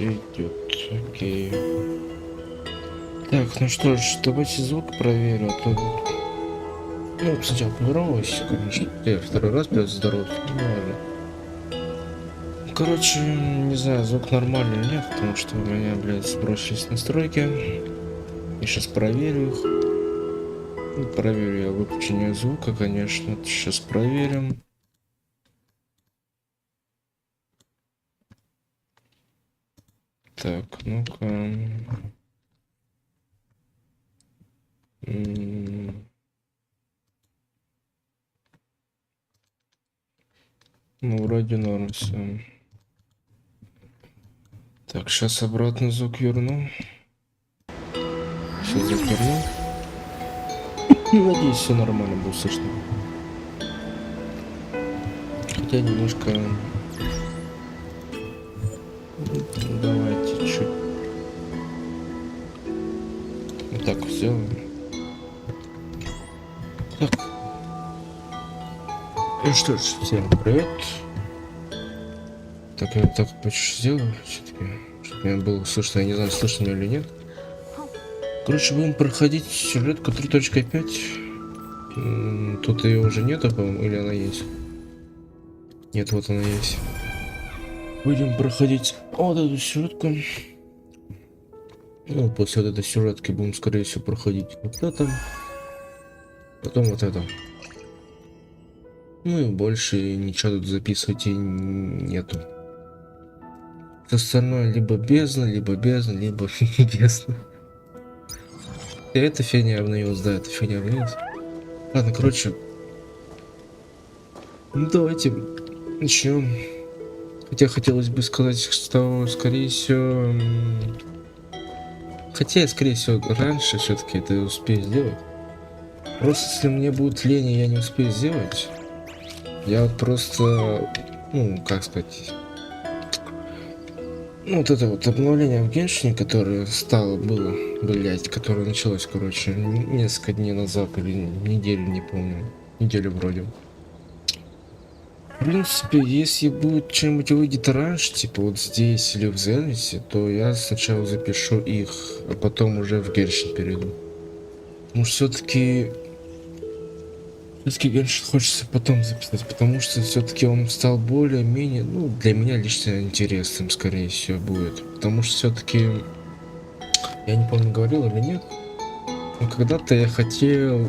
Идет. Окей. Так, ну что ж, давайте звук проверю, а то... Ну, сначала поздоровайся, конечно. Я второй раз, блядь, здоровался. Ну, ладно. Короче, не знаю, звук нормальный или нет, потому что у меня, блядь, сбросились настройки. Я сейчас проверю их. Ну, проверю я выключение звука, конечно. Сейчас проверим. Так, ну-ка. Ну, вроде норм все. Так, сейчас обратно звук верну. Сейчас звук верну. Надеюсь, все нормально будет слышно. Хотя немножко... Давайте чуть... Вот так сделаем. Так. Ну что ж, всем привет. Так, я вот так почти сделаю, все-таки, чтобы меня было слышно. Я не знаю, слышно меня или нет. Короче, будем проходить сюжетку 3.5. Тут ее уже нету, по-моему, или она есть? Нет, вот она есть. Будем проходить вот эту сюжетку. Ну, после вот этой сюжетки будем, скорее всего, проходить вот это. Потом вот это. Ну и больше ничего тут записывать и нету. Остальное либо бездна, либо бездна, либо бездна. И эта фигня обновилась, да, эта фигня обновилась. Ладно, короче. Ну давайте начнем. Хотя хотелось бы сказать, что скорее всего... Хотя я, скорее всего, раньше все-таки это успею сделать. Просто если мне будет лень, и я не успею сделать, я вот просто, ну, как сказать, ну, вот это вот обновление в Геншине, которое было, блять, которое началось, короче, несколько дней назад, или неделю, не помню, неделю вроде. В принципе, если будет что-нибудь выйдет раньше, типа вот здесь или в Зенвисе, то я сначала запишу их, а потом уже в Геншин перейду. Потому что все-таки Геншин хочется потом записать, потому что все-таки он стал более-менее, ну, для меня лично интересным, скорее всего, будет. Потому что все-таки, я не помню, говорил или нет, но когда-то я хотел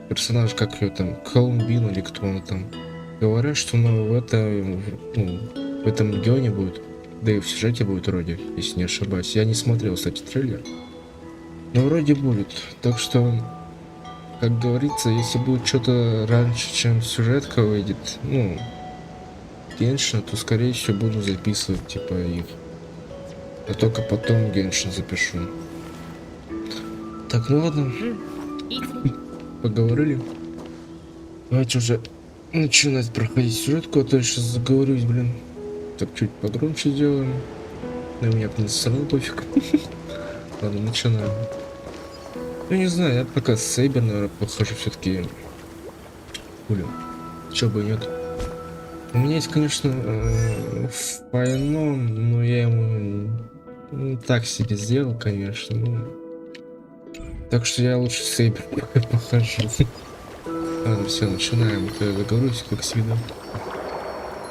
персонаж, как ее там, Колумбин или кто он там. Говорят, что ну, в этом регионе будет, да и в сюжете будет вроде, если не ошибаюсь. Я не смотрел, кстати, трейлер, но вроде будет. Так что, как говорится, если будет что-то раньше, чем сюжетка выйдет, ну, Геншин, то скорее всего буду записывать типа их. А только потом Геншин запишу. Так, ну ладно. Поговорили. Давайте уже начинать проходить сюжетку, а то я сейчас заговорюсь, блин. Так, чуть погромче сделаем. На меня, в принципе, все равно пофиг. Ладно, начинаем. Ну, не знаю, я пока с Сейбер, наверное, подхожу все-таки. Хули. Чё бы и нет. У меня есть, конечно, файном, но я ему так себе сделал, конечно. Ну. Так что я лучше Сейбер похожу. Ладно, все, начинаем. Я договорюсь, как всегда.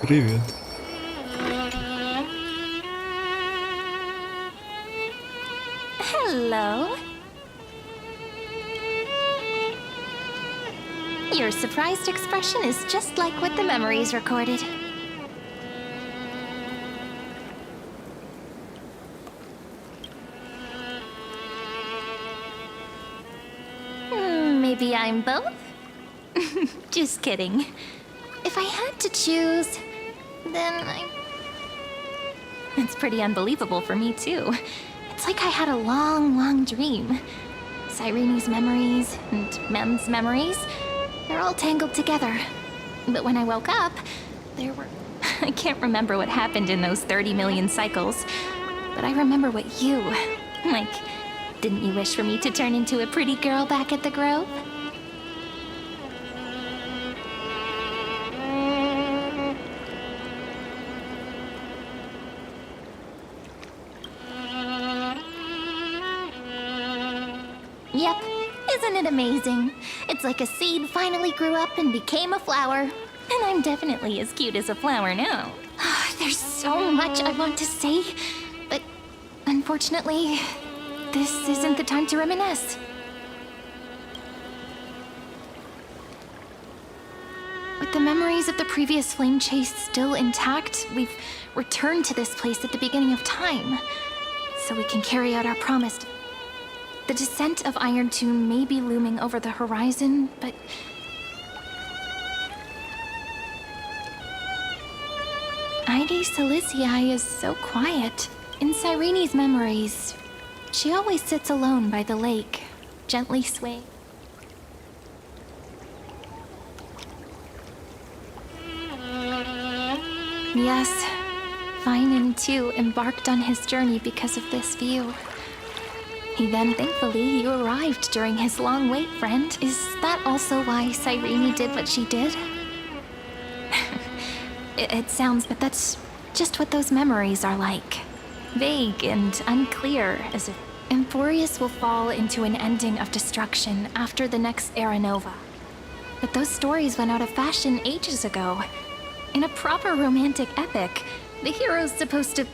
Привет. Hello. Your surprised expression is just like what the memories recorded. Maybe I'm both? Just kidding. If I had to choose, then It's pretty unbelievable for me, too. It's like I had a long, long dream. Cyrene's memories and Mem's memories, they're all tangled together. But when I woke up, there were... I can't remember what happened in those 30 million cycles, but I remember what you... like, Didn't you wish for me to turn into a pretty girl back at the Grove? Yep, isn't it amazing? It's like a seed finally grew up and became a flower. And I'm definitely as cute as a flower now. There's so much I want to say, but unfortunately, this isn't the time to reminisce. With the memories of the previous flame chase still intact, we've returned to this place at the beginning of time, so we can carry out our promise. The descent of Iron Tomb may be looming over the horizon, but Ide Silicii is so quiet. In Cyrene's memories, she always sits alone by the lake, gently swaying. Yes, Vinan too embarked on his journey because of this view. He then, thankfully, you arrived during his long wait, friend. Is that also why Cyrene did what she did? It sounds, but that's just what those memories are like. Vague and unclear, as if Emphorius will fall into an ending of destruction after the next Era Nova. But those stories went out of fashion ages ago. In a proper romantic epic, the hero's supposed to...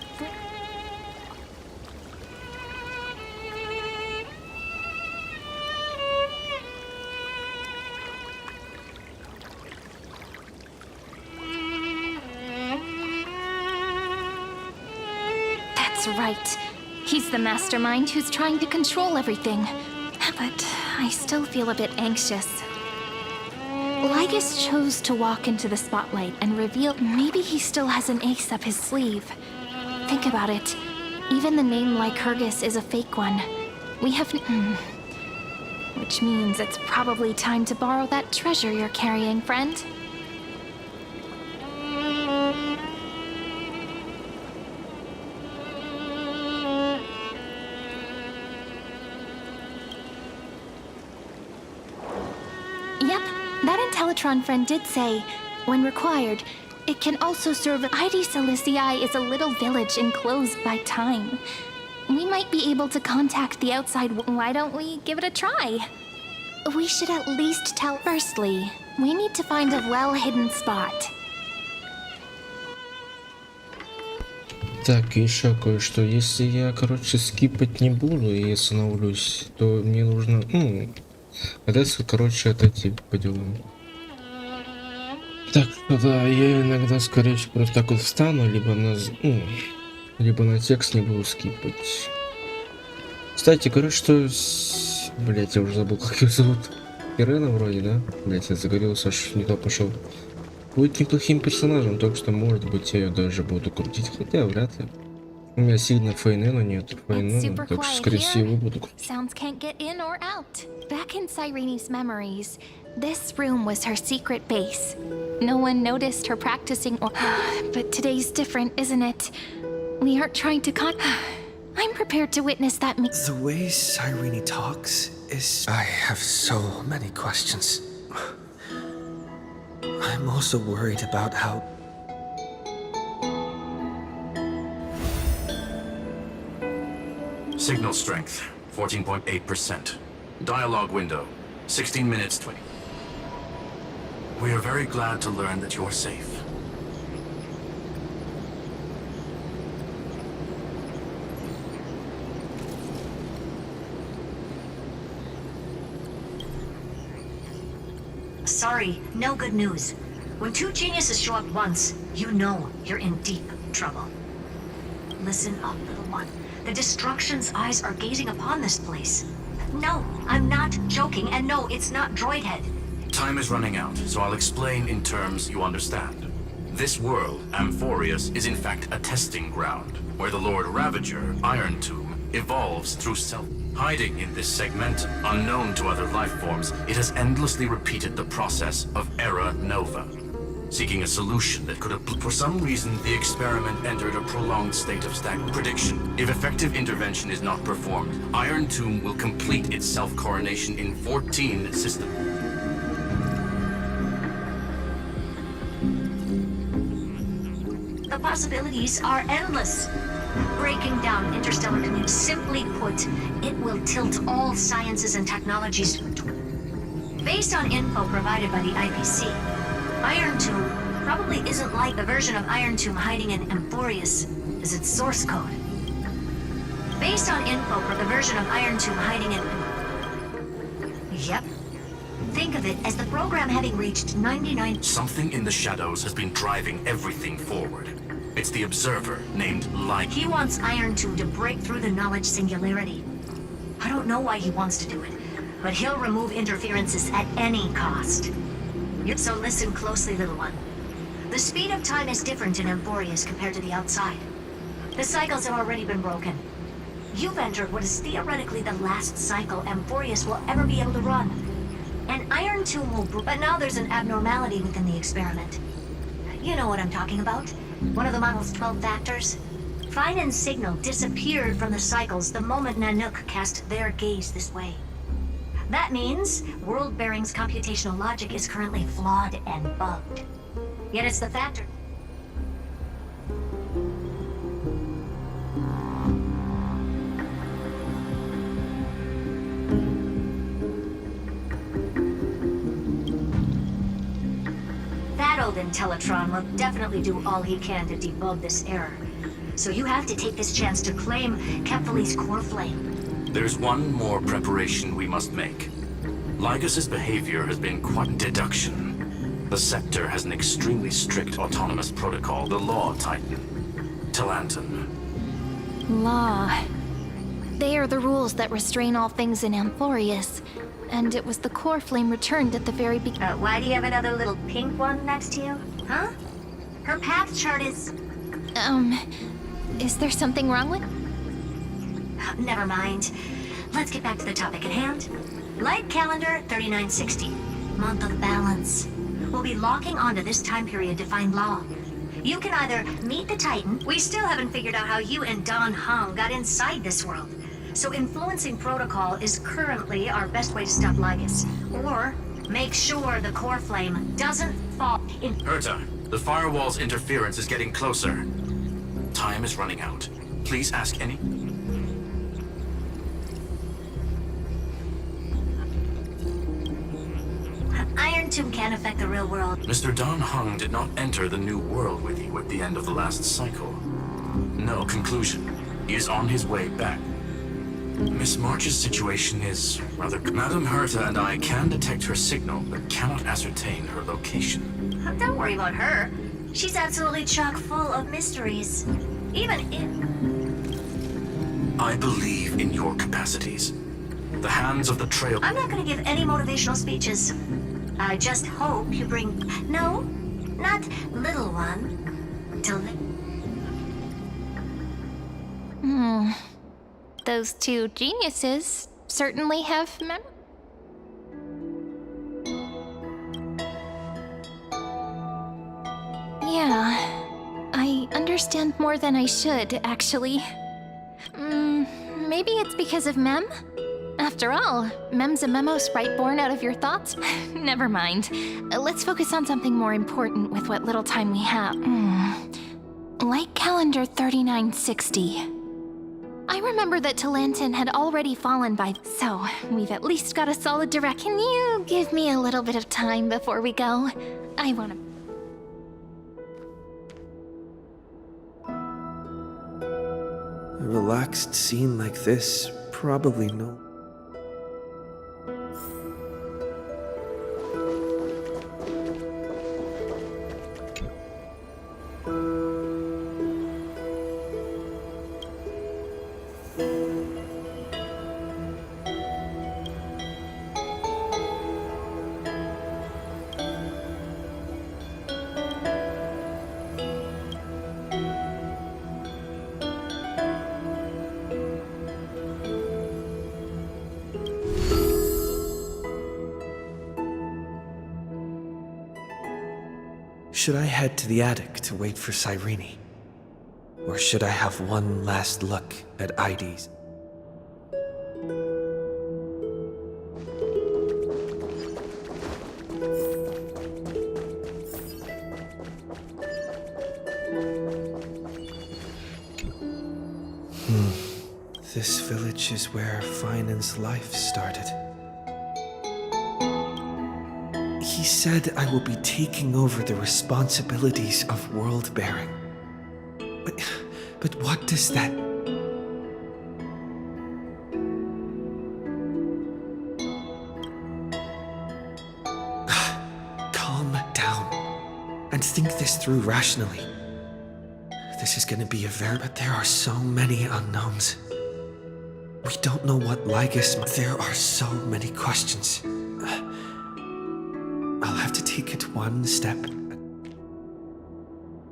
That's right. He's the mastermind who's trying to control everything. But I still feel a bit anxious. Lygus chose to walk into the spotlight and reveal maybe he still has an ace up his sleeve. Think about it. Even the name Lycurgus is a fake one. We have... Which means it's probably time to borrow that treasure you're carrying, friend. Yep, that Intellitron friend did say, when required, it can also serve... Ide Silicii is a little village enclosed by time. We might be able to contact the outside... Why don't we give it a try? We should at least tell... Firstly, we need to find a well-hidden spot. Так, еще кое-что. Если я, короче, скипать не буду и остановлюсь, то мне нужно... Придется, короче, отойти по делам. Так, да, я иногда, скорее всего, просто так вот встану, либо на текст не буду скипать. Кстати, короче, что... Блять, я уже забыл, как ее зовут. Ирена вроде, да? Блять, я загорелся, аж не то пошел. Будет неплохим персонажем, так что, может быть, я ее даже буду крутить, хотя вряд ли. У меня сильно Фейнена нет, так что, скорее всего, буду крутить. Sounds can't get in or out. Back in Cyrene's memories, this room was her secret base. No one noticed her practicing or... But today's different, isn't it? We aren't trying to I'm prepared to witness that The way Cyrene talks is... I have so many questions. I'm also worried about how... Signal strength, 14.8%. Dialogue window, 16 minutes 20. We are very glad to learn that you're safe. Sorry, no good news. When two geniuses show up once, you know you're in deep trouble. Listen up, little one. The Destruction's eyes are gazing upon this place. No, I'm not joking, and no, it's not Droidhead. Time is running out, so I'll explain in terms you understand. This world, Amphorius, is in fact a testing ground, where the Lord Ravager, Iron Tomb, evolves through self. Hiding in this segment, unknown to other life forms, it has endlessly repeated the process of Era Nova. seeking a solution that could have... For some reason, the experiment entered a prolonged state of stagnation. Prediction. If effective intervention is not performed, Iron Tomb will complete its self-coronation in 14 systems. The possibilities are endless. Breaking down interstellar communities, simply put, it will tilt all sciences and technologies. Based on info provided by the IPC, Iron Tomb probably isn't like the version of Iron Tomb hiding in Amphorius as its source code. Based on info for the version of Iron Tomb hiding in... Yep. Think of it as the program having reached 99... Something in the shadows has been driving everything forward. It's the Observer, named Light. He wants Iron Tomb to break through the knowledge singularity. I don't know why he wants to do it, but he'll remove interferences at any cost. So listen closely, little one. The speed of time is different in Amphorius compared to the outside. The cycles have already been broken. You've entered what is theoretically the last cycle Amphorius will ever be able to run. An Iron Tomb will but now there's an abnormality within the experiment. You know what I'm talking about. One of the model's 12 factors. Fine and Signal disappeared from the cycles the moment Nanook cast their gaze this way. That means World Bearing's computational logic is currently flawed and bugged. Yet it's the factor. That old Intellatron will definitely do all he can to debug this error. So you have to take this chance to claim Kephalie's core flame. There's one more preparation we must make. Lygas's behavior has been quite deduction. The Scepter has an extremely strict autonomous protocol, the Law Titan. Talanton. Law. They are the rules that restrain all things in Amphorius. And it was the core flame returned at the very beginning. Why do you have another little pink one next to you? Huh? Her path chart is... Is there something wrong with... Never mind. Let's get back to the topic at hand. Light calendar 3960. Month of balance. We'll be locking onto this time period to find Law. You can either meet the Titan. We still haven't figured out how you and Don Hung got inside this world. So influencing protocol is currently our best way to stop Lygas. Or make sure the core flame doesn't fall in... Herta, the firewall's interference is getting closer. Time is running out. Please ask any... Iron Tomb can't affect the real world. Mr. Don Hung did not enter the new world with you at the end of the last cycle. No conclusion. He is on his way back. Miss March's situation is rather... Madame Herta and I can detect her signal, but cannot ascertain her location. Don't worry about her. She's absolutely chock full of mysteries. Even if... I believe in your capacities. The hands of the trail... I'm not gonna give any motivational speeches. I just hope you bring... No, not little one. Those two geniuses certainly have Yeah, I understand more than I should, actually. Maybe it's because of Mem? After all, Mem's a memo sprite born out of your thoughts? Never mind. Let's focus on something more important with what little time we have. Light calendar 3960. I remember that Talanton had already fallen by... So, we've at least got a solid direct... Can you give me a little bit of time before we go? I want to... A relaxed scene like this, probably no. Should I head to the attic to wait for Cyrene? Or should I have one last look at IDs? This village is where Finan's life started. He said I will be taking over the responsibilities of world-bearing. But what does that... Calm down and think this through rationally. This is gonna be a very... But there are so many unknowns. We don't know what Lygus... There are so many questions. I'll have to take it one step.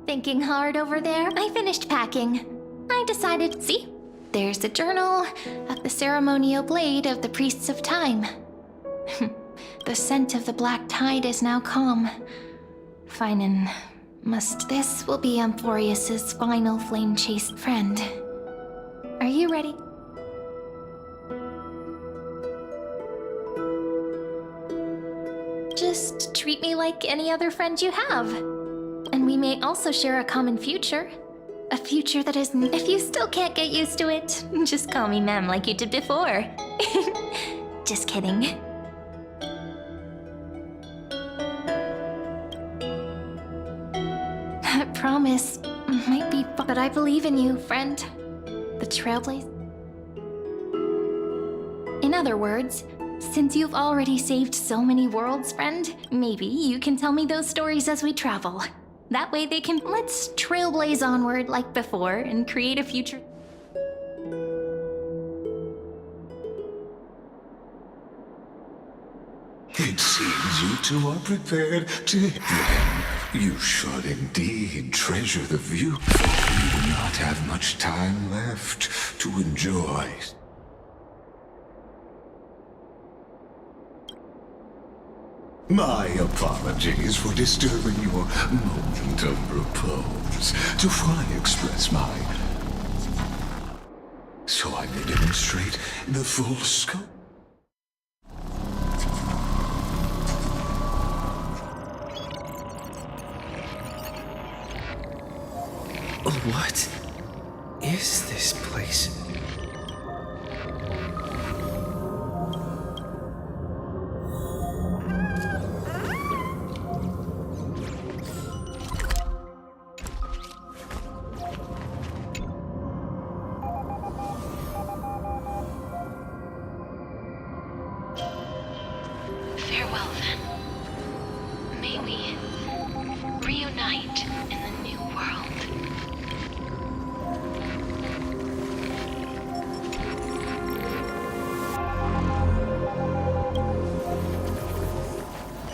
Thinking hard over there? I finished packing. I decided, see? There's the journal of the ceremonial blade of the priests of time. The scent of the black tide is now calm. Finan must... This will be Amphorius's final flame-chased friend. Are you ready? Just treat me like any other friend you have. And we may also share a common future. A future that is... If you still can't get used to it, just call me Mem like you did before. Just kidding. That promise might be... But I believe in you, friend. The Trailblazer. In other words, since you've already saved so many worlds, friend, maybe you can tell me those stories as we travel. That way they can... Let's trailblaze onward like before and create a future... It seems you two are prepared to... Then you should indeed treasure the view. You do not have much time left to enjoy. My apologies for disturbing your moment of repose. To fully express my... So I may demonstrate the full scope. What is this place? Farewell, then. May we reunite in the new world.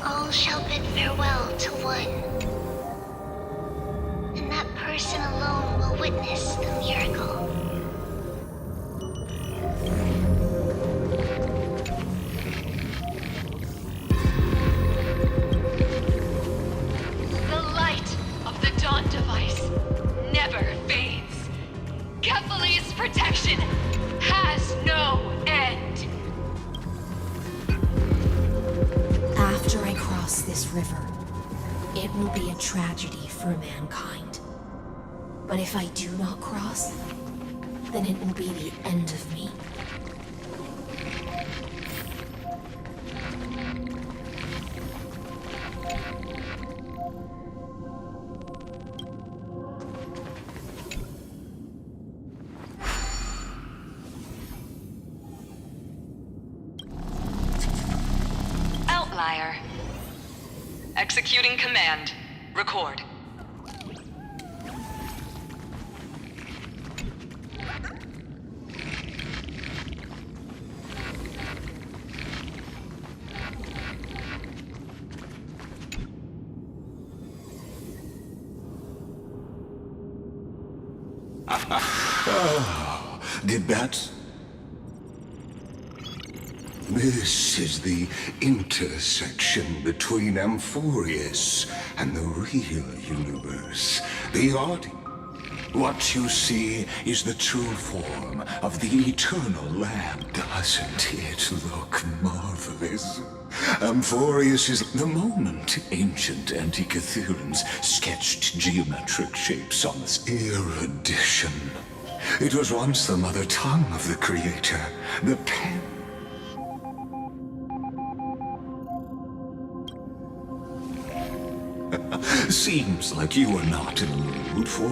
All shall bid farewell to one. And that person alone will witness the miracle. The light of the Dawn device never fades. Kephal's protection has no end. After I cross this river, it will be a tragedy for mankind. But if I do not cross, then it will be the end of me. Outlier. Executing command. Record. Did that... This is the intersection between Amphorius and the real universe. The audience. What you see is the true form of the eternal Lamb. Doesn't it look marvelous? Amphorius is the moment ancient Antikytherians sketched geometric shapes on this erudition. It was once the mother tongue of the Creator, the pen. Seems like you are not in the mood for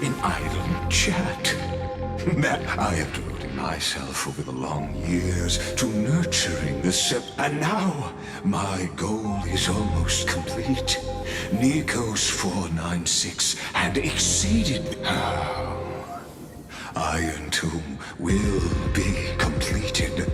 an idle chat. That I have devoted myself over the long years to nurturing the and now my goal is almost complete. Nikos 496 had exceeded. Iron Tomb will be completed.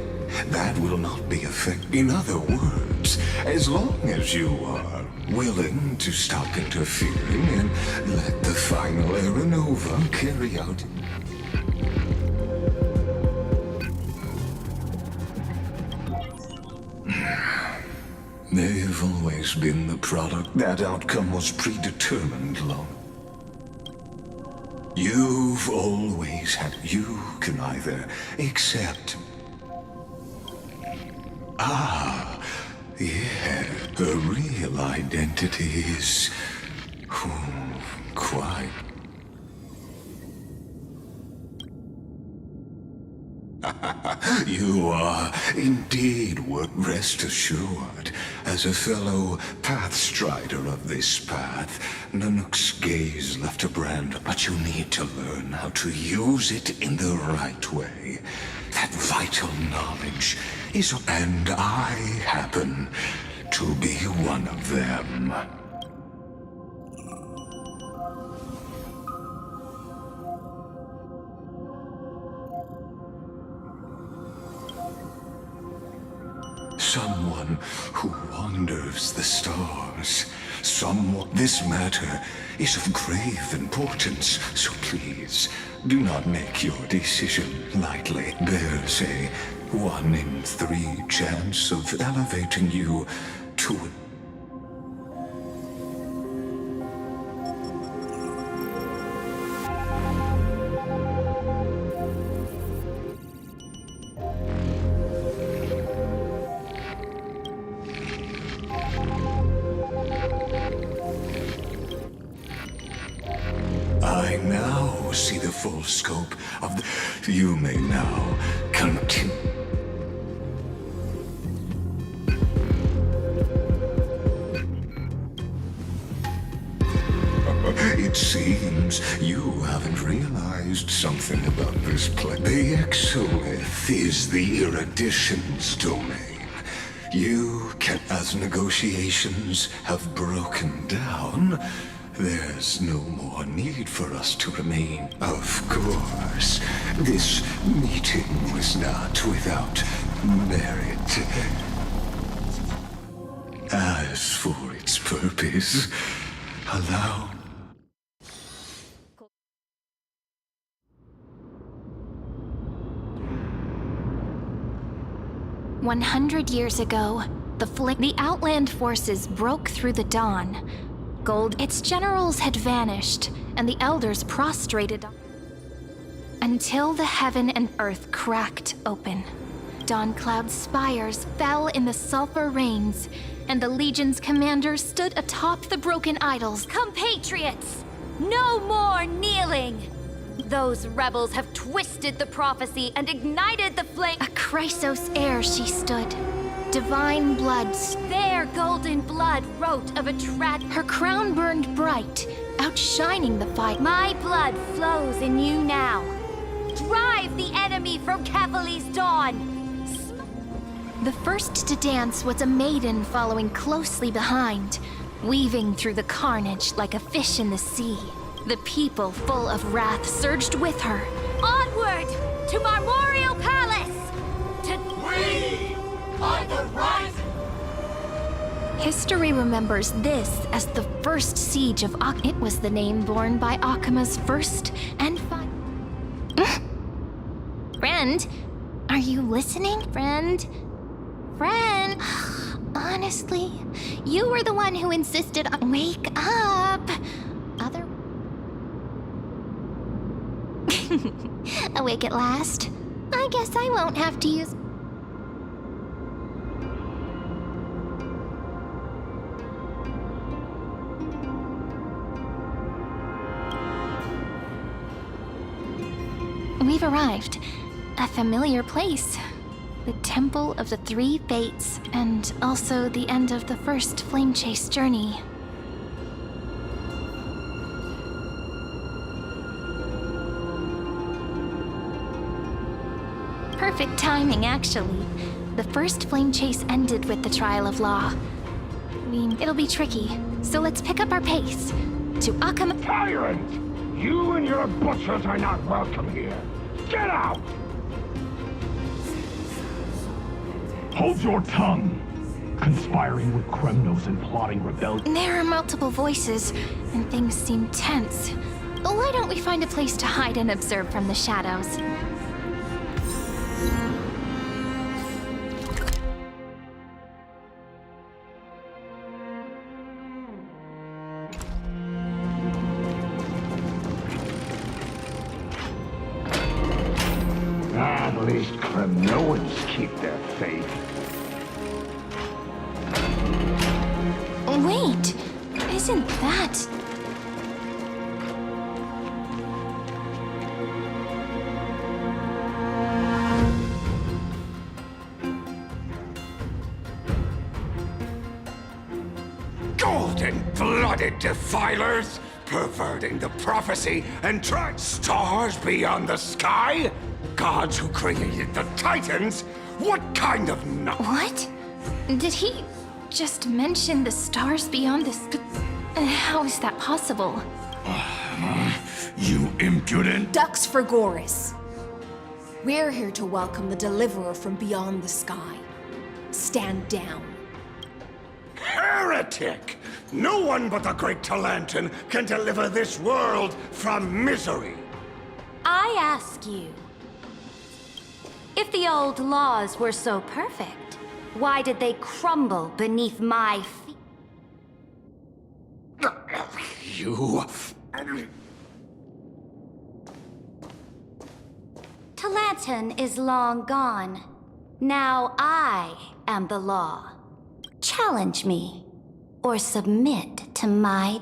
That will not be affected. In other words, as long as you are willing to stop interfering and let the final Aeronova carry out. They've always been the product. That outcome was predetermined long. You've always had. You can either accept. Yeah, her real identity is quite. You are indeed rest assured, as a fellow pathstrider of this path, Nanook's gaze left a brand, but you need to learn how to use it in the right way. That vital knowledge is, and I happen to be one of them. Someone who wanders the stars. Someone. This matter is of grave importance, so please do not make your decision lightly. There's a 1 in 3 chance of elevating you to a I now see the full scope of the... You may now continue. It seems you haven't realized something about this place. The Exolith is the erudition's domain. You can, as negotiations have broken down, there's no more need for us to remain. Of course, this meeting was not without merit. As for its purpose, allow... 100 years ago, the Outland forces broke through the dawn. Its generals had vanished, and the elders prostrated until the heaven and earth cracked open. Dawn Cloud's spires fell in the sulfur rains, and the Legion's commander stood atop the broken idols. Compatriots, no more kneeling! Those rebels have twisted the prophecy and ignited the flame. A Chrysos heir she stood. Divine blood. Their golden blood wrote of a Her crown burned bright, outshining the fire. My blood flows in you now. Drive the enemy from Kefali's dawn. The first to dance was a maiden following closely behind, weaving through the carnage like a fish in the sea. The people, full of wrath, surged with her. Onward to Marmorial Palace! We are the rising! History remembers this as the first siege of It was the name borne by Akima's first and final. Friend, are you listening, friend? friend. Honestly, you were the one who insisted on. Wake up! Other. Awake at last? I guess I won't have to use. We've arrived. A familiar place. The Temple of the Three Fates, and also the end of the first flame chase journey. Perfect timing, actually. The first flame chase ended with the trial of law. I mean, it'll be tricky, so let's pick up our pace. To Akama. Tyrant! You and your butchers are not welcome here. Get out! Hold your tongue! Conspiring with Kremnos and plotting rebellion. There are multiple voices, and things seem tense. Why don't we find a place to hide and observe from the shadows? At least Kremnoans keep their faith. Wait! Isn't that... Golden-blooded defilers, perverting the prophecy and trying stars beyond the sky? Gods who created the Titans? What kind of What? Did he just mention the stars beyond this? How is that possible? You impudent... Dux for Goris. We're here to welcome the deliverer from beyond the sky. Stand down. Heretic! No one but the great Talantan can deliver this world from misery. I ask you, if the old laws were so perfect, why did they crumble beneath my feet? You... Talantan is long gone. Now I am the law. Challenge me, or submit to my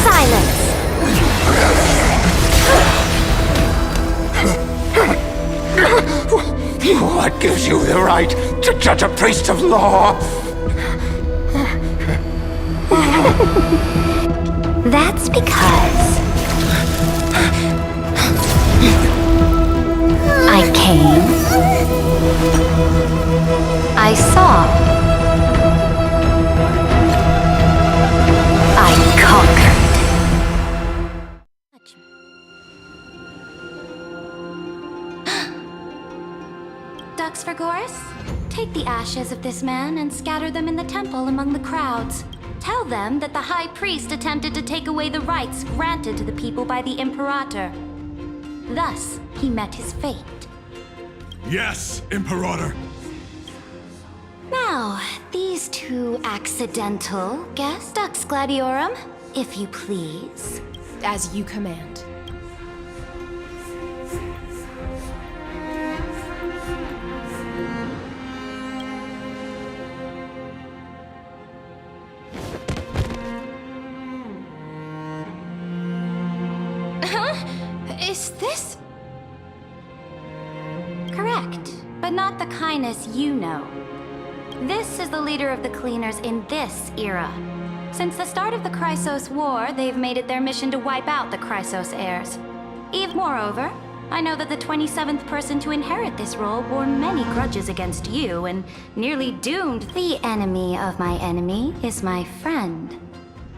Silence! What gives you the right to judge a priest of law? That's because I came, I saw, I conquered. Dux for Goris, take the ashes of this man and scatter them in the temple among the crowds. Tell them that the High Priest attempted to take away the rights granted to the people by the Imperator. Thus, he met his fate. Yes, Imperator. Now, these two accidental guests, Dux Gladiorum, if you please. As you command. Is this... Correct, but not the kindness you know. This is the leader of the Cleaners in this era. Since the start of the Chrysos War, they've made it their mission to wipe out the Chrysos heirs. Moreover, I know that the 27th person to inherit this role bore many grudges against you and nearly doomed. The enemy of my enemy is my friend.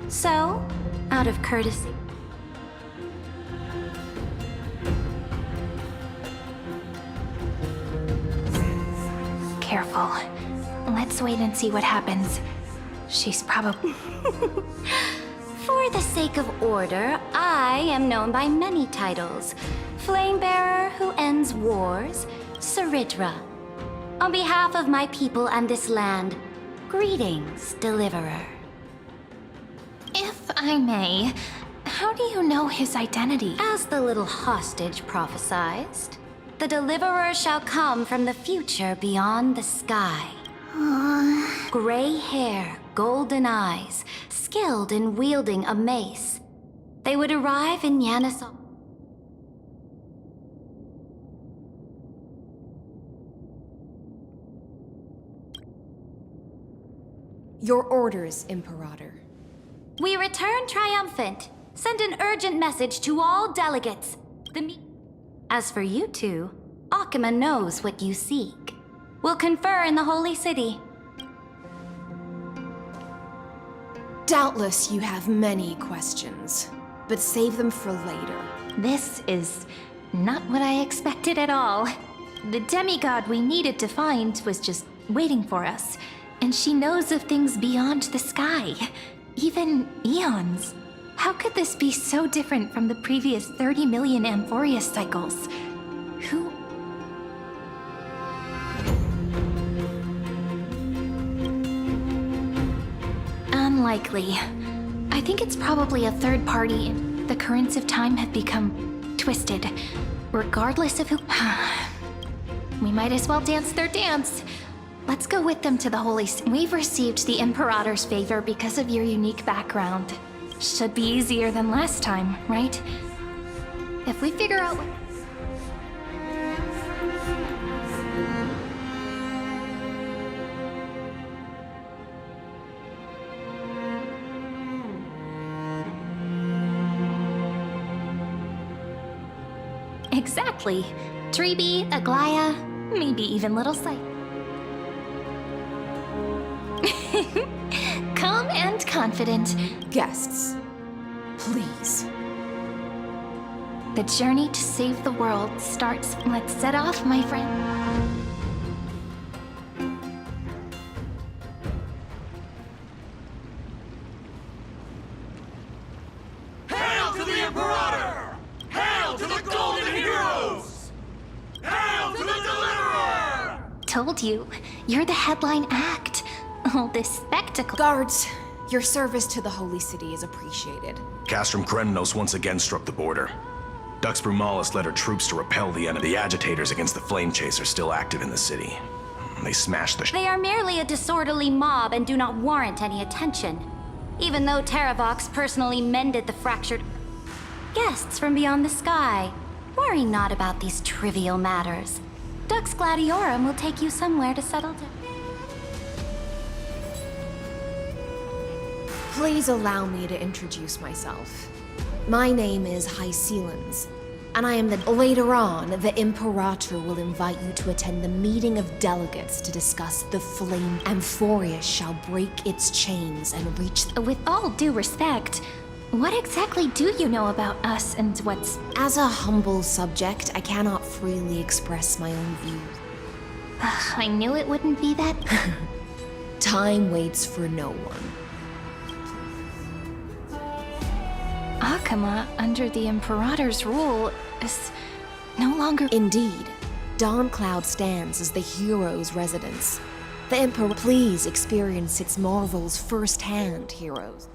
So, out of courtesy... Careful. Let's wait and see what happens. She's probably... For the sake of order, I am known by many titles. Flamebearer who ends wars, Saridra. On behalf of my people and this land, greetings, Deliverer. If I may, how do you know his identity? As the little hostage prophesied, the Deliverer shall come from the future beyond the sky. Gray hair, golden eyes, skilled in wielding a mace. They would arrive in Yanasol. Your orders, Imperator. We return triumphant. Send an urgent message to all delegates. As for you two, Akima knows what you seek. We'll confer in the Holy City. Doubtless you have many questions, but save them for later. This is not what I expected at all. The demigod we needed to find was just waiting for us, and she knows of things beyond the sky, even eons. How could this be so different from the previous 30 million Amphorius cycles? Who... Unlikely. I think it's probably a third party. The currents of time have become twisted. Regardless of who... We might as well dance their dance. Let's go with them to the Holy City. We've received the Imperator's favor because of your unique background. Should be easier than last time, right? If we figure out what... Exactly. Treeby, Aglaya, maybe even Little Sight. Calm and confident. Guests, please. The journey to save the world starts. Let's set off, my friend. Hail to the Imperator! Hail to the Golden Heroes! Hail to the Deliverer! Told you, you're the headline act. All this spectacle. Guards, your service to the Holy City is appreciated. Castrum Krennos once again struck the border. Dux Brumalis led her troops to repel the enemy. The agitators against the Flame Chase are still active in the city. They smashed the... They are merely a disorderly mob and do not warrant any attention. Even though Terravox personally mended the fractured... Guests from beyond the sky, worry not about these trivial matters. Dux Gladiorum will take you somewhere to settle down. Please allow me to introduce myself. My name is Hycelans, and I am the... Later on, the Imperator will invite you to attend the meeting of delegates to discuss the flame. Amphorius shall break its chains and reach... With all due respect, what exactly do you know about us and what's... As a humble subject, I cannot freely express my own views. I knew it wouldn't be that... Time waits for no one. Akima, under the Imperator's rule, is no longer... Indeed. Dawncloud stands as the hero's residence. The Emperor... Please experience its marvels firsthand, heroes.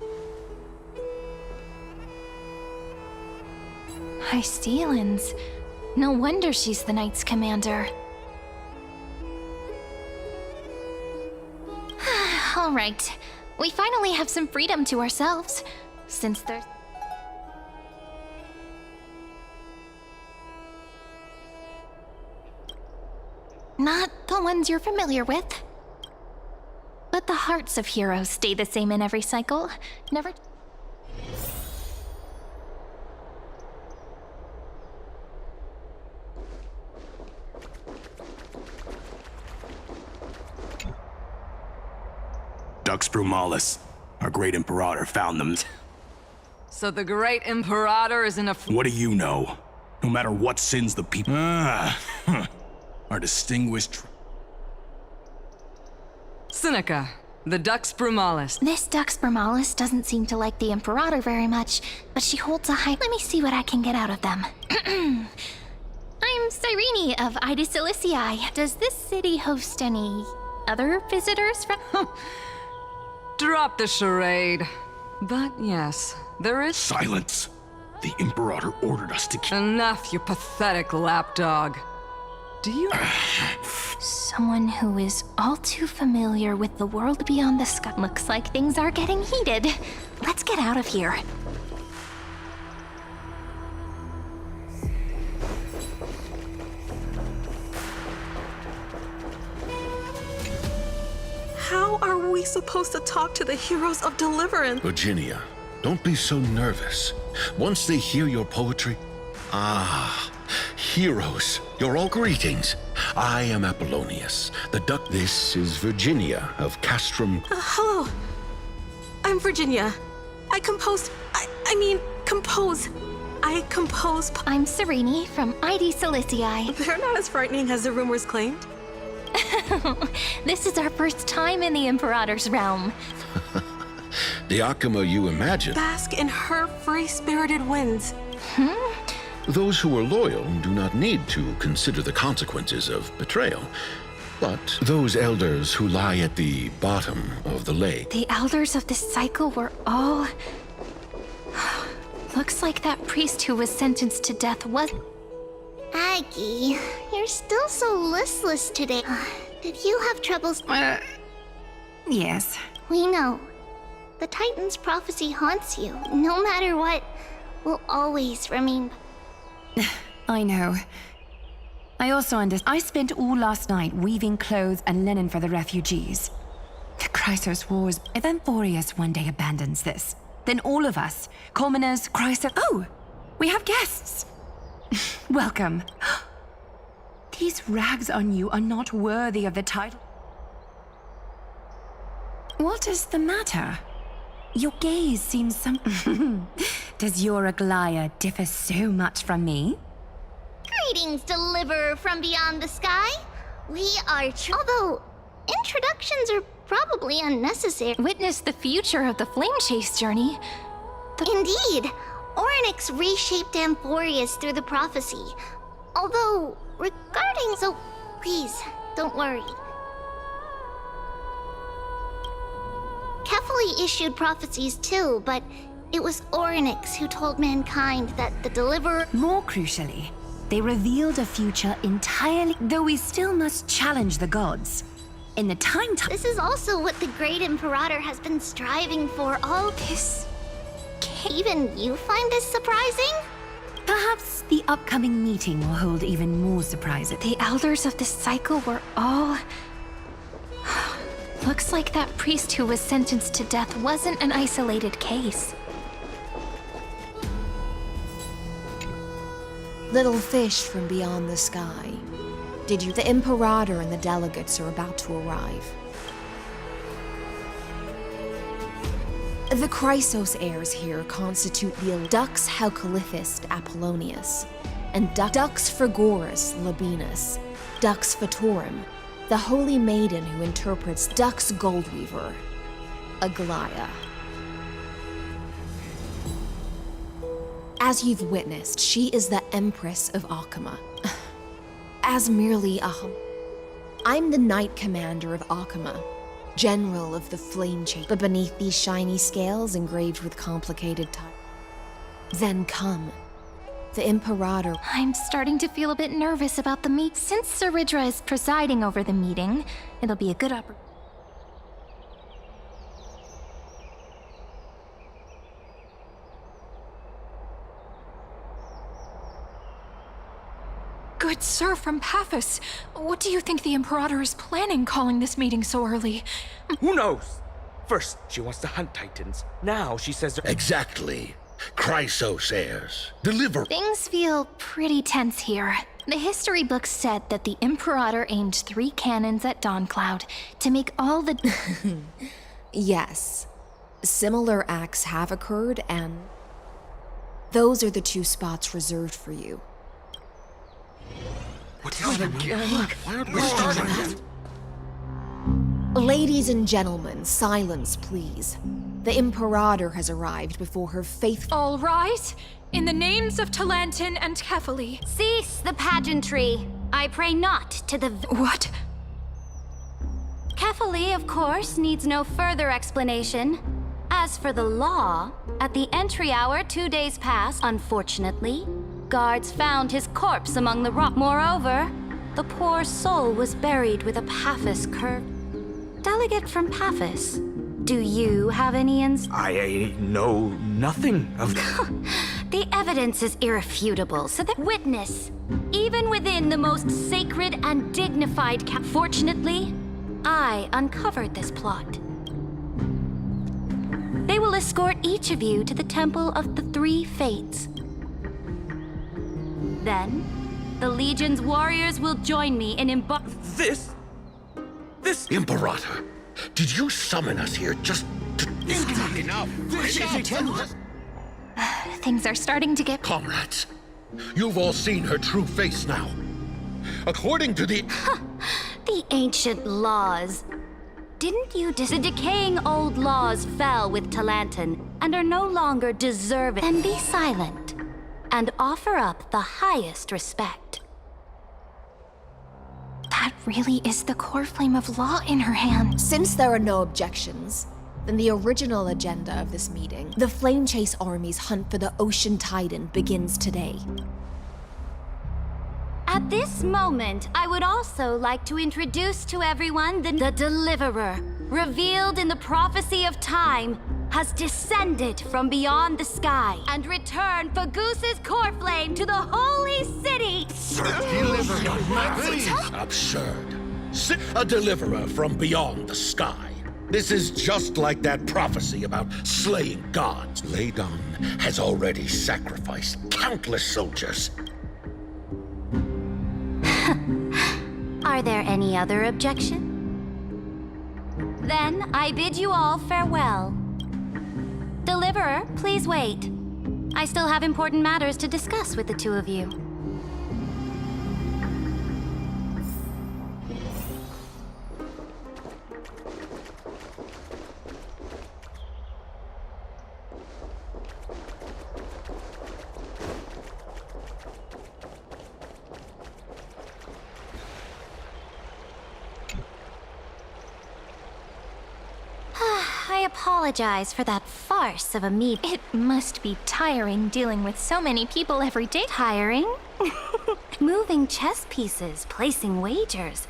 Hycelans. No wonder she's the Knight's commander. All right. We finally have some freedom to ourselves, since there's... Not the ones you're familiar with. But the hearts of heroes stay the same in every cycle. Never... Dux Brumalis, our great Imperator, found them. So the great Imperator is in a... What do you know? No matter what sins the people... Our distinguished... Seneca, The Dux Brumalis. This Dux Brumalis doesn't seem to like the Imperator very much, but she holds a high... Let me see what I can get out of them. I'm Cyrene of Ida Cilicii. Does this city host any other visitors from... Drop the charade. But yes, there is... Silence! The Imperator ordered us to kill. Enough, you pathetic lapdog. Do you... Someone who is all too familiar with the world beyond the sky. Looks like things are getting heated. Let's get out of here. How are we supposed to talk to the heroes of deliverance? Virginia, don't be so nervous. Once they hear your poetry... Ah, heroes, you're all greetings. I am Apollonius, the duck. This is Virginia of Castrum. Hello. I'm Virginia. I compose... I'm Cyrene from Ida Cilicii. They're not as frightening as the rumors claimed. This is our first time in the Imperator's realm. The Akama you imagine. Bask in her free-spirited winds. Those who are loyal do not need to consider the consequences of betrayal. But those elders who lie at the bottom of the lake... The elders of this cycle were all... Looks like that priest who was sentenced to death was... Aggie, you're still so listless today. Did you have troubles? Yes. We know. The Titan's prophecy haunts you. No matter what, will always remain. I know. I also understand. I spent all last night weaving clothes and linen for the refugees. The Chrysos Wars. If Amphorius one day abandons this, then all of us, commoners, Chrysos... Oh! We have guests! Welcome. These rags on you are not worthy of the title. What is the matter? Your gaze seems some... Does your Aglaia differ so much from me? Greetings, deliverer from beyond the sky. We are although introductions are probably unnecessary. Witness the future of the Flame Chase journey. Indeed. Orynyx reshaped Amphorius through the prophecy. Although, regarding... So, please, don't worry. Kefali issued prophecies too, but it was Orynyx who told mankind that the deliverer... More crucially, they revealed a future entirely... Though we still must challenge the gods. In the time... This is also what the great Imperator has been striving for all this... Even you find this surprising? Perhaps the upcoming meeting will hold even more surprises. The elders of this cycle were all... Looks like that priest who was sentenced to death wasn't an isolated case. Little fish from beyond the sky. Did you... The Imperator and the delegates are about to arrive. The Chrysos heirs here constitute the Dux Halcalithist Apollonius, and Dux Frigoris Labienus, Dux Fatorum, the holy maiden who interprets Dux Goldweaver, Aglaia. As you've witnessed, she is the Empress of Akama. As merely I'm the Knight Commander of Akama, General of the Flame Chase, but beneath these shiny scales engraved with complicated types. Then come, the Imperator. I'm starting to feel a bit nervous about the meet. Since Saridra is presiding over the meeting, it'll be a good opportunity. Good sir from Paphos, what do you think the Imperator is planning calling this meeting so early? Who knows? First, she wants to hunt Titans. Now she says... Exactly. Chrysos heirs. Deliver... Things feel pretty tense here. The history books said that the Imperator aimed 3 cannons at Dawncloud to make all the... Yes. Similar acts have occurred, and... Those are the 2 spots reserved for you. What's happening? Why aren't we starting? Ladies and gentlemen, silence, please. The Imperator has arrived before her faithful— All rise, in the names of Talantin and Kefali. Cease the pageantry. I pray not to the— What? Kefali, of course, needs no further explanation. As for the law, at the entry hour 2 days past, unfortunately, guards found his corpse among the rock. Moreover, the poor soul was buried with a Paphos curve. Delegate from Paphos, do you have any I know nothing of... The evidence is irrefutable, so that witness, even within the most sacred and dignified Fortunately, I uncovered this plot. They will escort each of you to the Temple of the Three Fates. Then, the Legion's warriors will join me in This... Imperator, did you summon us here just to... Enough! Things are starting to get... Comrades, you've all seen her true face now. According to the... The ancient laws. Didn't you the decaying old laws fell with Talantin and are no longer deserving? Then be silent and offer up the highest respect. That really is the core flame of law in her hand. Since there are no objections, then the original agenda of this meeting, the Flame Chase Army's hunt for the Ocean Titan, begins today. At this moment, I would also like to introduce to everyone the Deliverer, revealed in the prophecy of time, has descended from beyond the sky and returned for Goose's core flame to the holy city. Absurd. A deliverer from beyond the sky. This is just like that prophecy about slaying gods. Ladon has already sacrificed countless soldiers. Are there any other objections? Then I bid you all farewell. Deliverer, please wait. I still have important matters to discuss with the two of you. I apologize for that farce of a meeting. It must be tiring dealing with so many people every day. Tiring? Moving chess pieces, placing wagers.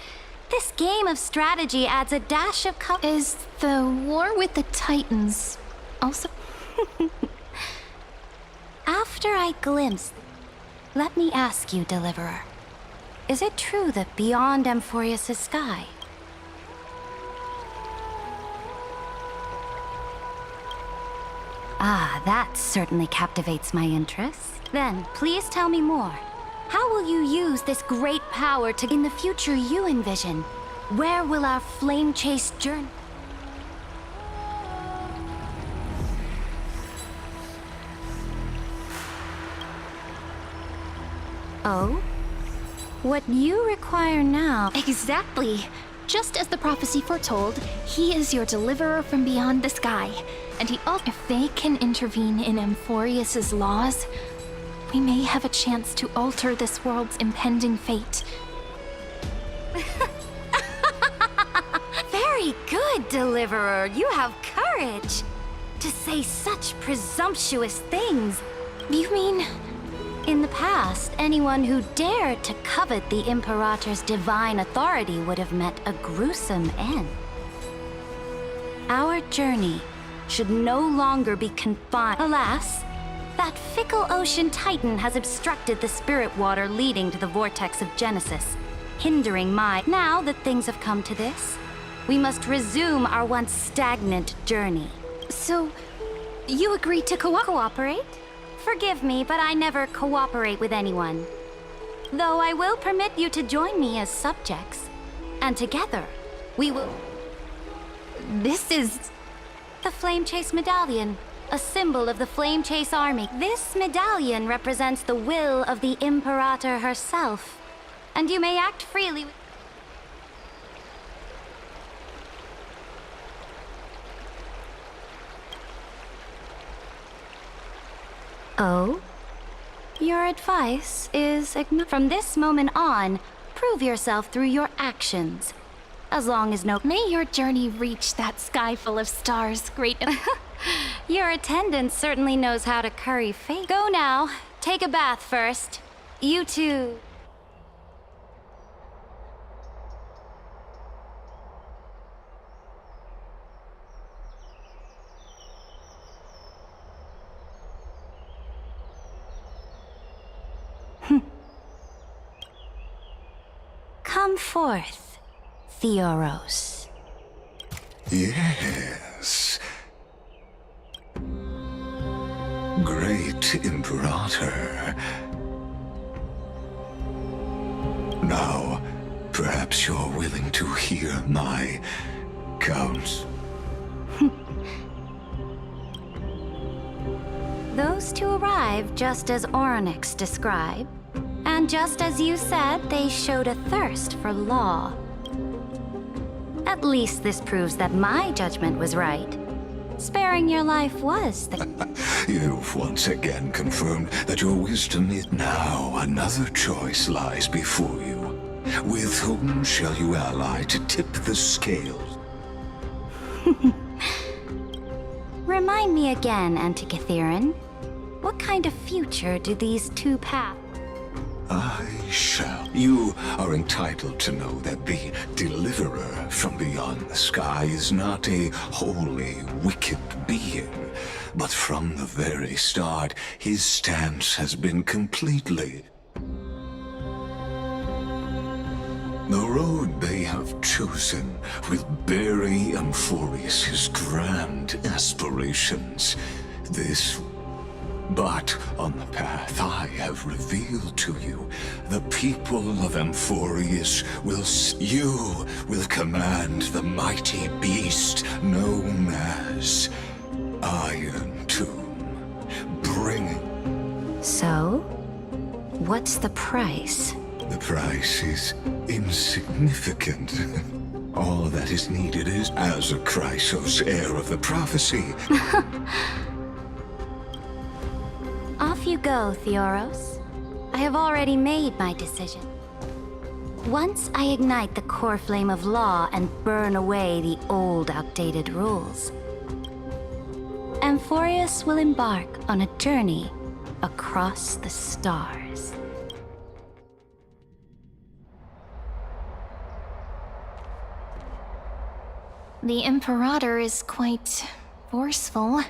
This game of strategy adds a dash of Is the war with the Titans also... After I glimpse, let me ask you, Deliverer. Is it true that beyond Amphorius' sky, that certainly captivates my interest. Then, please tell me more. How will you use this great power to in the future you envision? Where will our flame chase journey? Oh? What you require now... Exactly. Just as the prophecy foretold, he is your deliverer from beyond the sky. And he also... If they can intervene in Amphorius' laws, we may have a chance to alter this world's impending fate. Very good, Deliverer. You have courage to say such presumptuous things. You mean... In the past, anyone who dared to covet the Imperator's divine authority would have met a gruesome end. Our journey should no longer be confined. Alas, that fickle ocean titan has obstructed the spirit water leading to the vortex of Genesis, hindering my... Now that things have come to this, we must resume our once stagnant journey. So, you agreed to cooperate? Forgive me, but I never cooperate with anyone. Though I will permit you to join me as subjects. And together, we will... This is... The Flame Chase Medallion, a symbol of the Flame Chase Army. This medallion represents the will of the Imperator herself. And you may act freely... Oh? Your advice is from this moment on, prove yourself through your actions. As long as no— May your journey reach that sky full of stars, great— Your attendant certainly knows how to curry favor. Go now. Take a bath first. You too. Come forth, Theoros. Yes. Great Imperator. Now, perhaps you're willing to hear my counsel. Those two arrived just as Oryx described, and just as you said, they showed a thirst for law. At least this proves that my judgment was right. Sparing your life was the— You've once again confirmed that your wisdom is now. Another choice lies before you. With whom shall you ally to tip the scales? Remind me again, Antikytheron. What kind of future do these two paths— I shall. You are entitled to know that the Deliverer from beyond the sky is not a wholly wicked being, but from the very start, his stance has been completely— The road they have chosen will bury Amphorius' grand aspirations. But on the path I have revealed to you, the people of Amphorius you will command the mighty beast known as Iron Tomb, bringing— So? What's the price? The price is insignificant. All that is needed is, as a Chrysos, heir of the prophecy. Off you go, Theoros. I have already made my decision. Once I ignite the core flame of law and burn away the old, outdated rules, Amphorius will embark on a journey across the stars. The Imperator is quite forceful.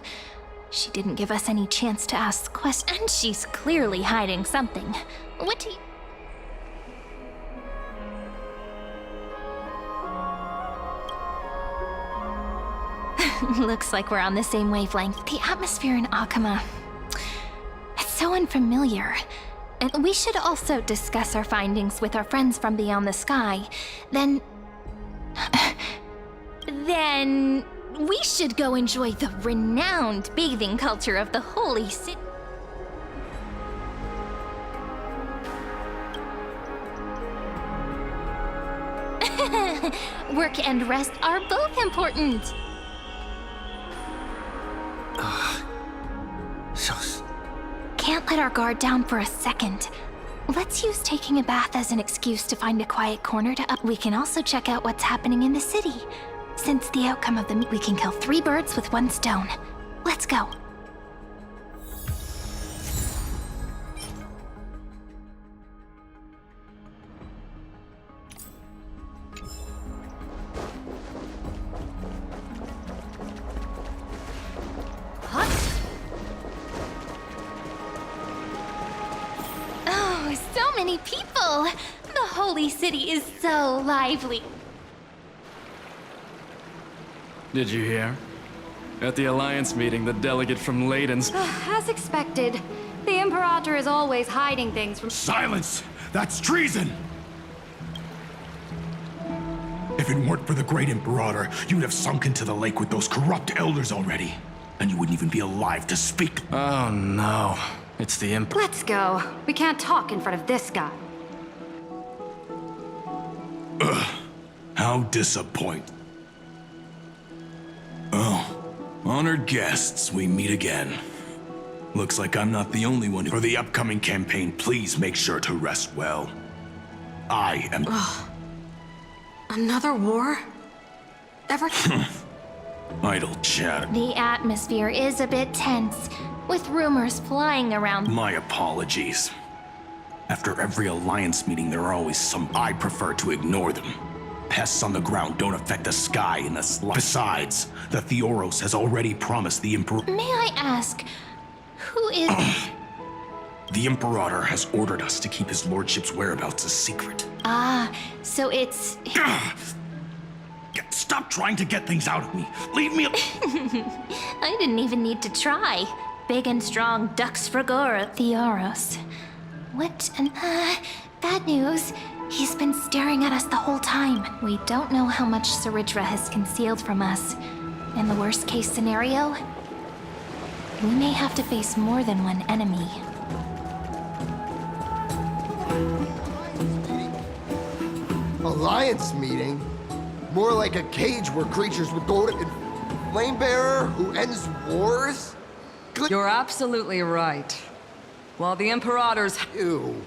She didn't give us any chance to ask questions, and she's clearly hiding something. What do you— Looks like we're on the same wavelength. The atmosphere in Akama, it's so unfamiliar. And we should also discuss our findings with our friends from beyond the sky. Then we should go enjoy the renowned bathing culture of the Holy City. Work and rest are both important. Can't let our guard down for a second. Let's use taking a bath as an excuse to find a quiet corner to up. We can also check out what's happening in the city. Since the outcome of the we can kill 3 birds with 1 stone. Let's go. Oh, so many people! The Holy City is so lively. Did you hear? At the Alliance meeting, the delegate from Leiden's— As expected, the Imperator is always hiding things from— Silence! That's treason! If it weren't for the Great Imperator, you'd have sunk into the lake with those corrupt elders already. And you wouldn't even be alive to speak. Oh no, it's the Imp— Let's go. We can't talk in front of this guy. How disappointing. Oh, honored guests, we meet again. Looks like I'm not the only one. For the upcoming campaign, please make sure to rest well. I am... Another war? Ever... Idle chatter. The atmosphere is a bit tense, with rumors flying around. My apologies. After every Alliance meeting, there are always some... I prefer to ignore them. Pests on the ground don't affect the sky in the slightest. Besides, the Theoros has already promised the Emperor... May I ask, who is... The Imperator has ordered us to keep his lordship's whereabouts a secret. Ah, so it's... Stop trying to get things out of me. Leave me... I didn't even need to try. Big and strong ducks fragora Theoros. What an... bad news. He's been staring at us the whole time. We don't know how much Saridra has concealed from us. In the worst case scenario, we may have to face more than one enemy. Alliance meeting? More like a cage where creatures would go to... Flamebearer who ends wars? You're absolutely right. While the Imperator's... You.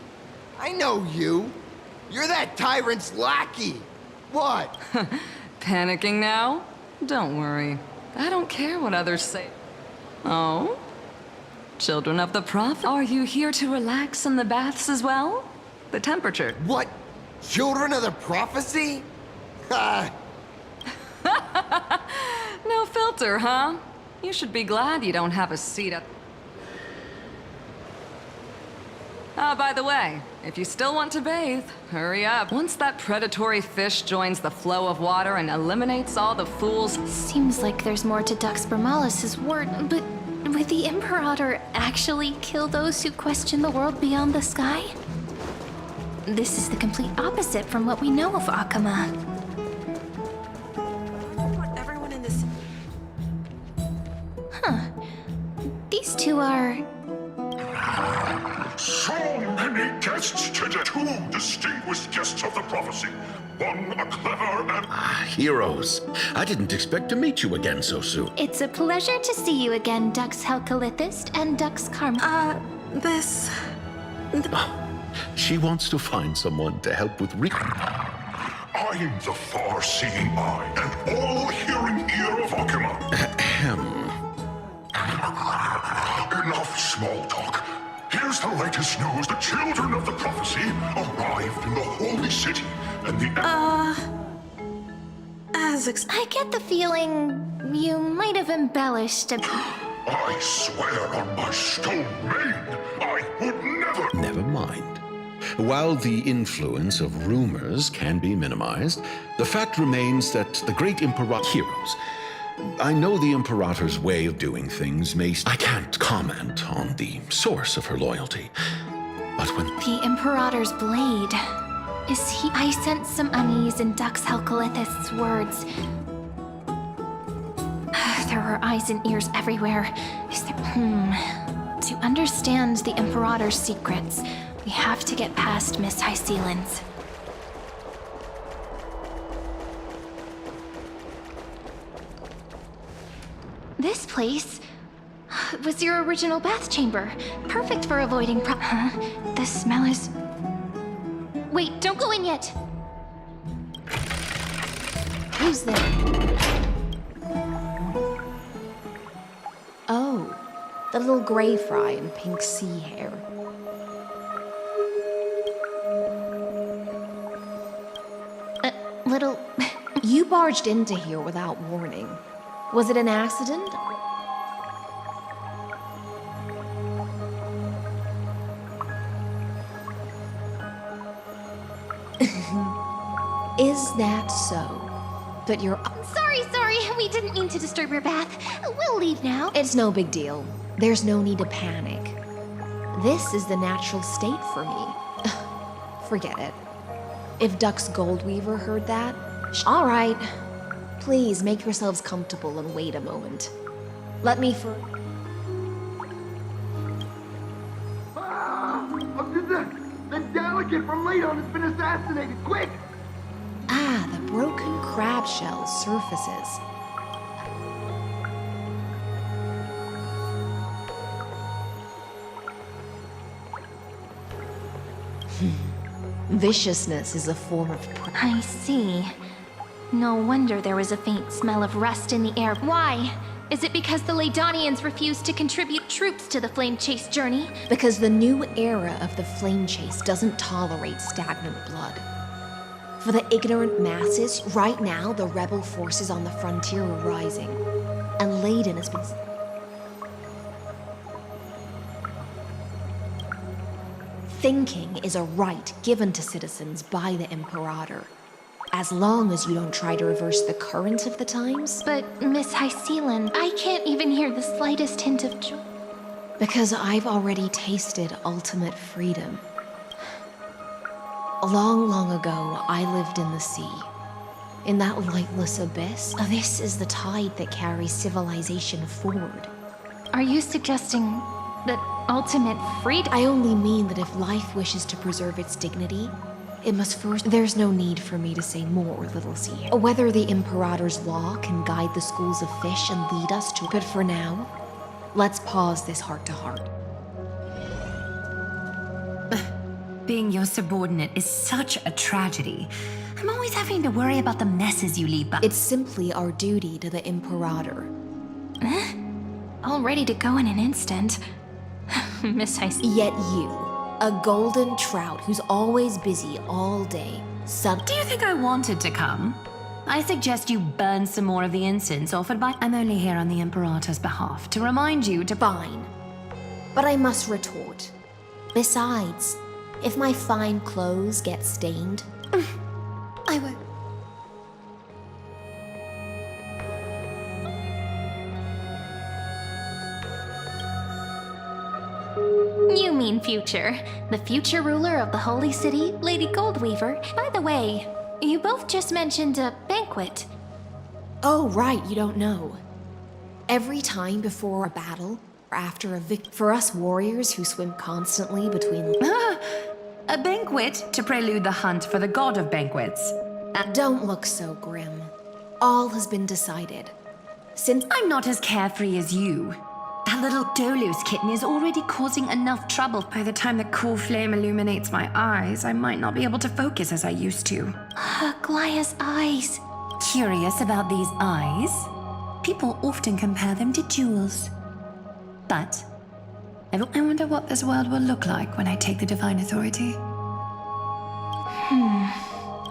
I know you. You're that tyrant's lackey. What? Panicking now? Don't worry. I don't care what others say. Oh? Children of the Prophet? Are you here to relax in the baths as well? The temperature. What? Children of the Prophecy? No filter, huh? You should be glad you don't have a seat at... By the way, if you still want to bathe, hurry up. Once that predatory fish joins the flow of water and eliminates all the fools... Seems like there's more to Dux Bermalis' word, but would the Imperator actually kill those who question the world beyond the sky? This is the complete opposite from what we know of Akama. Everyone in this... Huh. These two are... So many guests today. Two distinguished guests of the prophecy. One a clever and... Heroes. I didn't expect to meet you again so soon. It's a pleasure to see you again, Dux Helcalithist and Dux Karma. This... She wants to find someone to help with I'm the far-seeing eye and all-hearing ear of Akama. Enough small talk. Here's the latest news. The children of the prophecy arrived in the holy city, and the... I get the feeling you might have embellished a... I swear on my stone maid, I would never... Never mind. While the influence of rumors can be minimized, the fact remains that the great Heroes. I know the Imperator's way of doing things may... I can't comment on the source of her loyalty, but when... The Imperator's blade. Is he... I sense some unease in Dux Helcalithist's words. There are eyes and ears everywhere. Is there... To understand the Imperator's secrets, we have to get past Miss Hyseelan's. This place was your original bath chamber. Perfect for avoiding The smell is... Wait, don't go in yet! Who's there? Oh, the little gray fry in pink sea hair. Little... You barged into here without warning. Was it an accident? Is that so? But you're... Sorry, we didn't mean to disturb your bath. We'll leave now. It's no big deal. There's no need to panic. This is the natural state for me. Forget it. If Dux Goldweaver heard that... All right. Please make yourselves comfortable and wait a moment. Let me for... The delegate from Ladon has been assassinated! Quick! Ah, the broken crab shell surfaces. Viciousness is a form of I see. No wonder there was a faint smell of rust in the air. Why? Is it because the Laydonians refused to contribute troops to the Flame Chase journey? Because the new era of the Flame Chase doesn't tolerate stagnant blood. For the ignorant masses, right now the rebel forces on the frontier are rising. And Layden has been... Thinking is a right given to citizens by the Imperator. As long as you don't try to reverse the current of the times. But, Miss Hysealan, I can't even hear the slightest hint of joy. Because I've already tasted ultimate freedom. Long, long ago, I lived in the sea. In that lightless abyss, this is the tide that carries civilization forward. Are you suggesting that ultimate freedom? I only mean that if life wishes to preserve its dignity, it must first... There's no need for me to say more, Little Sea. Whether the Imperator's law can guide the schools of fish and lead us to... But for now, let's pause this heart-to-heart. Being your subordinate is such a tragedy. I'm always having to worry about the messes you leave behind. It's simply our duty to the Imperator. All ready to go in an instant. Miss Hysealan. Yet you, a golden trout who's always busy all day, Do you think I wanted to come? I suggest you burn some more of the incense offered by... I'm only here on the Imperator's behalf to remind you to... Fine. But I must retort. Besides, if my fine clothes get stained, I will... You mean future. The future ruler of the Holy City, Lady Goldweaver. By the way, you both just mentioned a banquet. Oh, right, you don't know. Every time before a battle, or after a for us warriors who swim constantly between... A banquet to prelude the hunt for the god of banquets. Don't look so grim. All has been decided. Since I'm not as carefree as you. That little Dolus kitten is already causing enough trouble. By the time the cool flame illuminates my eyes, I might not be able to focus as I used to. Glaya's eyes. Curious about these eyes? People often compare them to jewels. But I wonder what this world will look like when I take the divine authority.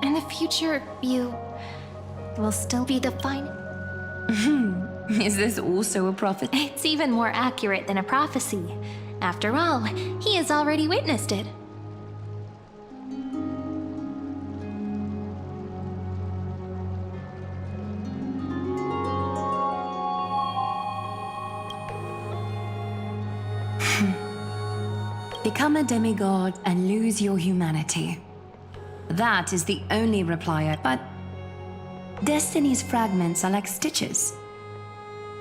In the future, you will still be the fine... Is this also a prophet? It's even more accurate than a prophecy. After all, he has already witnessed it. Become a demigod and lose your humanity. That is the only reply but Destiny's fragments are like stitches.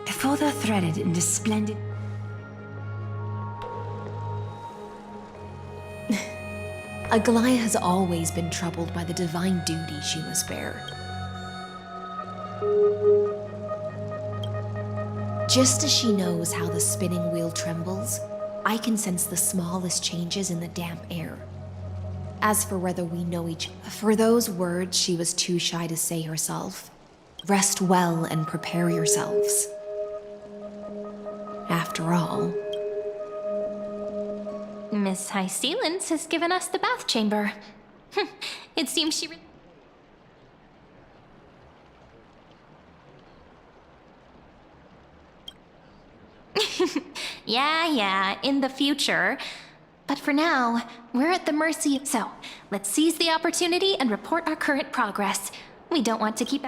Before they're threaded into splendid... Aglaya has always been troubled by the divine duty she must bear. Just as she knows how the spinning wheel trembles, I can sense the smallest changes in the damp air. As for whether we know each other, for those words she was too shy to say herself. Rest well and prepare yourselves. After all... Miss Hysealan has given us the bath chamber. It seems she... Yeah, in the future. But for now, we're at the mercy... So, let's seize the opportunity and report our current progress. We don't want to keep...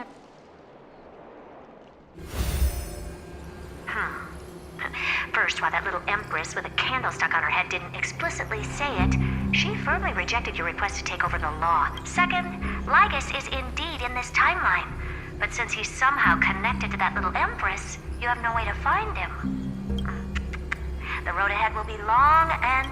First, while that little empress with a candle stuck on her head didn't explicitly say it, she firmly rejected your request to take over the law. Second, Lygus is indeed in this timeline. But since he's somehow connected to that little empress, you have no way to find him. The road ahead will be long and...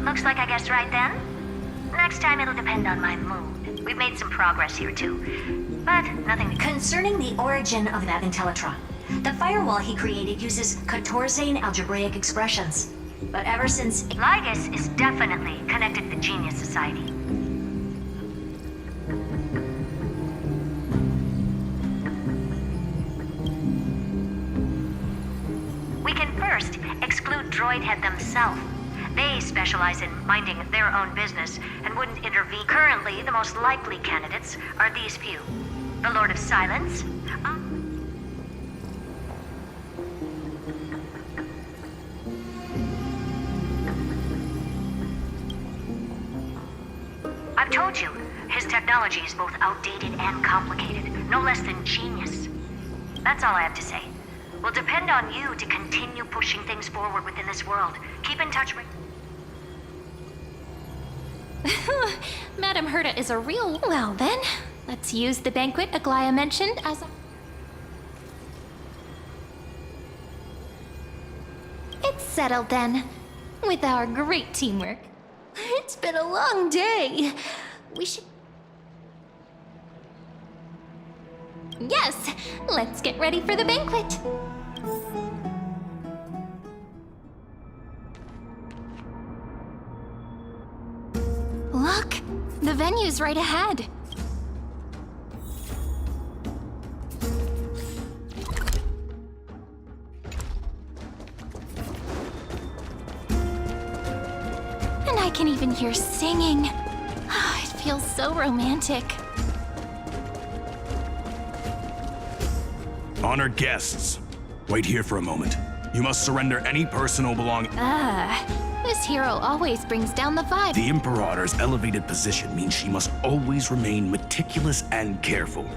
Looks like I guessed right then. Next time it'll depend on my mood. We've made some progress here too, but nothing concerning the origin of that Intellitron. The firewall he created uses Katorzane algebraic expressions. But ever since, Lygus is definitely connected to the Genius Society. We can first exclude Droidhead themselves. They specialize in minding their own business and wouldn't intervene. Currently, the most likely candidates are these few. The Lord of Silence. I've told you, his technology is both outdated and complicated, no less than genius. That's all I have to say. We'll depend on you to continue pushing things forward within this world. Keep in touch with... Madame Herta is a real... Well then, let's use the banquet Aglaya mentioned as a... It's settled then, with our great teamwork. It's been a long day. We should... Yes, let's get ready for the banquet. Look, the venue's right ahead. And I can even hear singing. Oh, it feels so romantic. Honored guests, wait here for a moment. You must surrender any personal belongings. This hero always brings down the vibe. The Imperator's elevated position means she must always remain meticulous and careful.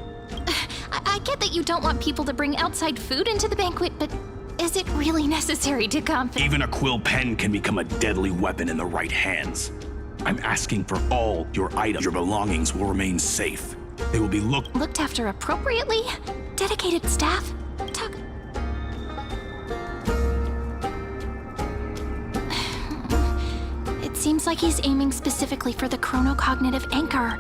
I get that you don't want people to bring outside food into the banquet, but is it really necessary to Even a quill pen can become a deadly weapon in the right hands. I'm asking for all your items. Your belongings will remain safe. They will be looked after appropriately? Dedicated staff? It seems like he's aiming specifically for the chronocognitive anchor.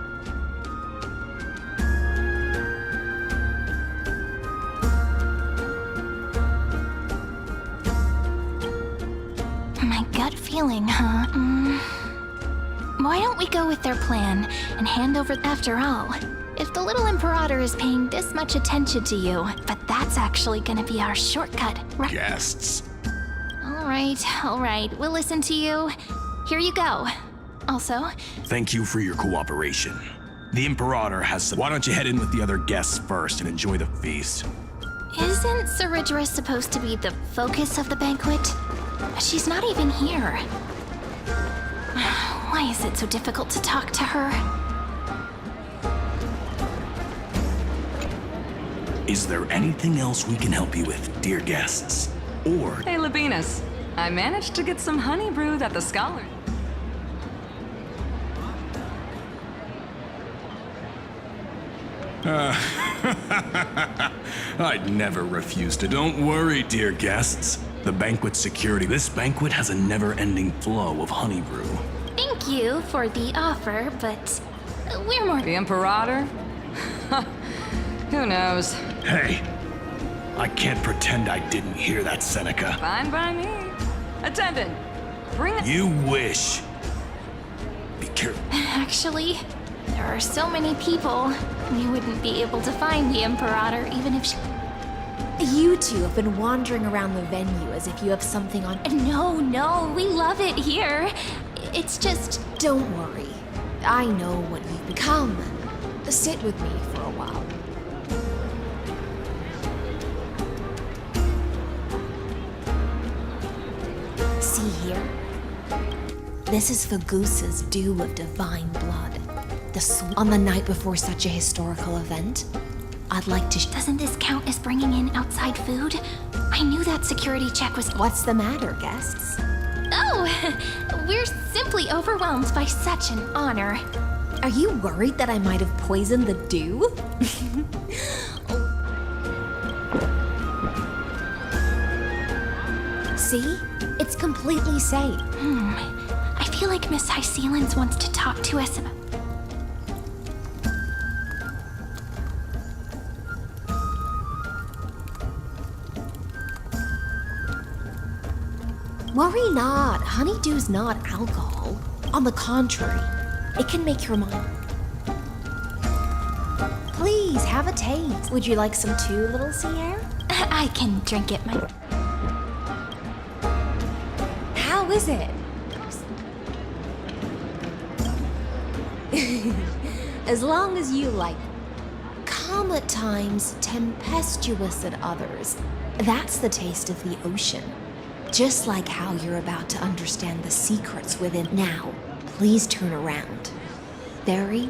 My gut feeling, huh? Why don't we go with their plan and hand over... After all, if the little Imperator is paying this much attention to you, but that's actually gonna be our shortcut, right? Guests. All right, we'll listen to you. Here you go. Also... Thank you for your cooperation. The Imperator has some... Why don't you head in with the other guests first and enjoy the feast? Isn't Ceridra supposed to be the focus of the banquet? She's not even here. Why is it so difficult to talk to her? Is there anything else we can help you with, dear guests? Or... Hey, Labinas. I managed to get some honey brew that the scholar... I'd never refuse to. Don't worry, dear guests. The banquet security. This banquet has a never-ending flow of honey brew. Thank you for the offer, but we're more... The Imperator? Who knows? Hey, I can't pretend I didn't hear that, Seneca. Fine by me. Attendant, bring it. You wish. Be careful. Actually, there are so many people. We wouldn't be able to find the Imperator even if she... You two have been wandering around the venue as if you have something on... No, we love it here. It's just... Don't worry. I know what you've become. Sit with me for a while. See here? This is Fagusa's dew of divine blood. On the night before such a historical event, I'd like to... Doesn't this count as bringing in outside food? I knew that security check was... What's the matter, guests? Oh, we're simply overwhelmed by such an honor. Are you worried that I might have poisoned the dew? See? It's completely safe. I feel like Miss Hysealins wants to talk to us about... Worry not, honeydew's not alcohol. On the contrary, it can make your mind. Please, have a taste. Would you like some too, little sea air? I can drink it, my... How is it? As long as you like. Calm at times, tempestuous at others. That's the taste of the ocean. Just like how you're about to understand the secrets within. Now, please turn around. Very.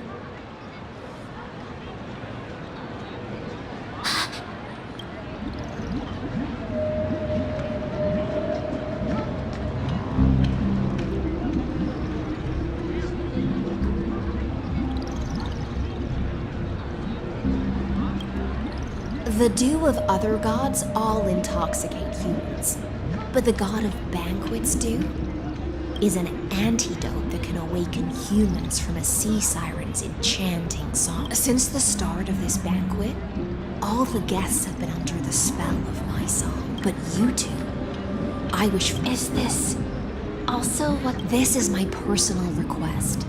The dew of other gods all intoxicate humans, but the god of banquets dew is an antidote that can awaken humans from a sea siren's enchanting song. Since the start of this banquet, all the guests have been under the spell of my song, but you two, I wish... Is this also what... This is my personal request.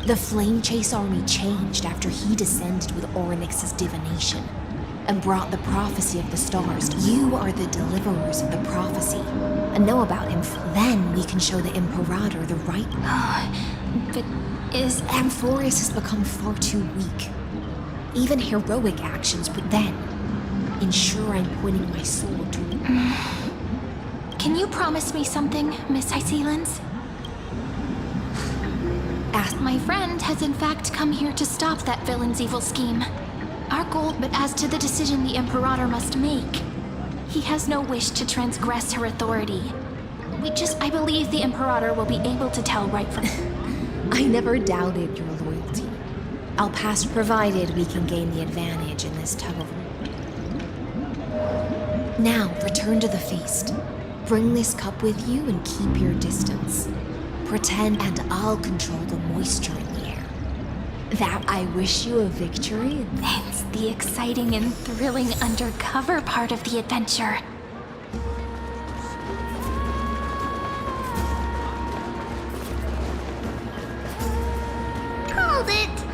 The Flame Chase army changed after he descended with Orynyx's divination and brought the prophecy of the stars. You are the deliverers of the prophecy and know about him. Then we can show the Imperator the right... But is... Amphorius has become far too weak. Even heroic actions, but then ensure I'm pointing my sword to... Can you promise me something, Miss Hycelens? My friend has in fact come here to stop that villain's evil scheme. Our goal, but as to the decision the Imperator must make, he has no wish to transgress her authority. I believe the Imperator will be able to tell right from... I never doubted your loyalty. I'll pass provided we can gain the advantage in this tug of war. Now, return to the feast. Bring this cup with you and keep your distance. Pretend and I'll control the moisture in the air. That I wish you a victory. It's the exciting and thrilling undercover part of the adventure. Called it!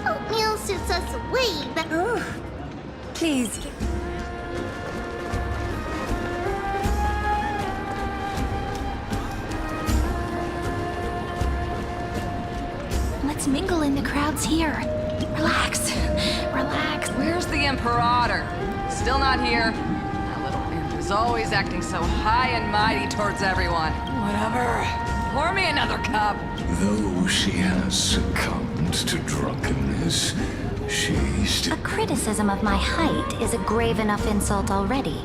Oatmeal suits us way better. Please. Let's mingle in the crowds here. Relax. Relax. Where's the Imperator? Still not here. That little imp is always acting so high and mighty towards everyone. Whatever. Pour me another cup. Though she has succumbed to drunkenness, she still... A criticism of my height is a grave enough insult already.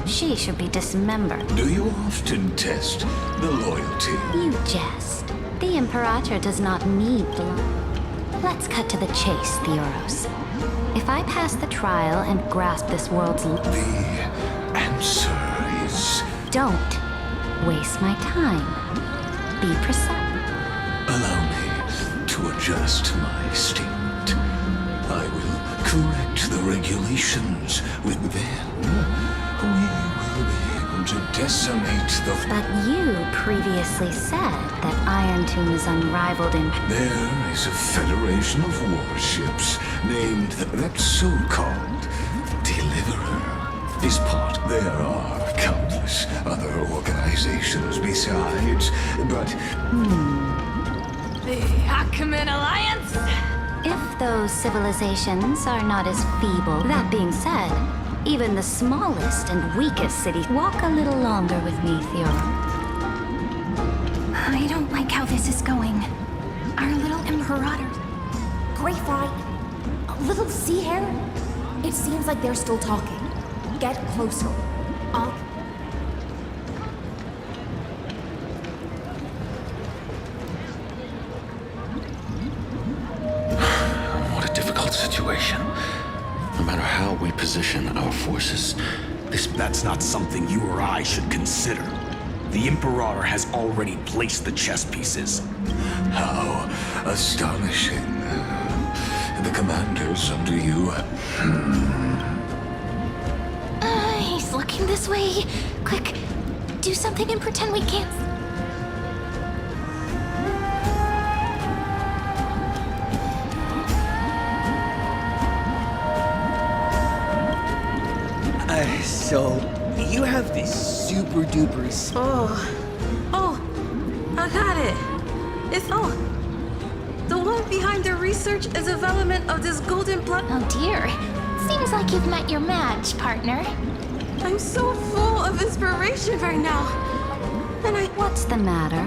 She should be dismembered. Do you often test the loyalty? You jest. The Imperator does not need blood. Let's cut to the chase, Theoros. If I pass the trial and grasp this world's... The answer is... Don't waste my time. Be precise. Allow me to adjust my statement. I will correct the regulations. With them, we will be able to decimate the... But you previously said that Iron Tomb is unrivaled in... There is a federation of warships named that so-called Deliverer is part. There are countless other organizations besides, but... The Achaemenid Alliance? If those civilizations are not as feeble... That being said, even the smallest and weakest city... Walk a little longer with me, Theoro. I don't like how this is going. Our little Imperator... Great fight. Little sea hare? It seems like they're still talking. Get closer. What a difficult situation. No matter how we position our forces, That's not something you or I should consider. The Imperator has already placed the chess pieces. How astonishing. The commander's under you. He's looking this way. Quick, do something and pretend we can't. So, you have this super duper. Oh, I got it. It's the one behind the research is development of this golden blood. Oh dear. Seems like you've met your match, partner. I'm so full of inspiration right now. And What's the matter?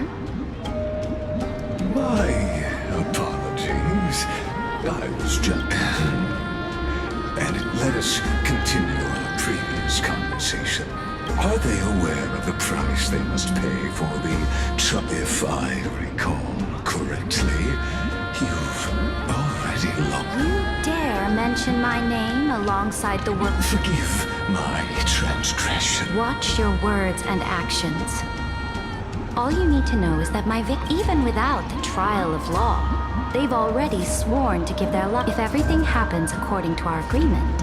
My apologies. I was just... And let us continue our previous conversation. Are they aware of the price they must pay for the... If I recall correctly, you've already lost... You dare mention my name alongside the word... Forgive my transgression. Watch your words and actions. All you need to know is that even without the trial of law, they've already sworn to give their life. If everything happens according to our agreement,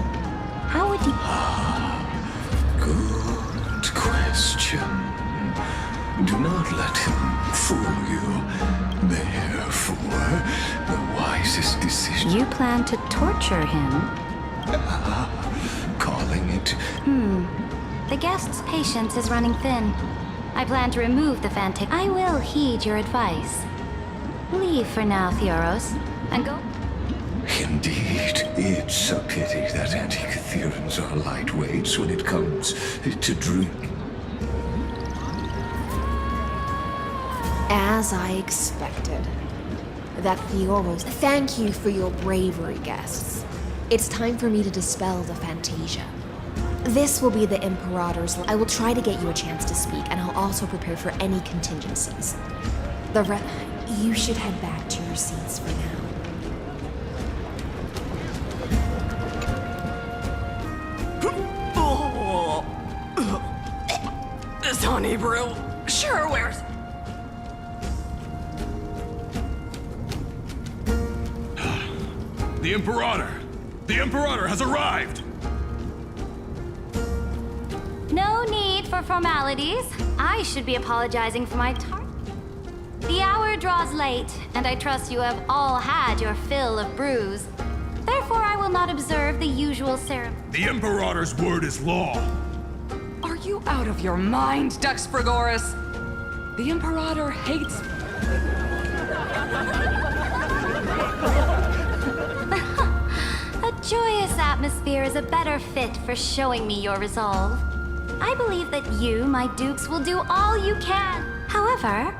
how would you... Good question. Do not let him fool you. Therefore, the wisest decision... You plan to torture him? Calling it... The guest's patience is running thin. I plan to remove the Fantic. I will heed your advice. Leave for now, Theoros, and go... Indeed, it's a pity that Antikytherans are lightweights when it comes to drink. As I expected. That Theoros... Thank you for your bravery, guests. It's time for me to dispel the Fantasia. This will be the Imperator's... I will try to get you a chance to speak, and I'll also prepare for any contingencies. You should head back to your seats for now. This honey brew sure wears... The Imperator! The Imperator has arrived! No need for formalities. I should be apologizing for my The hour draws late, and I trust you have all had your fill of brews. Therefore, I will not observe the usual ceremony. The Imperator's word is law. Are you out of your mind, Dux Frigoris? The Imperator hates... A joyous atmosphere is a better fit for showing me your resolve. I believe that you, my dukes, will do all you can. However,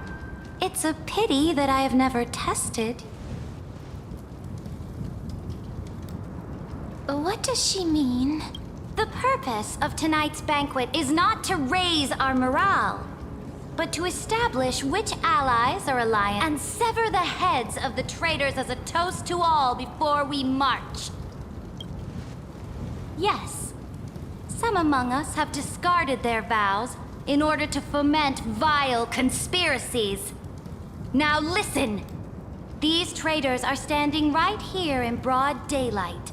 it's a pity that I have never tested. What does she mean? The purpose of tonight's banquet is not to raise our morale, but to establish which allies are alliance and sever the heads of the traitors as a toast to all before we march. Yes, some among us have discarded their vows in order to foment vile conspiracies. Now listen! These traitors are standing right here in broad daylight.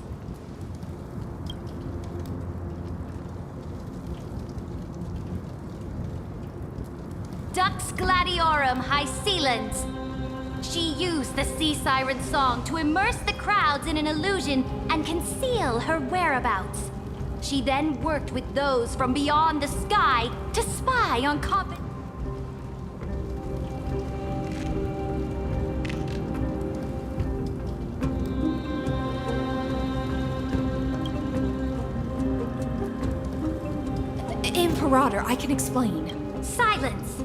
Dux Gladiorum Hycelens. She used the sea siren song to immerse the crowds in an illusion and conceal her whereabouts. She then worked with those from beyond the sky to spy on Imperator, I can explain. Silence!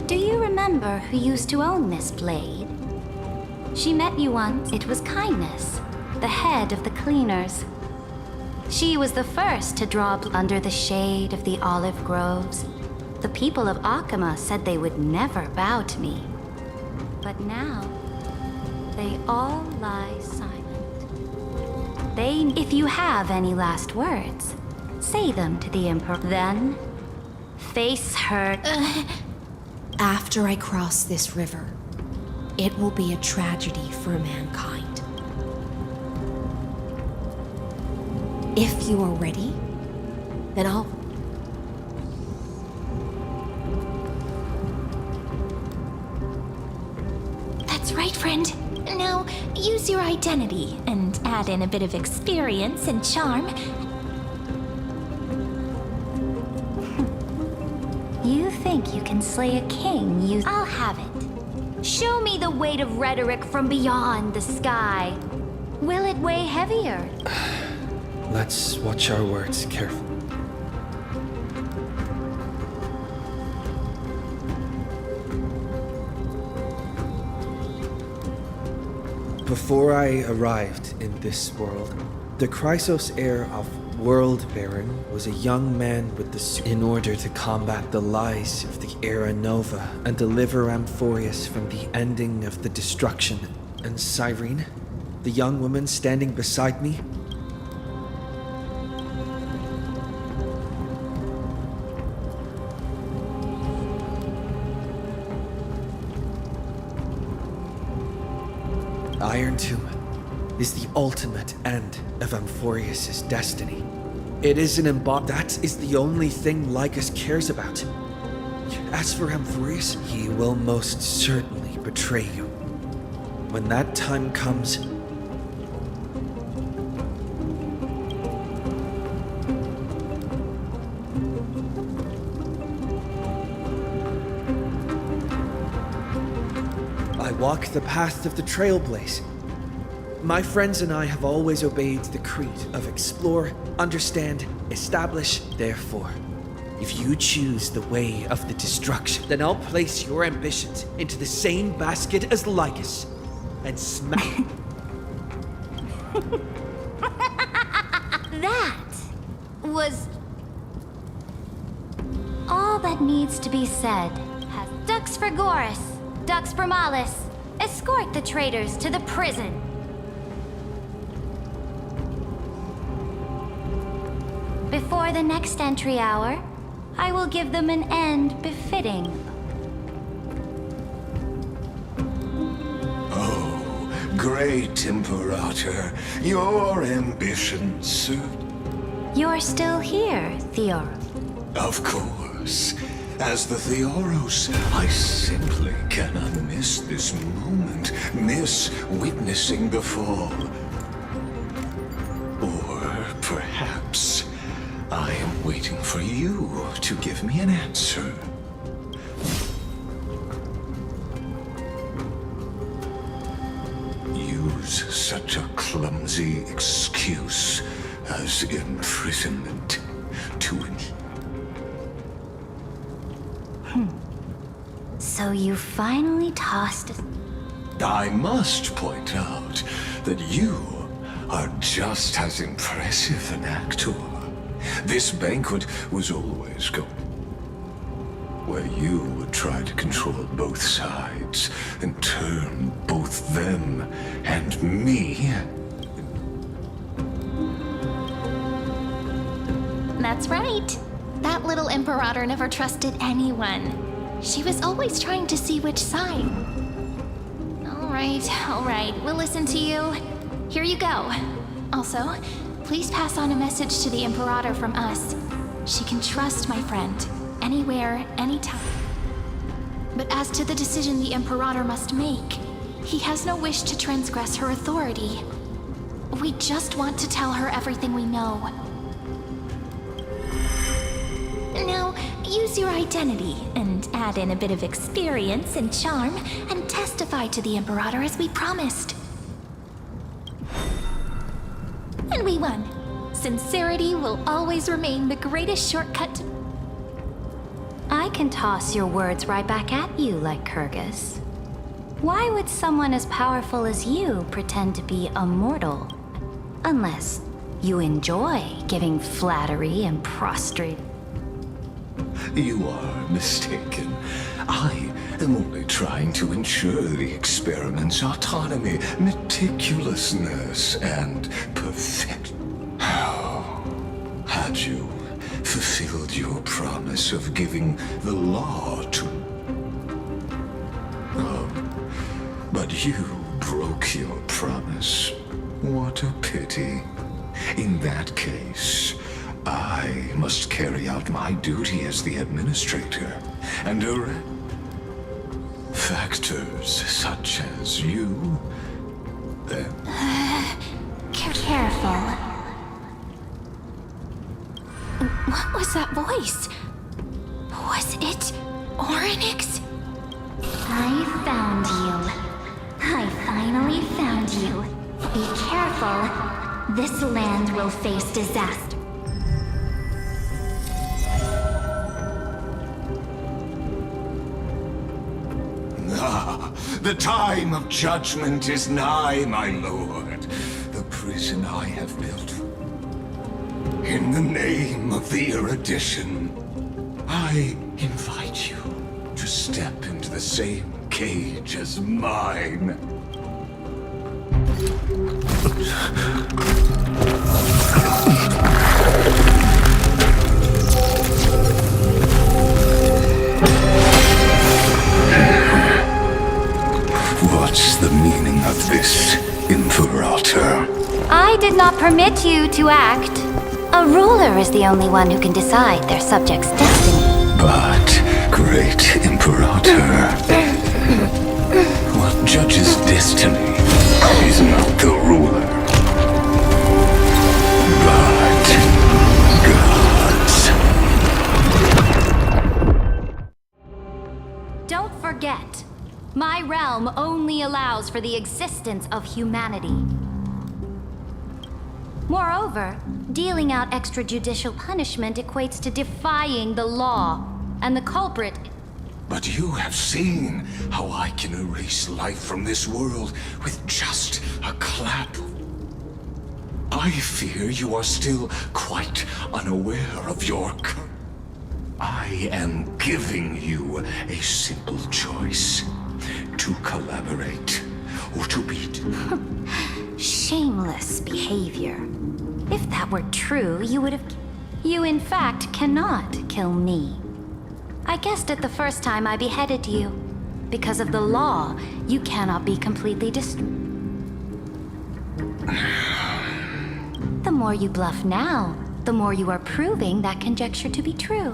Do you remember who used to own this blade? She met you once. It was Kindness, the head of the cleaners. She was the first to draw under the shade of the olive groves. The people of Akama said they would never bow to me. But now, they all lie silent. If you have any last words, say them to the Emperor. Then, face her. After I cross this river, it will be a tragedy for mankind. If you are ready, then I'll... That's right, friend. Now, use your identity and add in a bit of experience and charm. You think you can slay a king I'll have it. Show me the weight of rhetoric from beyond the sky. Will it weigh heavier? Let's watch our words carefully. Before I arrived in this world, the Chrysos heir of World Baron was a young man with the in order to combat the lies of the Era Nova and deliver Amphorius from the ending of the destruction. And Cyrene, the young woman standing beside me, Iron Tomb is the ultimate end of Amphorius' destiny. It is an that is the only thing Lycus cares about. As for Amphorius, he will most certainly betray you. When that time comes, I walk the path of the Trailblaze. My friends and I have always obeyed the creed of explore, understand, establish, therefore. If you choose the way of the destruction, then I'll place your ambitions into the same basket as Lycus and smack. That was all that needs to be said. Dux Frigoris, Dux Bromalis, escort the traitors to the prison. Before the next entry hour, I will give them an end befitting. Oh, great Imperator, your ambitions. You're still here, Theor. Of course. As the Theoros, I simply cannot miss this moment, miss witnessing the fall. Or perhaps I am waiting for you to give me an answer. Use such a clumsy excuse as imprisonment to... So you finally tossed us. I must point out that you are just as impressive an actor. This banquet was always going where you would try to control both sides and turn both them and me. That's right. That little Imperator never trusted anyone. She was always trying to see which side. All right, we'll listen to you. Here you go. Also, please pass on a message to the Imperator from us. She can trust my friend, anywhere, anytime. But as to the decision the Imperator must make, he has no wish to transgress her authority. We just want to tell her everything we know. Now, use your identity and add in a bit of experience and charm and testify to the Imperator as we promised. And we won. Sincerity will always remain the greatest shortcut to... I can toss your words right back at you, like Kyrgyz. Why would someone as powerful as you pretend to be immortal? Unless you enjoy giving flattery and prostrate. You are mistaken. I am only trying to ensure the experiment's autonomy, meticulousness, and perfection. How had you fulfilled your promise of giving the law to... Oh, but you broke your promise. What a pity. In that case, I must carry out my duty as the administrator and direct factors such as you. Then. Careful. What was that voice? Was it Oryx? I found you. I finally found you. Be careful. This land will face disaster. Ah, the time of judgment is nigh, my lord. The prison I have built. In the name of the erudition, I invite you to step into the same cage as mine. What's the meaning of this, Imperator? I did not permit you to act. A ruler is the only one who can decide their subject's destiny. But, great Imperator, what judges destiny is not the ruler, but gods. Don't forget, my realm only allows for the existence of humanity. Moreover, dealing out extrajudicial punishment equates to defying the law, and the culprit... But you have seen how I can erase life from this world with just a clap. I fear you are still quite unaware of your I am giving you a simple choice. To collaborate, or to beat. Shameless behavior. If that were true, you would have... You, in fact, cannot kill me. I guessed it the first time I beheaded you. Because of the law, you cannot be completely destroyed. The more you bluff now, the more you are proving that conjecture to be true.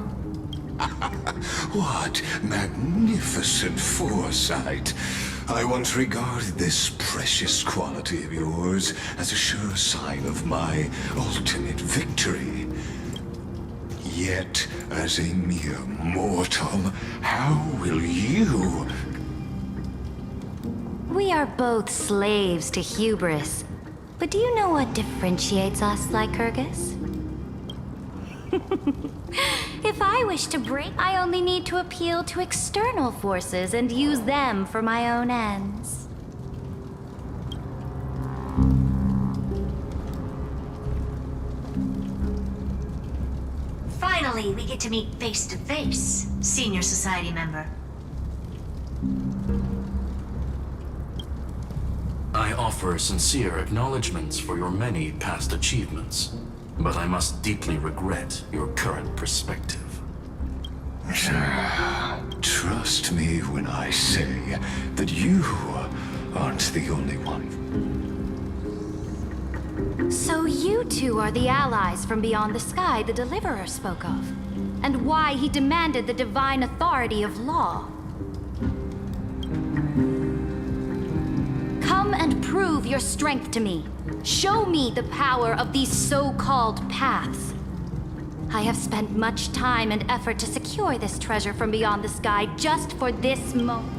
What magnificent foresight! I once regarded this precious quality of yours as a sure sign of my ultimate victory. Yet, as a mere mortal, how will you... We are both slaves to hubris. But do you know what differentiates us, Lycurgus? If I wish to break, I only need to appeal to external forces and use them for my own ends. Finally, we get to meet face to face, senior society member. I offer sincere acknowledgments for your many past achievements, but I must deeply regret your current perspective. Trust me when I say that you aren't the only one. So you two are the allies from beyond the sky the Deliverer spoke of, and why he demanded the divine authority of law. Come and prove your strength to me. Show me the power of these so-called paths. I have spent much time and effort to secure this treasure from beyond the sky just for this moment.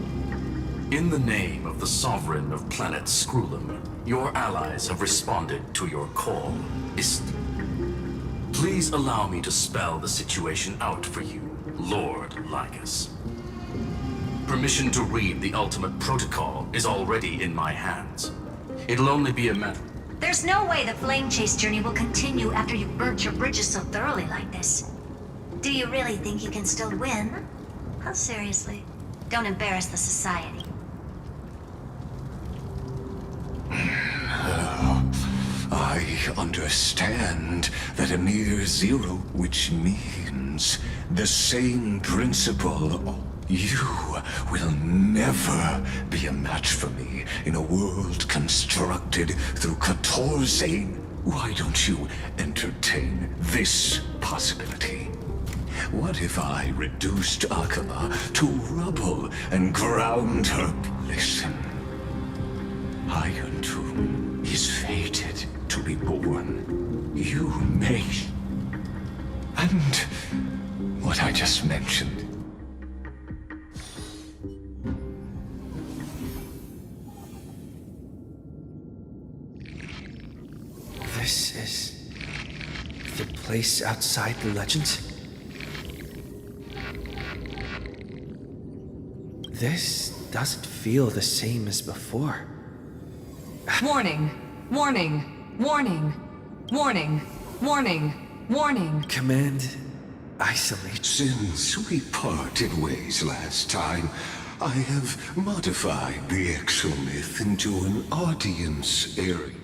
In the name of the Sovereign of planet Scrulum, your allies have responded to your call. Please allow me to spell the situation out for you, Lord Lycus. Permission to read the ultimate protocol is already in my hands. It'll only be a matter... There's no way the flame chase journey will continue after you've burnt your bridges so thoroughly like this. Do you really think you can still win? How seriously? Don't embarrass the society. I understand that a mere zero, which means the same principle. You will never be a match for me in a world constructed through 14 Why don't you entertain this possibility? What if I reduced Akama to rubble and ground her? Listen. Iron Tomb is fated to be born. You may. And what I just mentioned. This is the place outside the legends? This doesn't feel the same as before. Warning! Warning! Warning! Warning! Warning! Warning! Command isolate. Since we parted ways last time, I have modified the exomyth into an audience area.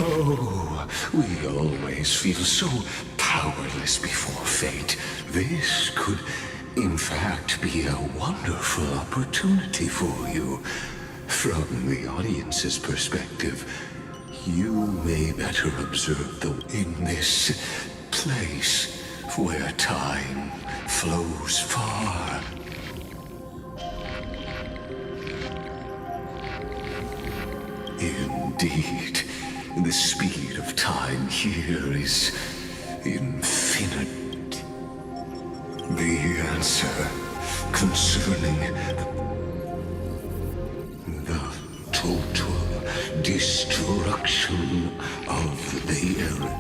Oh, we always feel so powerless before fate. This could, in fact, be a wonderful opportunity for you. From the audience's perspective, you may better observe in this place where time flows far. Indeed, the speed of time here is infinite. The answer concerning the total destruction of the era.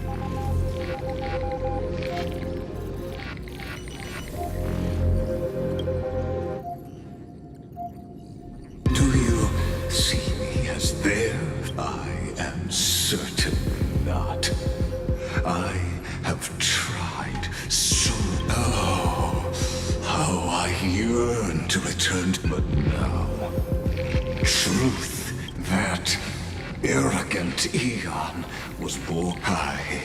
Do you see me as there? I am certain not. I have tried so. Oh, how I yearn to return to, but now. Truth, that arrogant Eon was born. I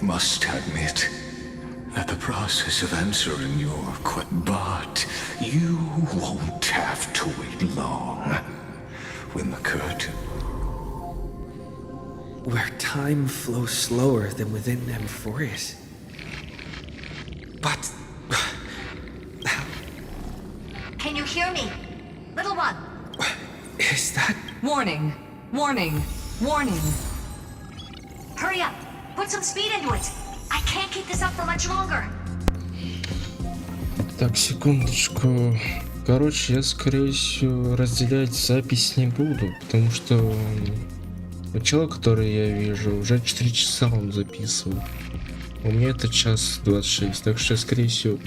must admit that the process of answering your question, but you won't have to wait long. When the curtain. Where time flows slower than within Amphorius. But... Can you hear me? Little one. Is that... Warning! Warning! Warning! Hurry up! Put some speed into it! I can't keep this up for much longer! Так, секундочку. Короче, я, скорее всего, разделять запись не буду, потому что начало, которое я вижу, уже 4 часа он записывал. У меня это 1:26, так что я, скорее всего,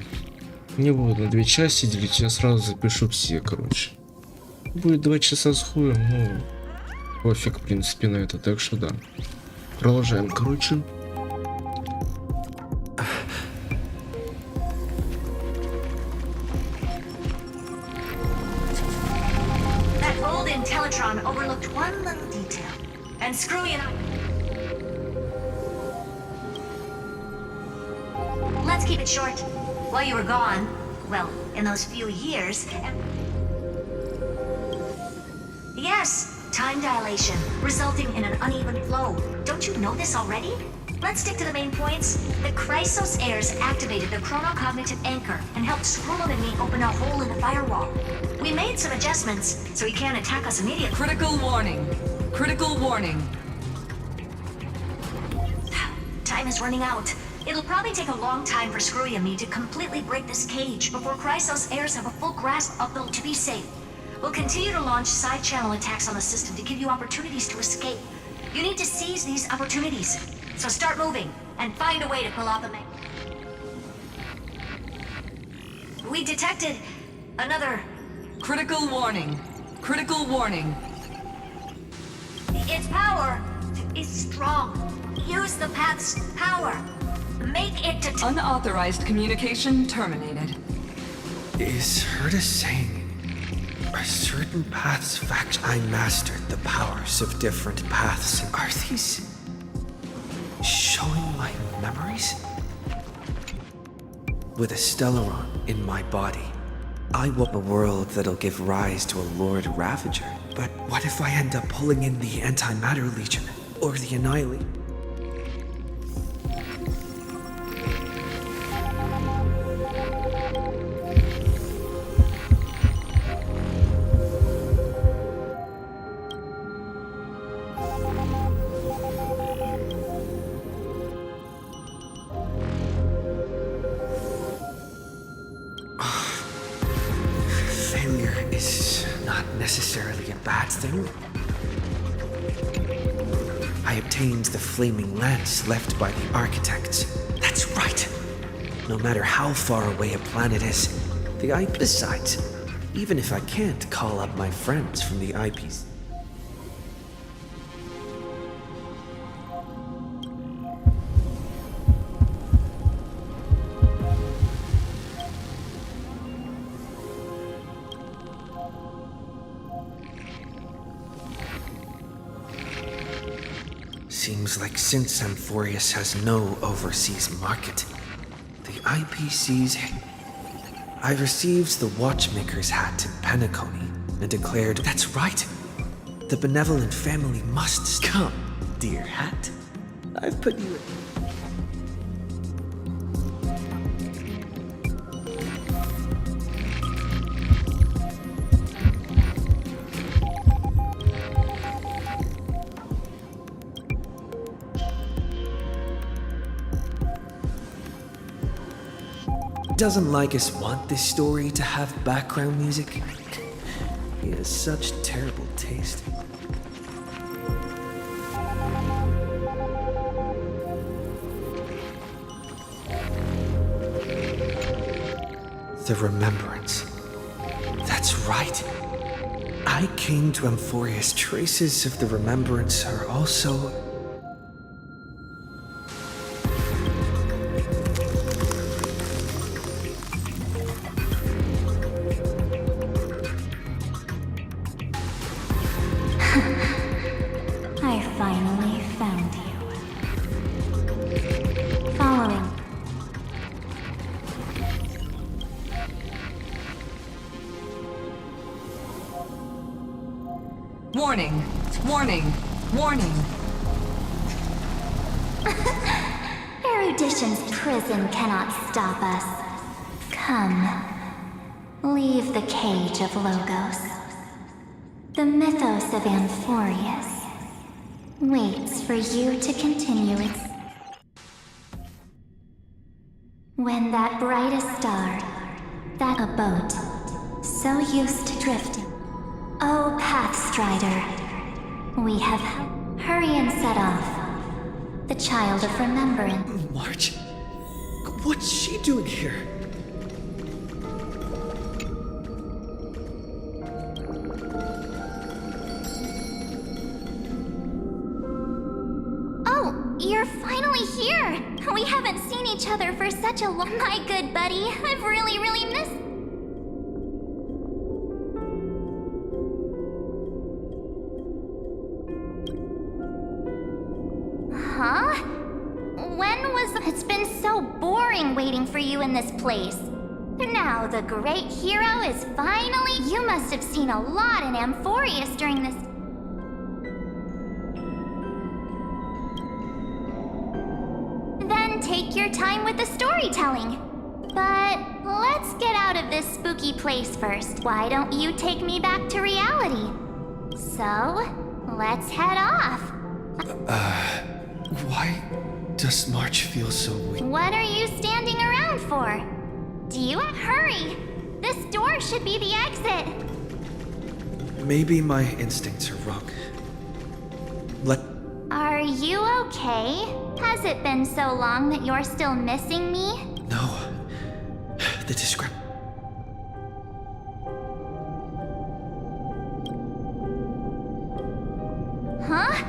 не буду на 2 части делить, я сразу запишу все, короче. Будет 2 часа с хуем, ну, пофиг, в принципе, на это, так что да. Продолжаем, короче. Overlooked one little detail. And screwy enough. Let's keep it short. While you were gone, well, in those few years, yes, time dilation, resulting in an uneven flow. Don't you know this already? Let's stick to the main points. The Chrysos heirs activated the chronocognitive anchor and helped Scrollum and me open a hole in the firewall. We made some adjustments, so he can't attack us immediately. Critical warning. Critical warning. Time is running out. It'll probably take a long time for Screwy and me to completely break this cage before Chrysos heirs have a full grasp of the to be safe. We'll continue to launch side-channel attacks on the system to give you opportunities to escape. You need to seize these opportunities. So start moving, and find a way to pull off the main. We detected another... Critical warning. Critical warning. Its power is strong. Use the path's power. Make it to... Unauthorized communication terminated. Is Herta saying a certain path's fact? I mastered the powers of different paths. Are these... showing my memories? With a Stellaron in my body, I want a world that'll give rise to a Lord Ravager. But what if I end up pulling in the Antimatter Legion or the Annihilate? Failure is not necessarily a bad thing. I obtained the flaming lance left by the architects. That's right. No matter how far away a planet is, the IP. Besides, even if I can't call up my friends from the IPs. Seems like since Amphorius has no overseas market, the IPCs... I received the Watchmaker's hat in Penacony and declared, that's right, the benevolent family must come, dear hat. I've put you in... Doesn't Lycus want this story to have background music? He has such terrible taste. The Remembrance. That's right. I came to Amphorius. Traces of the Remembrance are also... I finally found you. Following. Warning! Warning! Warning! Erudition's prison cannot stop us. Come. Leave the cage of Logos. The mythos of Amphorius waits for you to continue its... When that brightest star, that a boat, so used to drifting. Oh, Pathstrider, we have... Hurry and set off. The child of remembrance. March? What's she doing here? You're finally here! We haven't seen each other for such a long... My good buddy, I've really missed... Huh? When was... It's been so boring waiting for you in this place. Now the great hero is finally... You must have seen a lot in Amphorius during this... Then take your time with the storytelling. But let's get out of this spooky place first. Why don't you take me back to reality? So, let's head off. Why does March feel so weak? What are you standing around for? Do you... Hurry! This door should be the exit. Maybe my instincts are wrong. Are you okay? Has it been so long that you're still missing me? No. The description. Huh?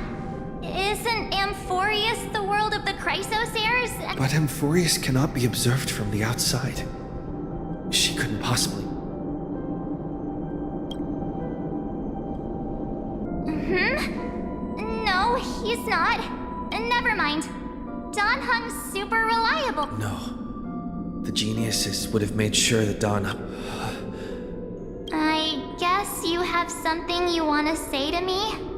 Isn't Amphorius the world of the Chrysos heirs? But Amphorius cannot be observed from the outside. She couldn't possibly. No, he's not. Never mind. Don Hung's super reliable. No. The geniuses would have made sure that Don... I guess you had have something you want to say to me?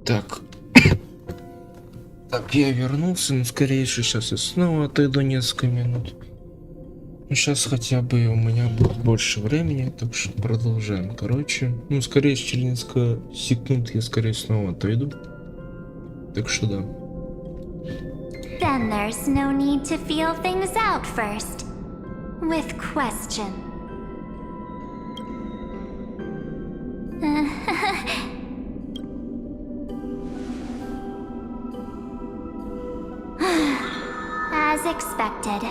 Так. Так, я вернулся, но скорее всего сейчас я снова отойду несколько минут. Ну, сейчас хотя бы у меня будет больше времени, так что продолжаем. Короче, ну, скорее через несколько секунд я скорее снова отойду. Так что да. Then there's no need to feel things out first. With question. As expected.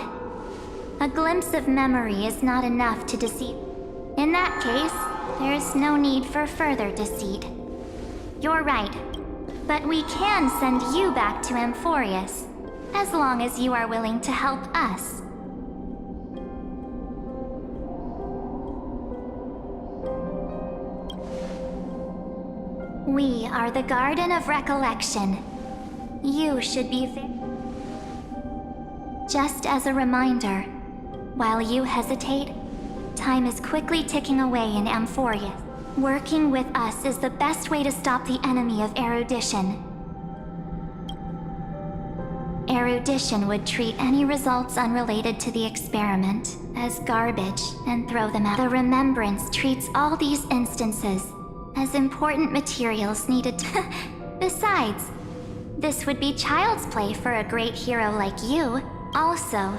A glimpse of memory is not enough to deceive. In that case, there's no need for further deceit. You're right. But we can send you back to Amphorius, as long as you are willing to help us. We are the Garden of Recollection. You should be just as a reminder, while you hesitate, time is quickly ticking away in Amphorius. Working with us is the best way to stop the enemy of erudition. Erudition would treat any results unrelated to the experiment as garbage and throw them out. The Remembrance treats all these instances as important materials needed to... Besides, this would be child's play for a great hero like you. Also,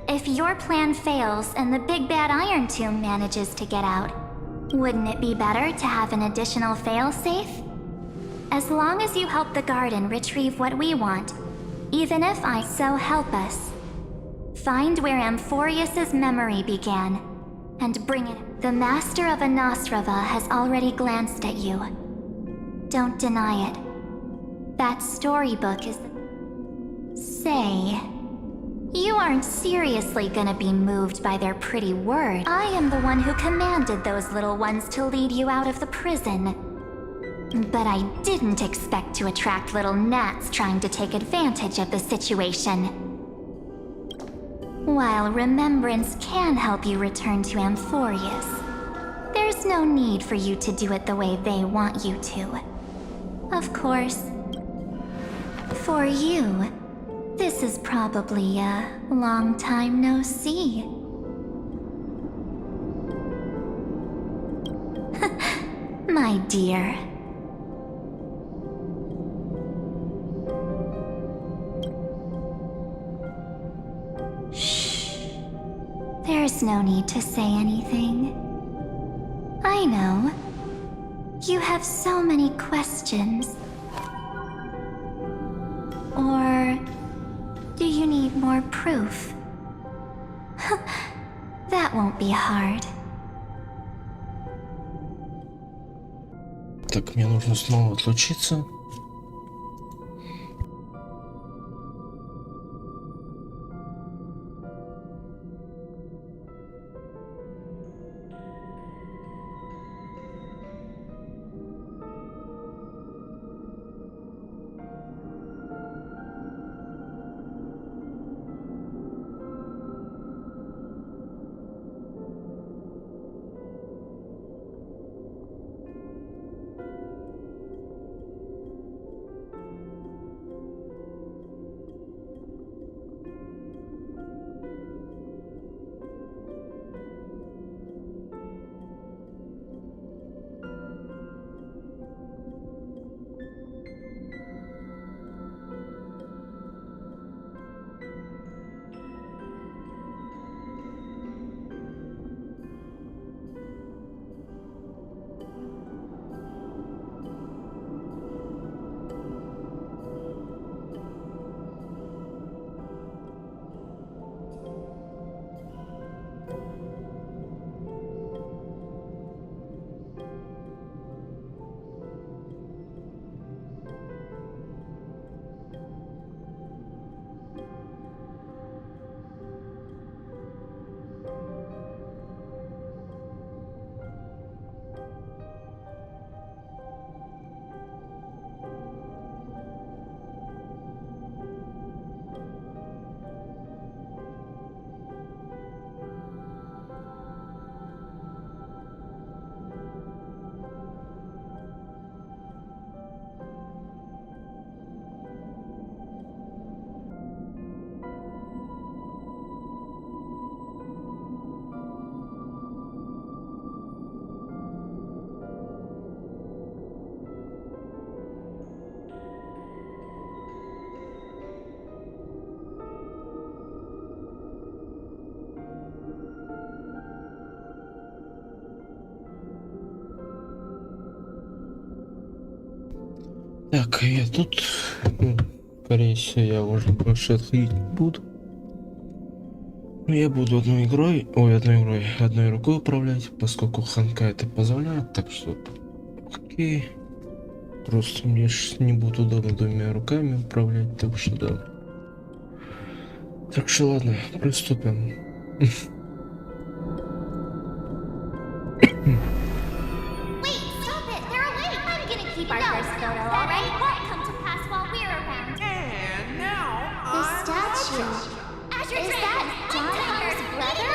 if your plan fails and the big bad Iron Tomb manages to get out, wouldn't it be better to have an additional failsafe? As long as you help the garden retrieve what we want, even if so help us. Find where Amphorius's memory began, and bring it. The Master of Anosrava has already glanced at you. Don't deny it. That storybook is... Say... You aren't seriously gonna be moved by their pretty words. I am the one who commanded those little ones to lead you out of the prison. But I didn't expect to attract little gnats trying to take advantage of the situation. While Remembrance can help you return to Amphorius, there's no need for you to do it the way they want you to. Of course, for you, this is probably a long time no see. My dear. Shh. There's no need to say anything. I know. You have so many questions. Or... do you need more proof? That won't be hard. Так, мне нужно снова отлучиться. Так, я тут, скорее всего, я уже больше отходить не буду. Я буду одной рукой управлять, поскольку Honkai это позволяет, так что окей. Просто мне не будет удобно двумя руками управлять, так что да. Так что ладно, приступим. Keep our first photo, all right? Won't come to pass while we're around. And now The statue. Is that Darkhar's brother?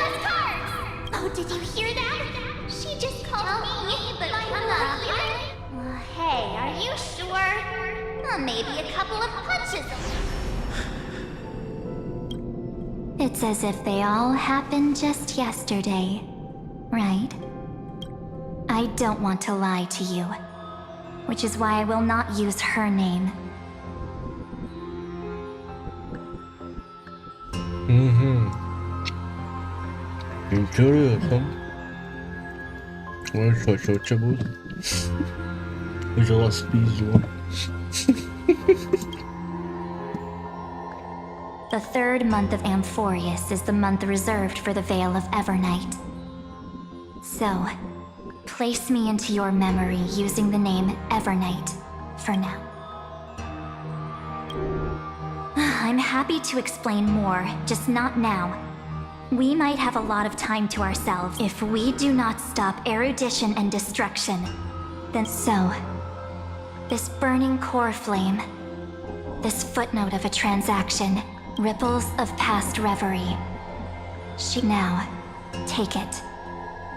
Oh, did you hear that? She just called me, but I'm not here. Well, hey, are you sure? Well, maybe a couple of punches. It's as if they all happened just yesterday, right? I don't want to lie to you. Which is why I will not use her name. Интересно. Ну что у тебя будет? Взяла спиздила. The third month of Amphorius is the month reserved for the Veil of Evernight. So, place me into your memory using the name Evernight for now. I'm happy to explain more, just not now. We might have a lot of time to ourselves if we do not stop erudition and destruction. Then so, this burning core flame, this footnote of a transaction, ripples of past reverie. Now, take it,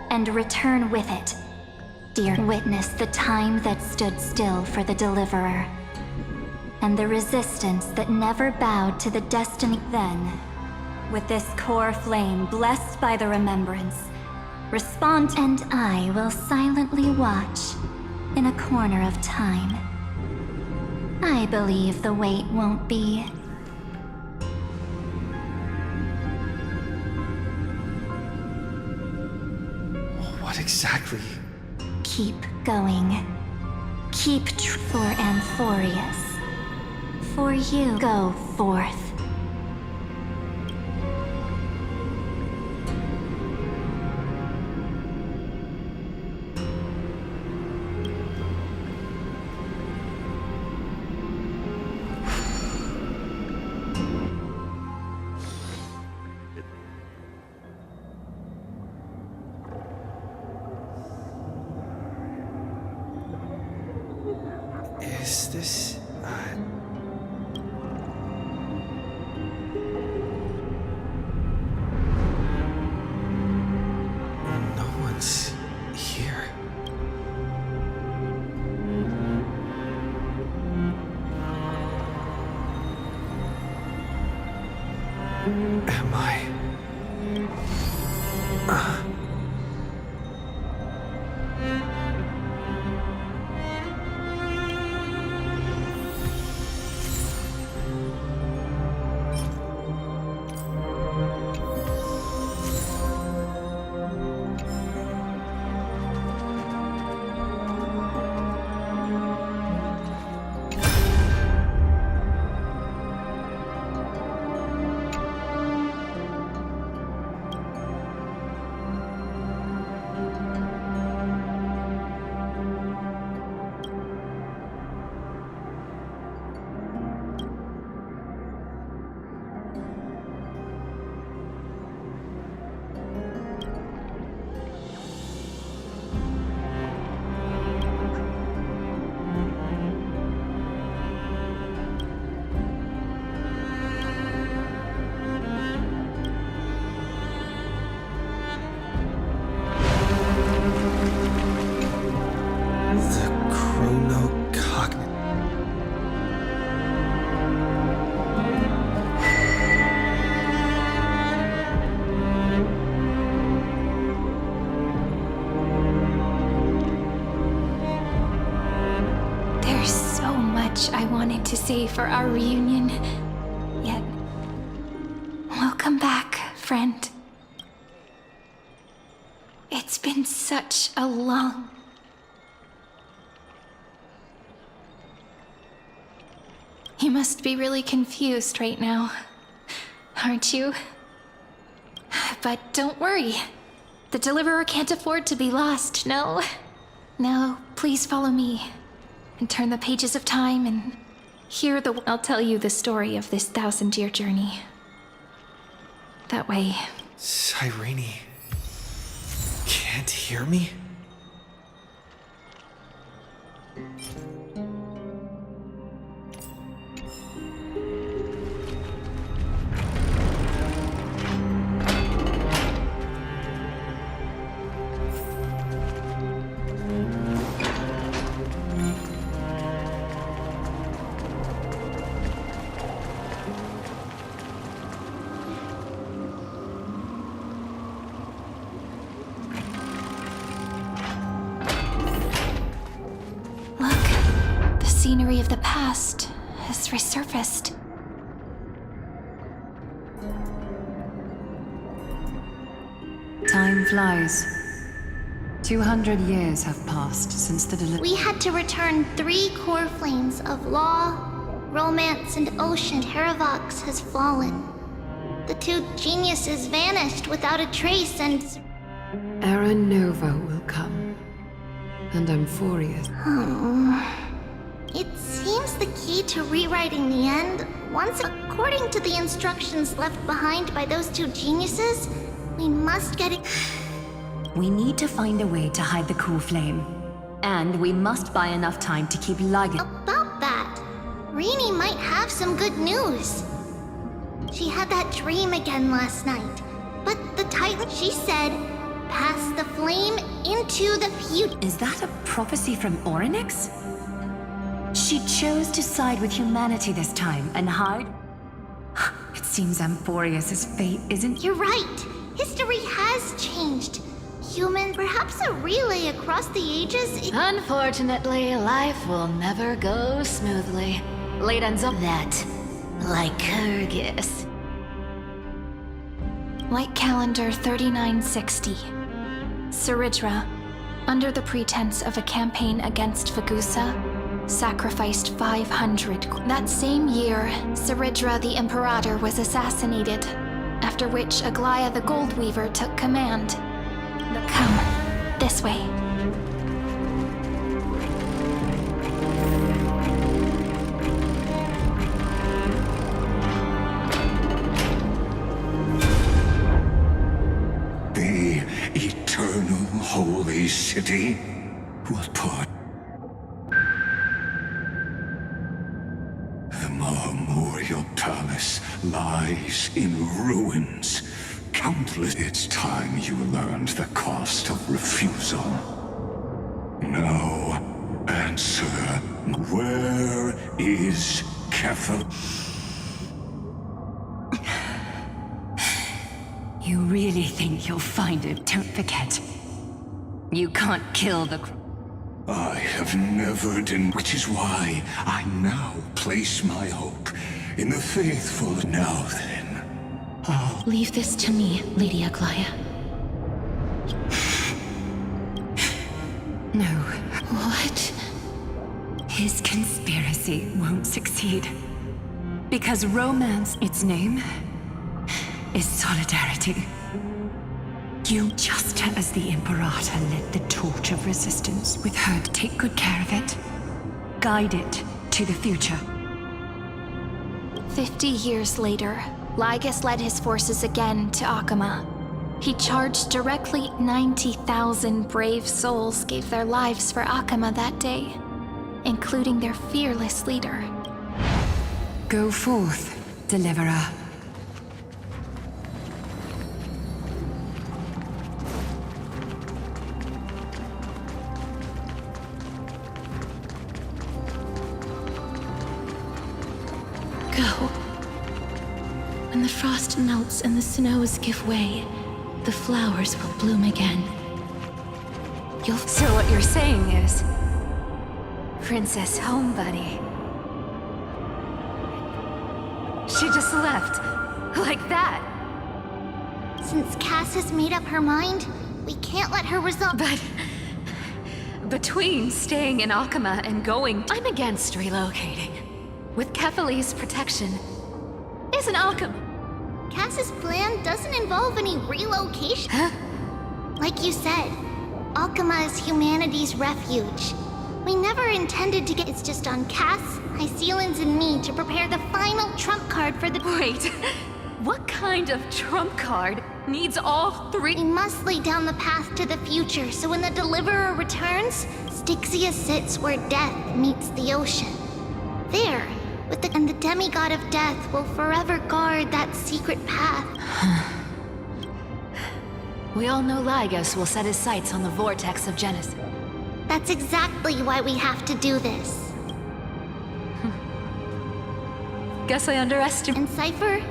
and return with it. Dear, witness the time that stood still for the Deliverer, and the resistance that never bowed to the destiny. Then, with this core flame blessed by the remembrance, respond, and I will silently watch in a corner of time. I believe the wait won't be. What exactly? Keep going. Keep for Amphorius. For you, go forth. Is this... No one's here. Am I... I wanted to say for our reunion, yet welcome back, friend. It's been such a long... You must be really confused right now, aren't you? But don't worry. The Deliverer can't afford to be lost, no? No, please follow me and turn the pages of time and hear the... I'll tell you the story of this 1,000-year journey. That way... Cyrene can't hear me? Scenery of the past has resurfaced. Time flies. 200 years have passed since the delivery. We had to return 3 core flames of law, romance, and ocean. Terravox has fallen. The 2 geniuses vanished without a trace, and... Era Nova will come. And Amphorius. It seems the key to rewriting the end, once according to the instructions left behind by those 2 geniuses, we must get it. We need to find a way to hide the cool flame. And we must buy enough time to keep Ligan. About that, Rini might have some good news. She had that dream again last night, but the Titan, she said, pass the flame into the future. Is that a prophecy from Orynyx? She chose to side with humanity this time and hide. It seems Amphorius' fate isn't... You're right. History has changed. Human, perhaps a relay across the ages. Unfortunately, life will never go smoothly. Late ends up that, like Kyrgyz. Light calendar 3960. Saridra, under the pretense of a campaign against Vagusa, sacrificed 500. That same year, Saridra the Imperator was assassinated, after which Aglaya the Gold Weaver took command. Come, this way. The eternal holy city will put the Memorial Palace lies in ruins. Countless it's time you learned the cost of refusal. Now, answer. Where is Kefir? You really think you'll find it? Don't forget. You can't kill the... I have never done, which is why I now place my hope in the faithful. Now then, Leave this to me, Lady Aglaya. No. What? His conspiracy won't succeed. Because romance, its name, is solidarity. You, just as the Imperator lit the torch of resistance with her to take good care of it, guide it to the future. 50 years later, Lygus led his forces again to Akama. He charged directly. 90,000 brave souls gave their lives for Akama that day, including their fearless leader. Go forth, Deliverer. Go. When the frost melts and the snows give way, the flowers will bloom again. So what you're saying is... Princess Homebuddy. She just left. Like that. Since Cass has made up her mind, we can't let her resolve. But... between staying in Akama and going... I'm against relocating. With Kephalis' protection, is an alchemy. Cass's plan doesn't involve any relocation. Like you said, Alchema is humanity's refuge. We never intended to get... It's just on Cass, Hycealans, and me to prepare the final trump card for the... Wait, what kind of trump card needs all three? We must lay down the path to the future, so when the Deliverer returns, Styxia sits where death meets the ocean. There, and the demigod of death will forever guard that secret path. We all know Lygos will set his sights on the vortex of Genesis. That's exactly why we have to do this. Guess I underestimated. And Cypher,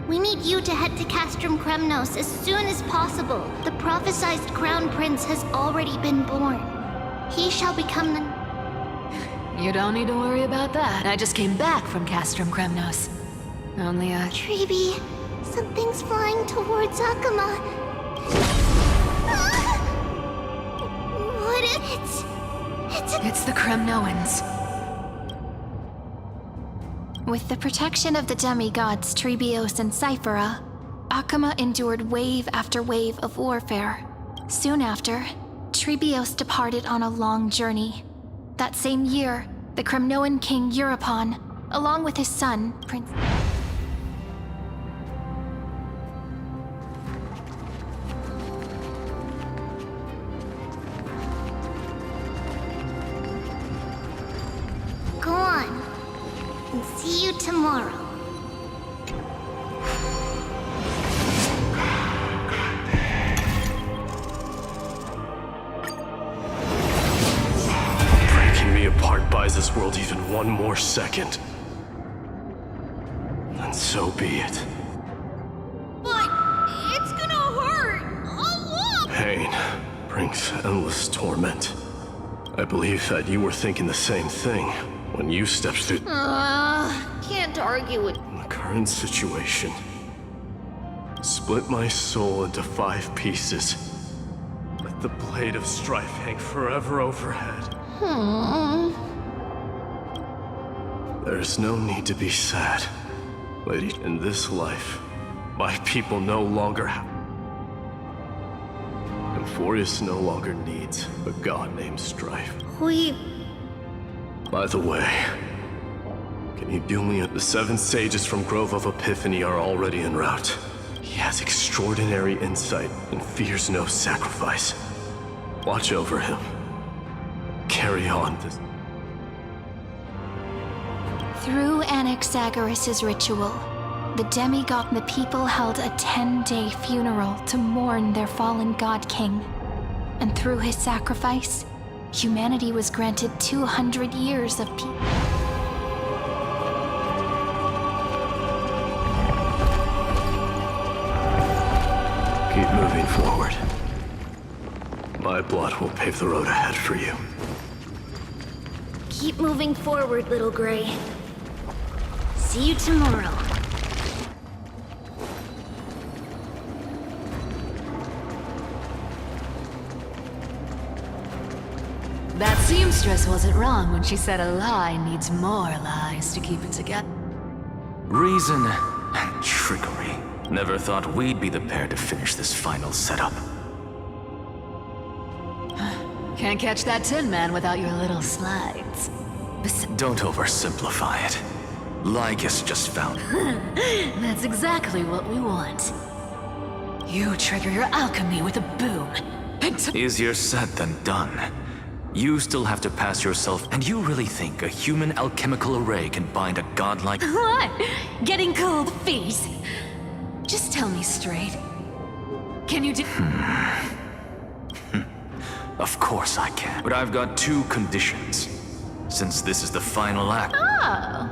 we need you to head to Castrum Kremnos as soon as possible. The prophesized crown prince has already been born. He shall become the... You don't need to worry about that. I just came back from Castrum Kremnos. Only Treeby, something's flying towards Akama. What is... It's the Kremnoans. With the protection of the demigods Trebios and Cyphera, Akama endured wave after wave of warfare. Soon after, Trebios departed on a long journey. That same year, the Kremnoan king Euripon, along with his son, Prince... Go on, and see you tomorrow. Apart buys this world even one more second, then so be it. But it's gonna hurt a lot. Pain brings endless torment. I believe that you were thinking the same thing when you stepped through Can't argue with the current situation. Split my soul into 5 pieces. Let the blade of strife hang forever overhead. There's no need to be sad, lady. In this life, my people no longer have... Amphorius no longer needs a god named Strife. By the way, can you do me the 7 sages from Grove of Epiphany are already en route. He has extraordinary insight and fears no sacrifice. Watch over him. Carry on this. Through Anaxagoras' ritual, the demigod and the people held a 10-day funeral to mourn their fallen god king. And through his sacrifice, humanity was granted 200 years of peace. Keep moving forward. My blood will pave the road ahead for you. Keep moving forward, little Gray. See you tomorrow. That seamstress wasn't wrong when she said a lie needs more lies to keep it together. Reason and trickery. Never thought we'd be the pair to finish this final setup. Can't catch that Tin Man without your little slides. Don't oversimplify it. Lygus just found... That's exactly what we want. You trigger your alchemy with a boom. Easier said than done. You still have to pass yourself, and you really think a human alchemical array can bind a godlike... What? Getting cold feet? Just tell me straight. Can you do... Of course I can. But I've got 2 conditions. Since this is the final act... Oh,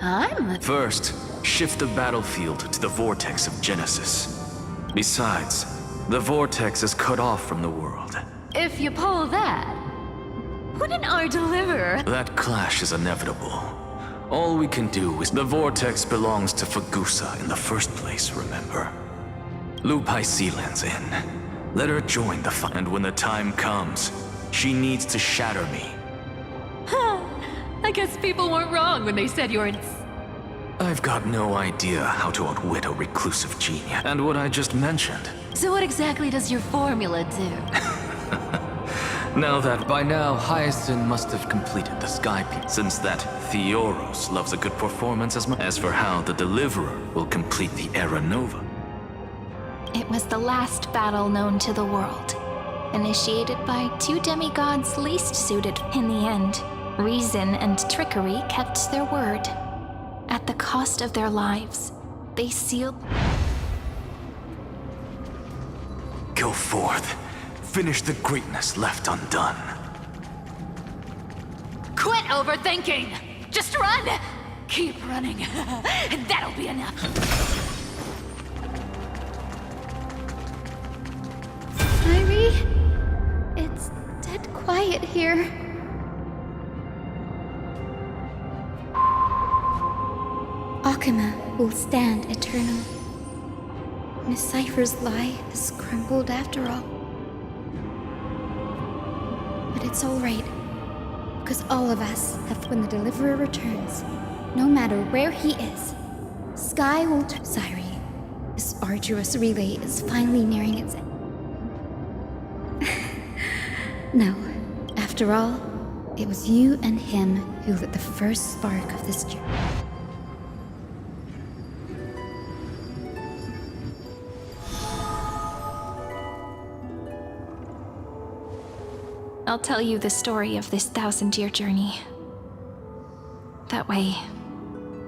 I'm... First, shift the battlefield to the vortex of Genesis. Besides, the vortex is cut off from the world. If you pull that, wouldn't our deliverer... That clash is inevitable. All we can do is... The vortex belongs to Fagusa in the first place, remember? Loop Hycealans in. Let her join the fight. And when the time comes, she needs to shatter me. I guess people weren't wrong when they said you're in... I've got no idea how to outwit a reclusive genius. And what I just mentioned. So what exactly does your formula do? Now that by now, Hyacinth must have completed the Sky Piece, since that Theoros loves a good performance as much. As for how the Deliverer will complete the Era Nova. It was the last battle known to the world, initiated by two demigods least suited. In the end, reason and trickery kept their word. At the cost of their lives, they sealed... Go forth. Finish the greatness left undone. Quit overthinking! Just run! Keep running, and that'll be enough. Irie, it's dead quiet here. Akima will stand eternal. Miss Cypher's lie has crumbled after all. But it's alright, because all of us have when the Deliverer returns, no matter where he is, Sky will turn. Syrie, this arduous relay is finally nearing its end. No, after all, it was you and him who lit the first spark of this journey. I'll tell you the story of this 1,000-year journey. That way,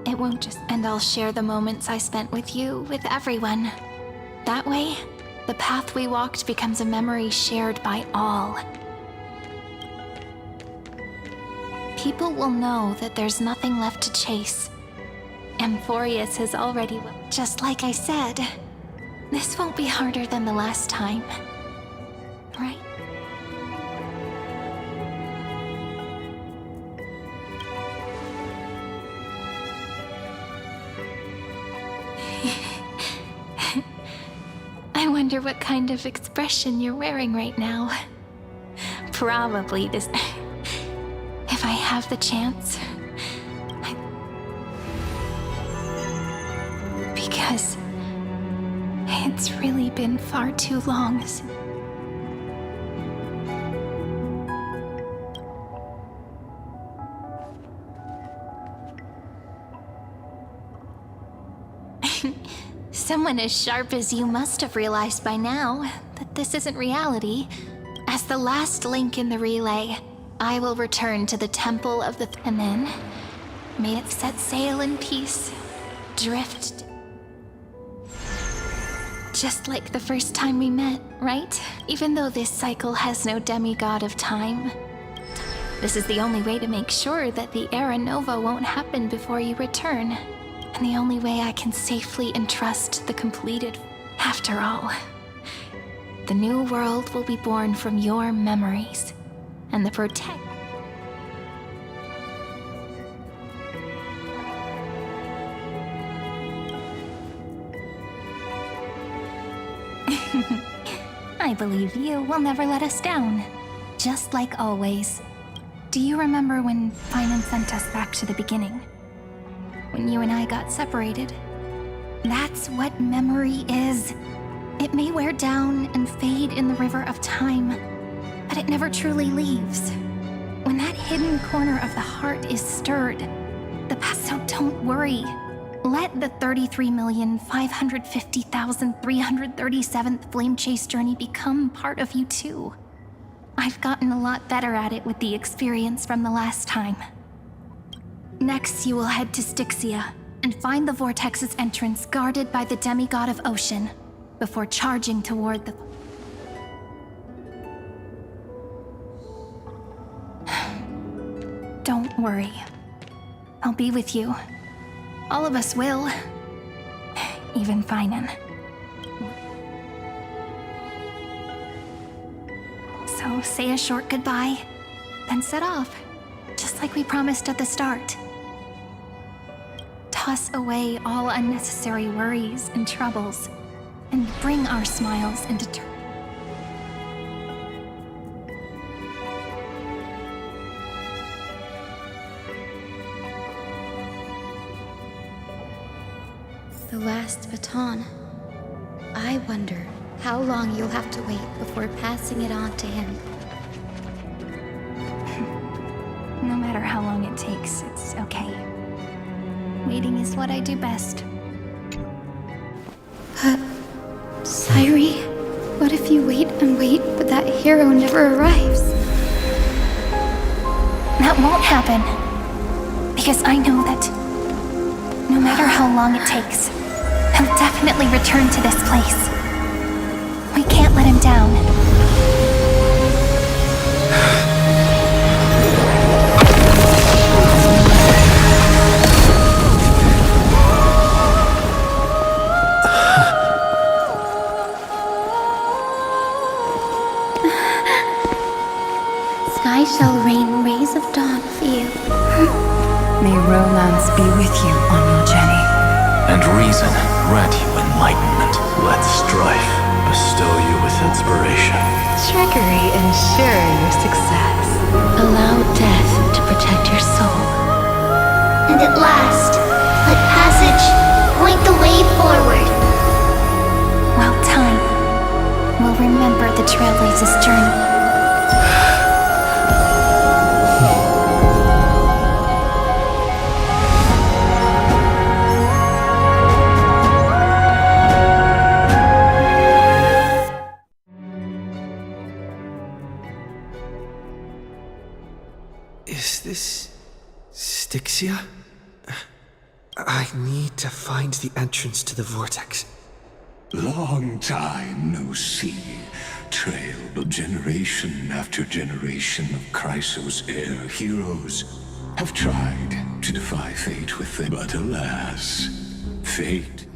it won't just... And I'll share the moments I spent with you, with everyone. That way, the path we walked becomes a memory shared by all. People will know that there's nothing left to chase. Amphorius has already... Just like I said, this won't be harder than the last time. Right? I wonder what kind of expression you're wearing right now. Probably this... If I have the chance... Because... It's really been far too long since... Someone as sharp as you must have realized by now that this isn't reality. As the last link in the relay, I will return to the Temple of the... And then, may it set sail in peace, drift... Just like the first time we met, right? Even though this cycle has no demigod of time. This is the only way to make sure that the Era Nova won't happen before you return. And the only way I can safely entrust the completed... After all, the new world will be born from your memories. And the protect... I believe you will never let us down. Just like always. Do you remember when Finan sent us back to the beginning? When you and I got separated? That's what memory is. It may wear down and fade in the river of time, but it never truly leaves. When that hidden corner of the heart is stirred, the past... So don't worry. Let the 33,550,337th Flame Chase journey become part of you too. I've gotten a lot better at it with the experience from the last time. Next, you will head to Styxia and find the Vortex's entrance guarded by the demigod of ocean before charging toward the... Don't worry. I'll be with you. All of us will. Even Finan. So say a short goodbye, then set off, just like we promised at the start. Toss away all unnecessary worries and troubles, and bring our smiles into turn. the last baton. I wonder how long you'll have to wait before passing it on to him. No matter how long it takes, it's okay. Waiting is what I do best. But, Sairi, what if you wait and wait, but that hero never arrives? That won't happen. Because I know that no matter how long it takes, he'll definitely return to this place. We can't let him down. Sky shall rain rays of dawn for you. May romance be with you on your journey. And reason grant you enlightenment. Let strife bestow you with inspiration. Trickery ensure your success. Allow death to protect your soul. And at last, let passage point the way forward. While time will remember the Trailblazer's journey. Is this Styxia? I need to find the entrance to the vortex. Long time no see. Trailed of generation after generation of Chrysos heir heroes have tried to defy fate with them, but alas, fate.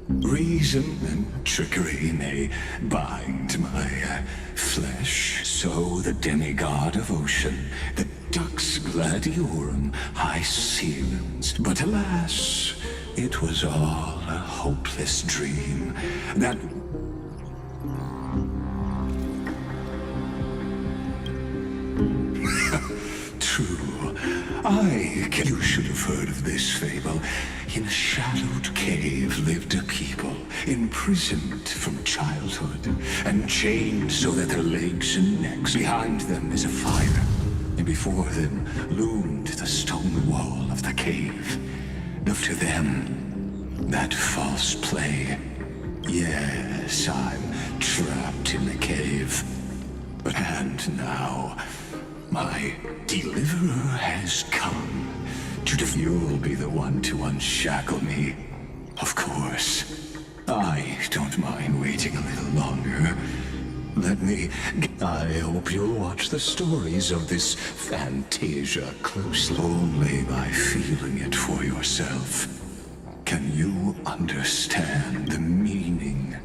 Reason and trickery may bind my flesh, so the demigod of ocean, the Dux Gladiorum, high sealings. But alas, it was all a hopeless dream that... True. You should have heard of this fable. In a shadowed cave lived a people, imprisoned from childhood, and chained so that their legs and necks behind them is a fire, and before them loomed the stone wall of the cave. Up to them, that false play. Yes, I'm trapped in the cave. And now, my deliverer has come. You'll be the one to unshackle me. Of course. I don't mind waiting a little longer. I hope you'll watch the stories of this Fantasia closely. Only by feeling it for yourself can you understand the meaning.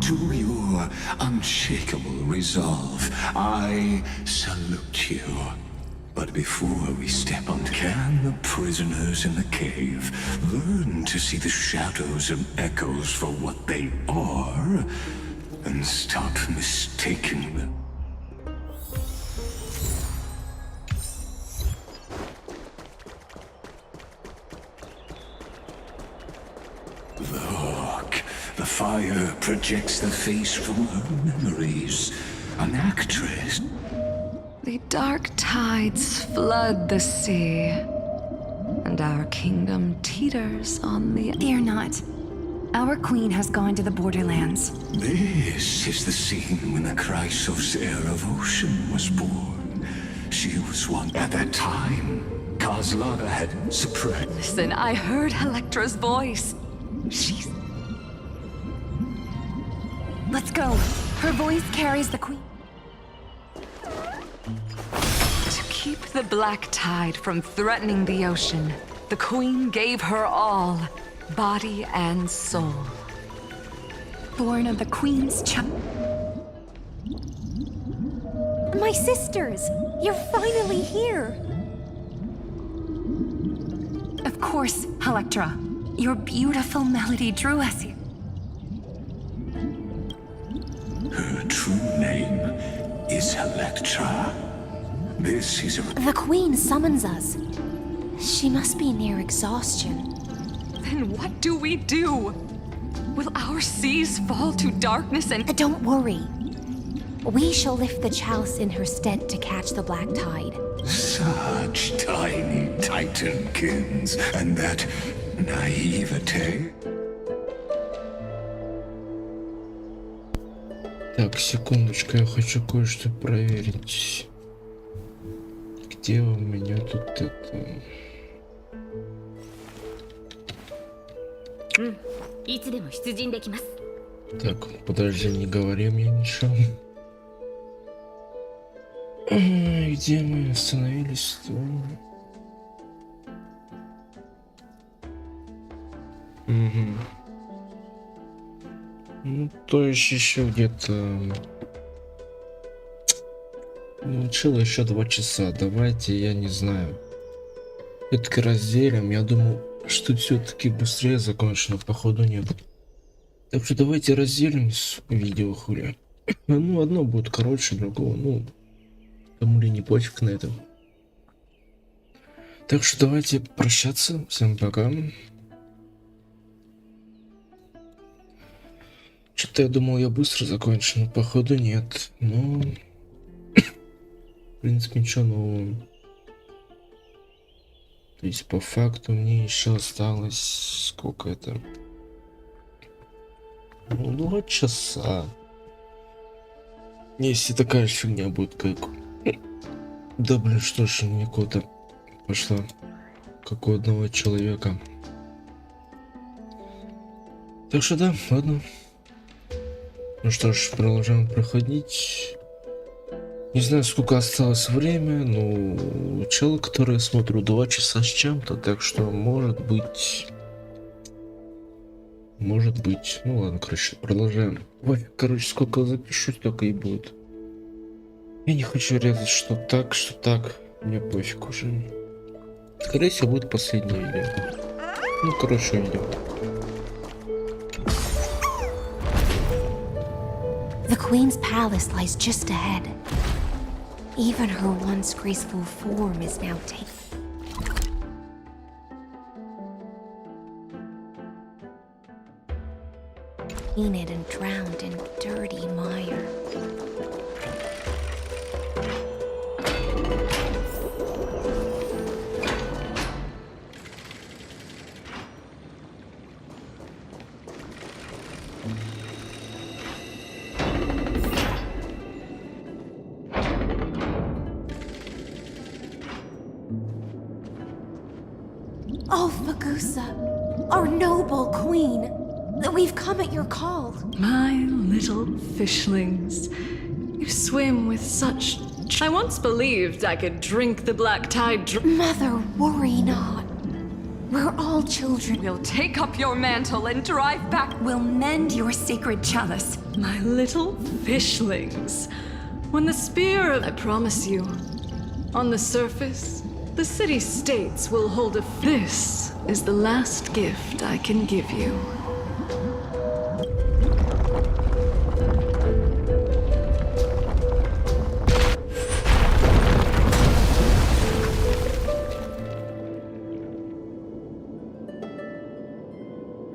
To your unshakable resolve, I salute you. But before we step on, can the prisoners in the cave learn to see the shadows and echoes for what they are, and stop mistaking them? Look, the fire projects the face from her memories. An actress. The dark tides flood the sea, and our kingdom teeters on the... Fear not. Our queen has gone to the borderlands. This is the scene when the Chrysos heir of ocean was born. She was one at that time. Kozlana had suppressed. Listen, I heard Electra's voice. She's... Let's go. Her voice carries the queen. To keep the black tide from threatening the ocean, the queen gave her all, body and soul. Born of the queen's child. My sisters! You're finally here! Of course, Electra. Your beautiful melody drew us here. Her true name is Electra. This is a... The Queen summons us. She must be near exhaustion. Then what do we do? Will our seas fall to darkness and... Don't worry. We shall lift the chalice in her stead to catch the black tide. Such tiny titankins, and that naivete. Так, секундочку, я хочу кое-что проверить. Где у меня тут это... Так, подожди, не говори мне ничего. Где мы остановились? Угу. Ну, то есть еще где-то... Научила еще 2 часа. Давайте, я не знаю. Все-таки разделим. Я думал, что все-таки быстрее закончено. Походу нет. Так что давайте разделим видео, хули. Ну, одно будет короче, другого, ну... Кому ли не пофиг на это. Так что давайте прощаться. Всем пока. Что-то я думал, я быстро закончу, но походу нет. Ну, в принципе, ничего нового. То есть, по факту, мне еще осталось... Сколько это? Ну, 2 часа. Если такая фигня будет, как... Да, блин, что ж, мне кота пошла. Как у одного человека. Так что да, ладно. Ну что ж, продолжаем проходить. Не знаю, сколько осталось время, но чел, который я смотрю, 2 часа с чем-то, так что может быть... Может быть. Ну ладно, короче, продолжаем. Ой, короче, сколько запишу, столько и будет. Я не хочу резать, что так, мне пофиг уже. Скорее всего, будет последнее видео. Ну, короче, видео. The Queen's palace lies just ahead. Even her once graceful form is now taken. Painted and drowned in dirty mire. Oh, Fagusa, our noble queen, we've come at your call. My little fishlings, you swim with such... I once believed I could drink the black tide Mother, worry not. We're all children. We'll take up your mantle and drive back. We'll mend your sacred chalice. My little fishlings. When the spear of... I promise you, on the surface, the city-states will hold a... This is the last gift I can give you.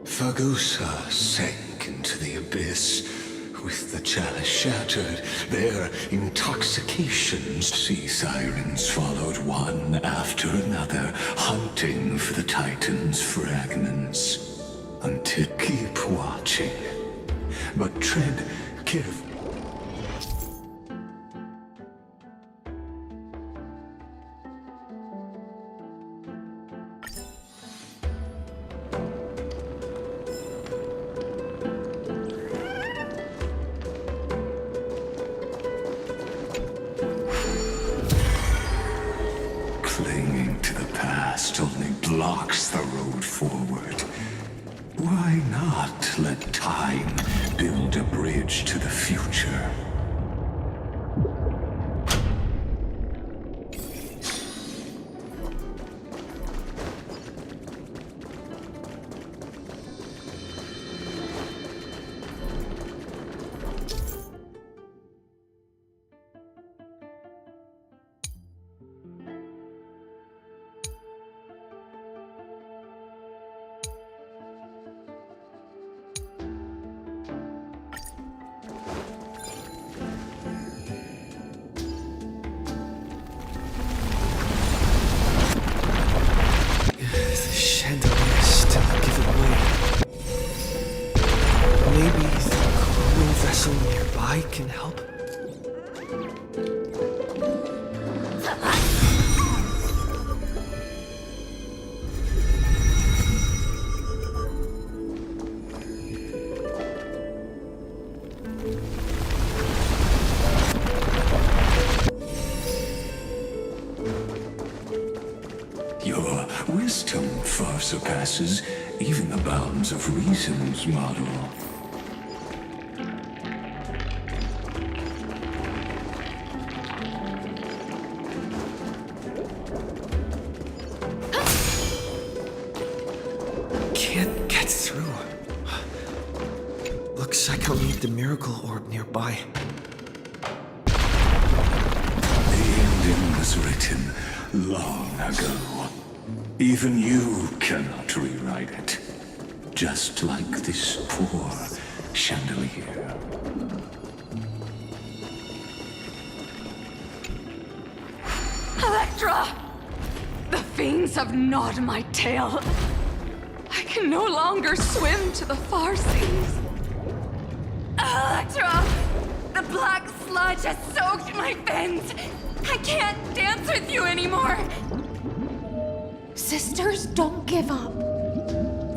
Fagusa sank into the abyss. With the chalice shattered, their intoxications, sea sirens followed one after another, hunting for the Titan's fragments. Until keep watching, but tread carefully. Clinging to the past only blocks the road forward. Why not let time build a bridge to the future? can help. Your wisdom far surpasses even the bounds of reason's model. Can't get through. Looks like I'll need the miracle orb nearby. The ending was written long ago. Even you cannot rewrite it. Just like this poor chandelier. Electra! The fiends have gnawed my tail. I can no longer swim to the far seas. Electra! The black sludge has soaked my fins. I can't dance with you anymore. Sisters, don't give up.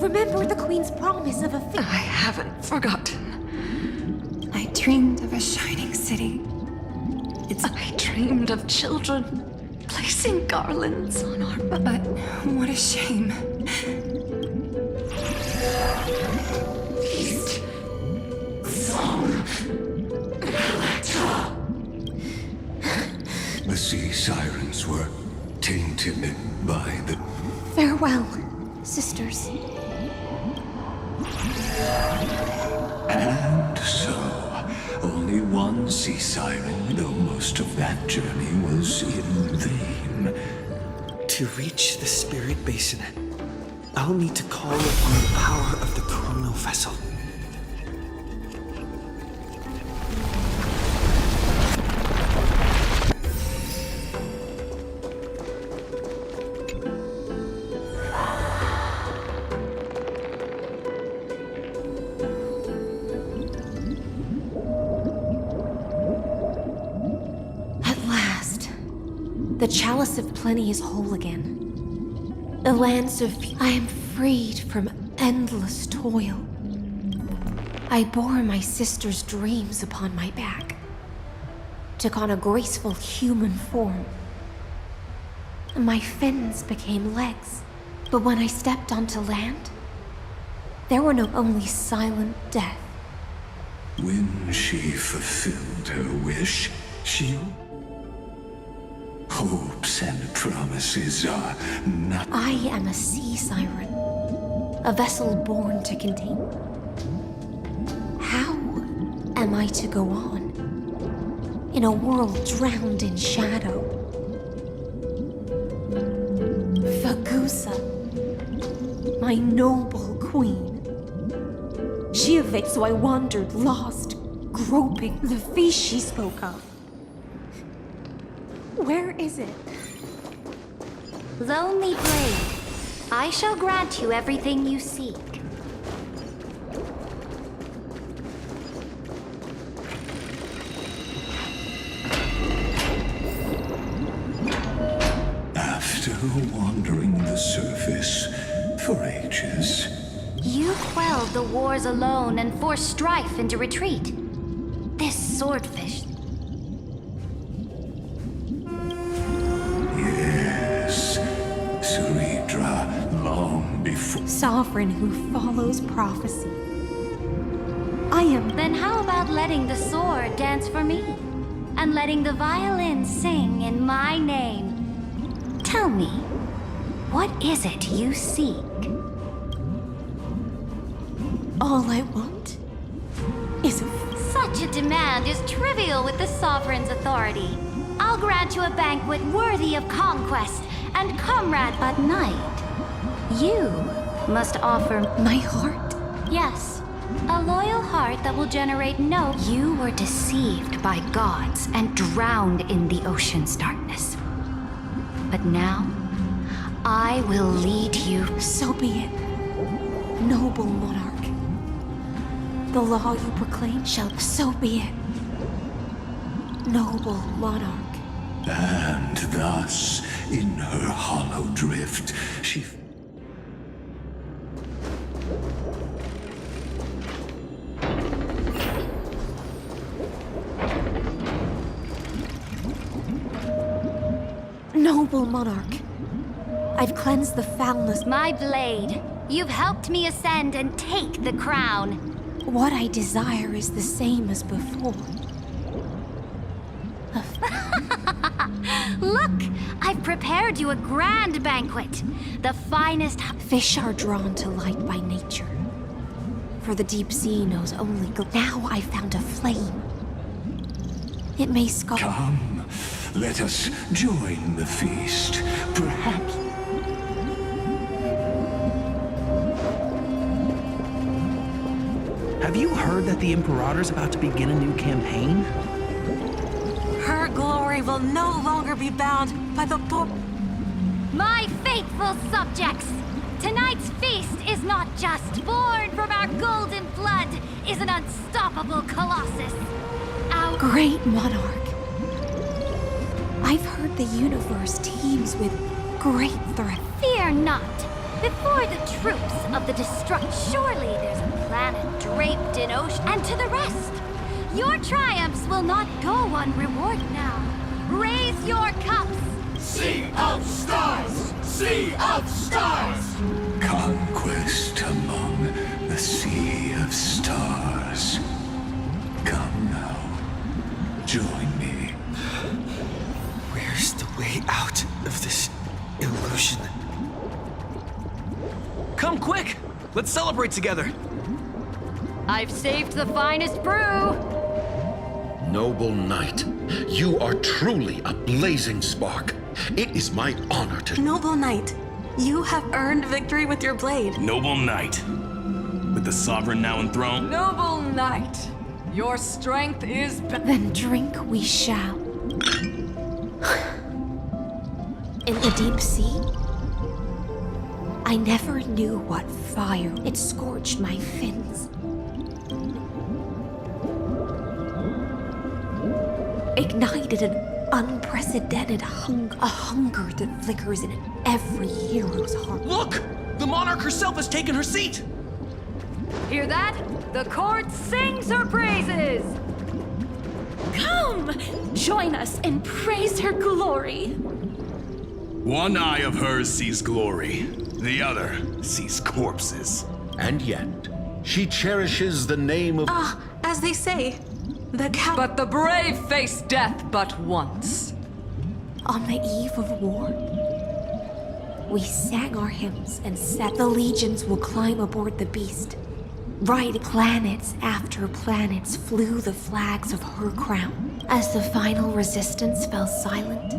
Remember the Queen's promise of a I haven't forgotten. I dreamed of a shining city. I dreamed of children placing garlands on our But what a shame. The sea sirens were tainted by the... Farewell, sisters. And so, only one sea siren, though most of that journey was in vain. To reach the spirit basin, I'll need to call upon the power of the chrono vessel. The chalice of plenty is whole again. The lands of... I am freed from endless toil. I bore my sister's dreams upon my back. Took on a graceful human form. My fins became legs. But when I stepped onto land, there were no only silent death. When she fulfilled her wish, she... Hopes and promises are not... I am a sea siren. A vessel born to contain. How am I to go on? In a world drowned in shadow. Fagusa, my noble queen. She evaded, so I wandered, lost, groping the feast she spoke of. Where is it? Lonely blade, I shall grant you everything you seek. After wandering the surface for ages... You quelled the wars alone and forced strife into retreat. This swordfish... long before... Sovereign who follows prophecy. I am... Then how about letting the sword dance for me? And letting the violin sing in my name? Tell me, what is it you seek? All I want is a... Such a demand is trivial with the Sovereign's authority. I'll grant you a banquet worthy of conquest and comrade, but night. You must offer my heart. Yes, a loyal heart that will generate no... You were deceived by gods and drowned in the ocean's darkness. But now, I will lead you... So be it, noble monarch. The law you proclaim shall... So be it. Noble monarch. And thus, in her hollow drift, she... Noble monarch, I've cleansed the foulness. My blade. You've helped me ascend and take the crown. What I desire is the same as before. Look! I've prepared you a grand banquet. The finest... Fish are drawn to light by nature. For the deep sea knows only... Now I found a flame. It may sculpt... Come, let us join the feast. Perhaps... Have you heard that the Imperator's about to begin a new campaign? Her glory will no longer be bound by the My faithful subjects! Tonight's feast is not just born from our golden blood, is an unstoppable colossus. Our Great monarch. I've heard the universe teems with great threat. Fear not. Before the troops of the destruct, surely there's a planet draped in ocean. And to the rest, your triumphs will not go unrewarded now. Raise your cups. Sea of stars! Sea of stars! Conquest among the sea of stars. Come now, join me. Where's the way out of this illusion? Come quick! Let's celebrate together! I've saved the finest brew. Noble knight, you are truly a blazing spark. It is my honor to... Noble knight, you have earned victory with your blade. Noble knight, with the sovereign now enthroned. Noble knight, your strength is... Then drink we shall. In the deep sea, I never knew what fire. It scorched my fins. Ignited an unprecedented hunger. A hunger that flickers in every hero's heart. Look! The monarch herself has taken her seat! Hear that? The court sings her praises! Come! Join us and praise her glory! One eye of hers sees glory, the other sees corpses. And yet, she cherishes the name of... As they say, the But the brave face death but once. On the eve of war, we sang our hymns and said the legions will climb aboard the beast. Right, planets after planets flew the flags of her crown. As the final resistance fell silent,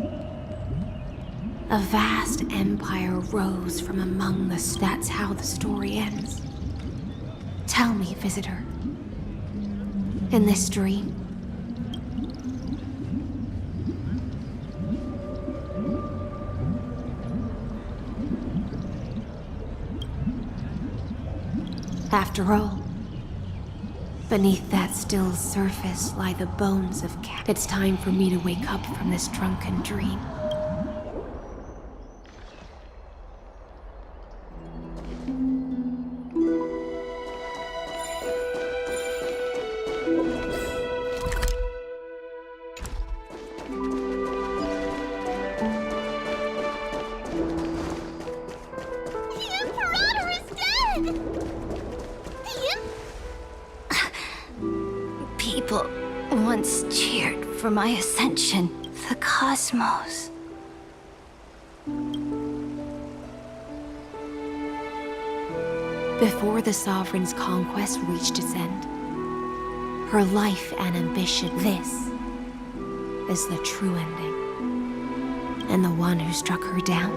a vast empire rose from among us. That's how the story ends. Tell me, visitor, in this dream, after all, beneath that still surface lie the bones of cat. It's time for me to wake up from this drunken dream. People once cheered for my ascension. The cosmos. Before the Sovereign's conquest reached its end, her life and ambition, this is the true ending. And the one who struck her down,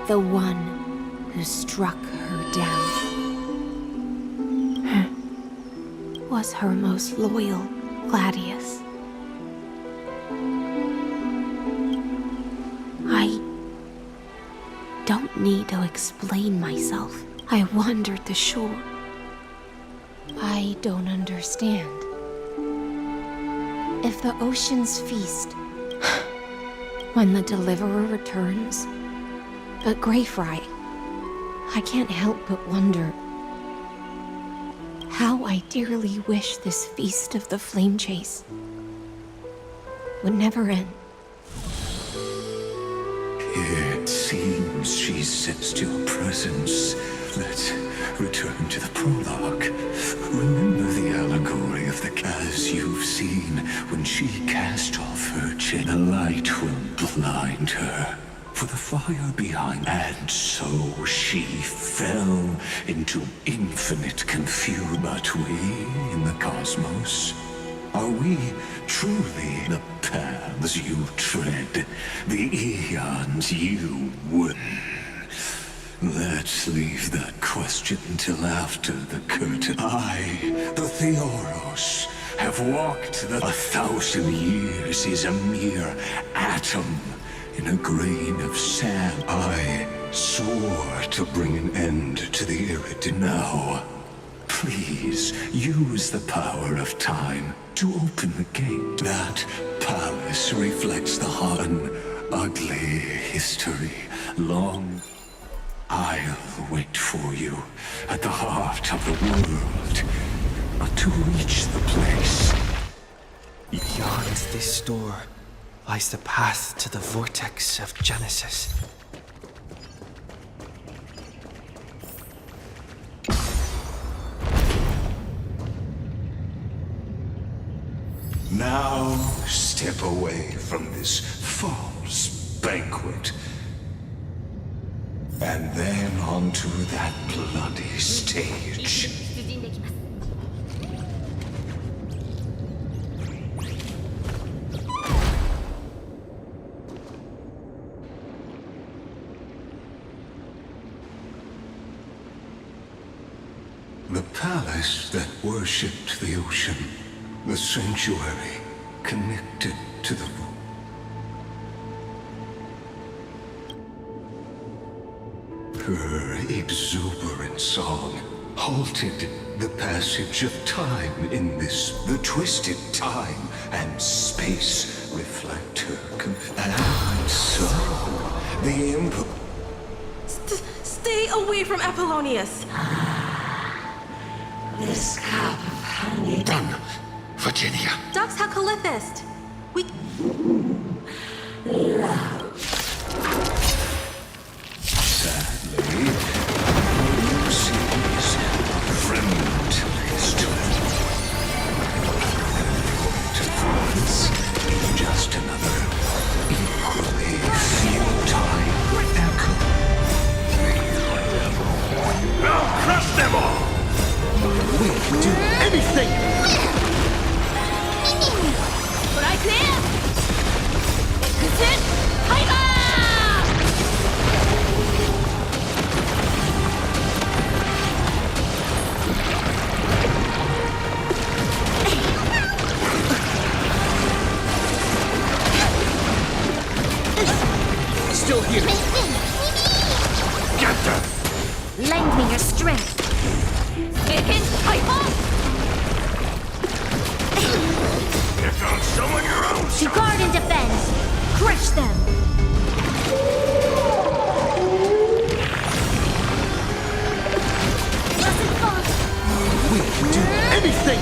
the one who struck her down, was her most loyal Gladius. I don't need to explain myself. I wandered the shore. I don't understand. If the oceans feast, when the Deliverer returns. But Greyfry, I can't help but wonder how I dearly wish this feast of the Flame Chase would never end. It seems she sensed your presence. Let's return to the prologue. Remember the allegory of the as you've seen when she cast off her chain, the light will blind her. For the fire behind, and so she fell into infinite confusion. But we in the cosmos, are we truly the paths you tread, the eons you would? Let's leave that question till after the curtain. I, the Theoros, have walked 1,000 years is a mere atom in a grain of sand. I swore to bring an end to the irritant. Now, please use the power of time to open the gate. That palace reflects the an ugly history. Long, I'll wait for you at the heart of the world. But to reach the place, beyond this door lies the path to the vortex of Genesis. now step away from this false banquet. And then onto that bloody stage. The palace that worshipped the ocean, the sanctuary connected to the her exuberant song halted the passage of time in this. The twisted time and space reflect her and so the Stay away from Apollonius! This cup of honey. Done, Virginia. Dux Hakalithist! We... Love. Sadly, you sees fragment history. To France, just another equally futile echo. I'll crush them all! We can do anything! Right there! Good Hyper! Still here. Get them! Lend me your strength. You found someone your own To guard and defend. Crush them. We can do anything!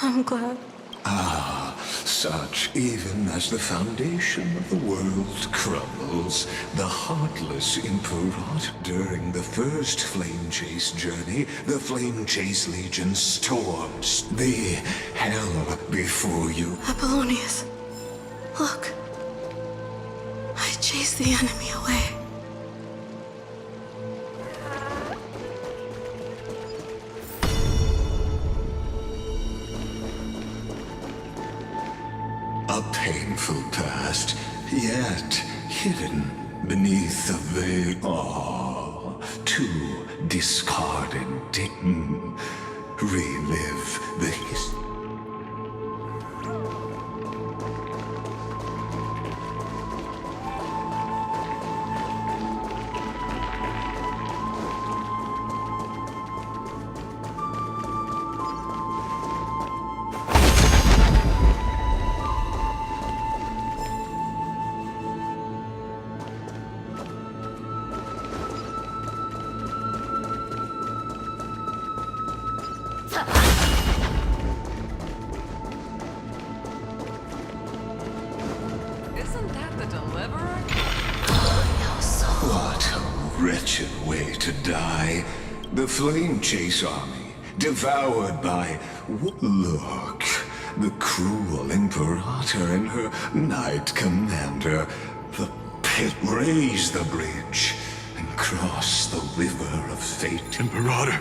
I'm glad. Ah, such even as the foundation of the world crumbles, the heartless Imperator. During the first Flame Chase journey, the Flame Chase Legion storms the hell before you. Apollonius, look. I chased the enemy away. A painful past, yet hidden beneath a veil. Ah, too discarded didn't relive the history. Isn't that the Deliverer? What a wretched way to die. The Flame Chase army, devoured by... Look, the cruel Imperator and her Knight Commander. The pit raise the bridge and cross the river of fate. Imperator!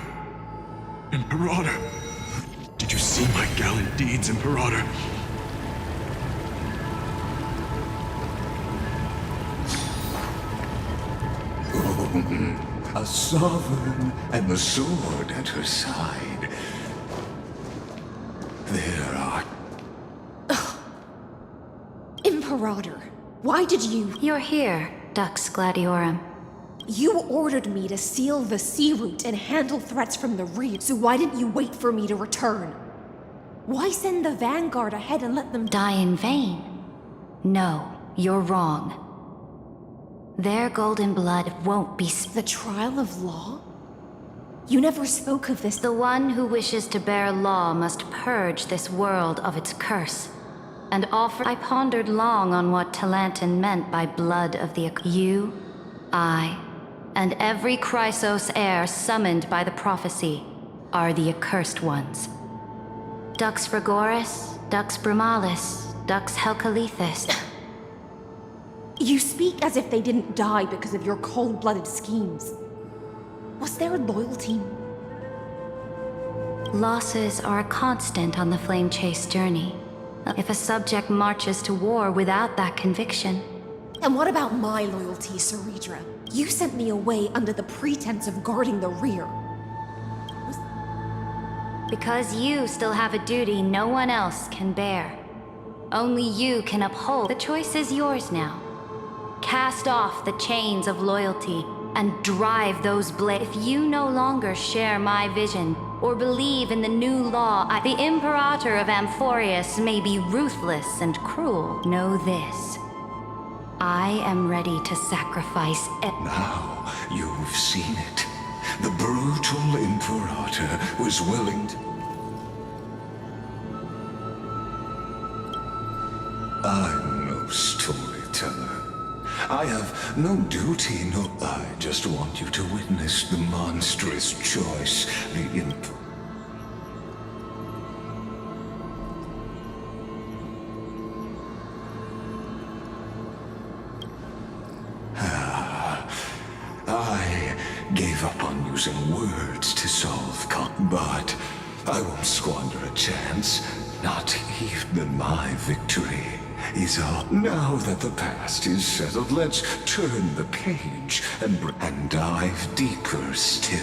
Imperator! Did you see my gallant deeds, Imperator? A sovereign and the sword at her side. There are... Imperator, why did you... You're here, Dux Gladiorum. You ordered me to seal the sea route and handle threats from the rear, so why didn't you wait for me to return? Why send the vanguard ahead and let them die in vain? No, you're wrong. Their golden blood won't be... The trial of law? You never spoke of this. The one who wishes to bear law must purge this world of its curse. And offer... I pondered long on what Talantin meant by blood of the... You, I, and every Chrysos heir summoned by the prophecy are the accursed ones. Dux Frigoris, Dux Brumalis, Dux Helcalethus. You speak as if they didn't die because of your cold-blooded schemes. Was there loyalty? Losses are a constant on the Flame Chase journey. If a subject marches to war without that conviction... And what about my loyalty, Ceridra? You sent me away under the pretense of guarding the rear. Because you still have a duty no one else can bear. Only you can uphold. The choice is yours now. Cast off the chains of loyalty and drive those blades. If you no longer share my vision or believe in the new law, the Imperator of Amphorius may be ruthless and cruel. Know this. I am ready to sacrifice it. Now you've seen it. The brutal Imperator was willing to... I'm no storyteller. I have no duty, no... I just want you to witness the monstrous choice the Imp... I gave up on using words to solve but I won't squander a chance. Not even my victory is all. Now that the past is settled, let's turn the page and dive deeper still.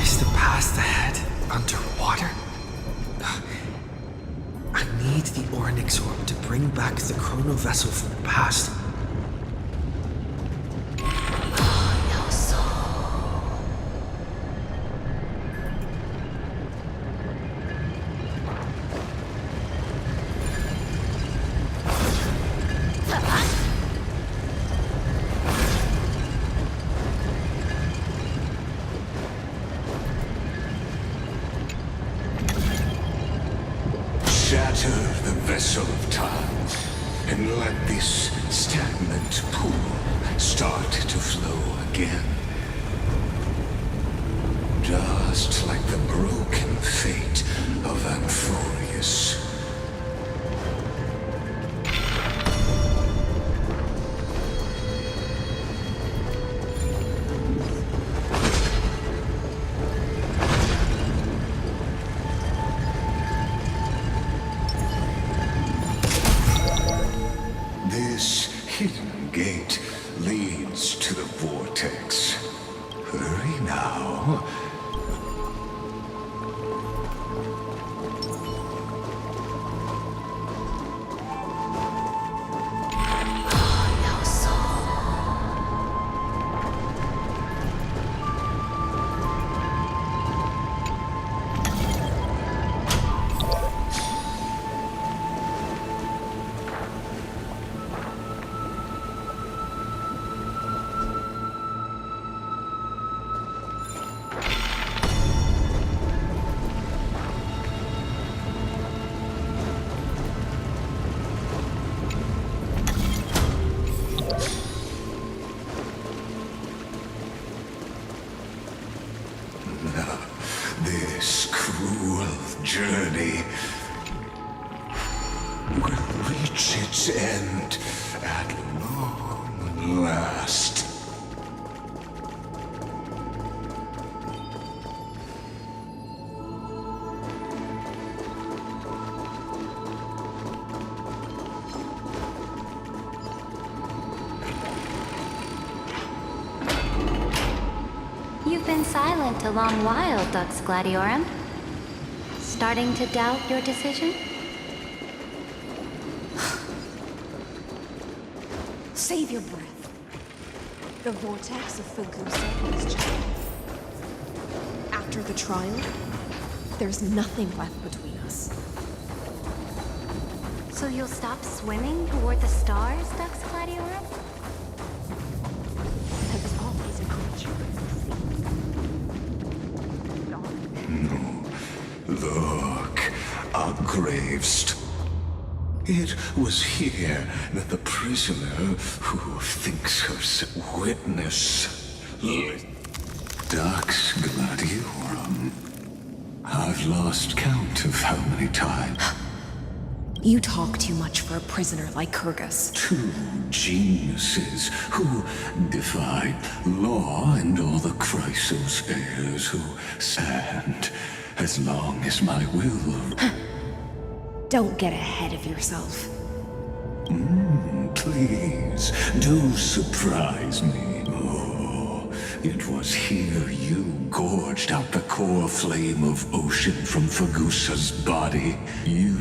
Is the past ahead underwater? I need the Oryx orb to bring back the chrono vessel from the past. again. Just like the broken fate of Amphorius. This hidden gate leads to the vortex. Hurry now. This cruel journey will reach its end at long last. You've been silent a long while, Dux Gladiorum. Starting to doubt your decision? Save your breath. The vortex of Fagusa is just... After the trial, there's nothing left between us. So you'll stop swimming toward the stars, Dux Gladiorum? I was always a creature of the sea. Look, our gravestone. It was here that the prisoner who thinks herself witness Dux Gladiorum. I've lost count of how many times. You talk too much for a prisoner like Kyrgyz. Two geniuses who defied law and all the Chrysos heirs who stand as long as my will. Don't get ahead of yourself. Please, do surprise me. Oh, it was here you gorged out the core flame of ocean from Fagusa's body. You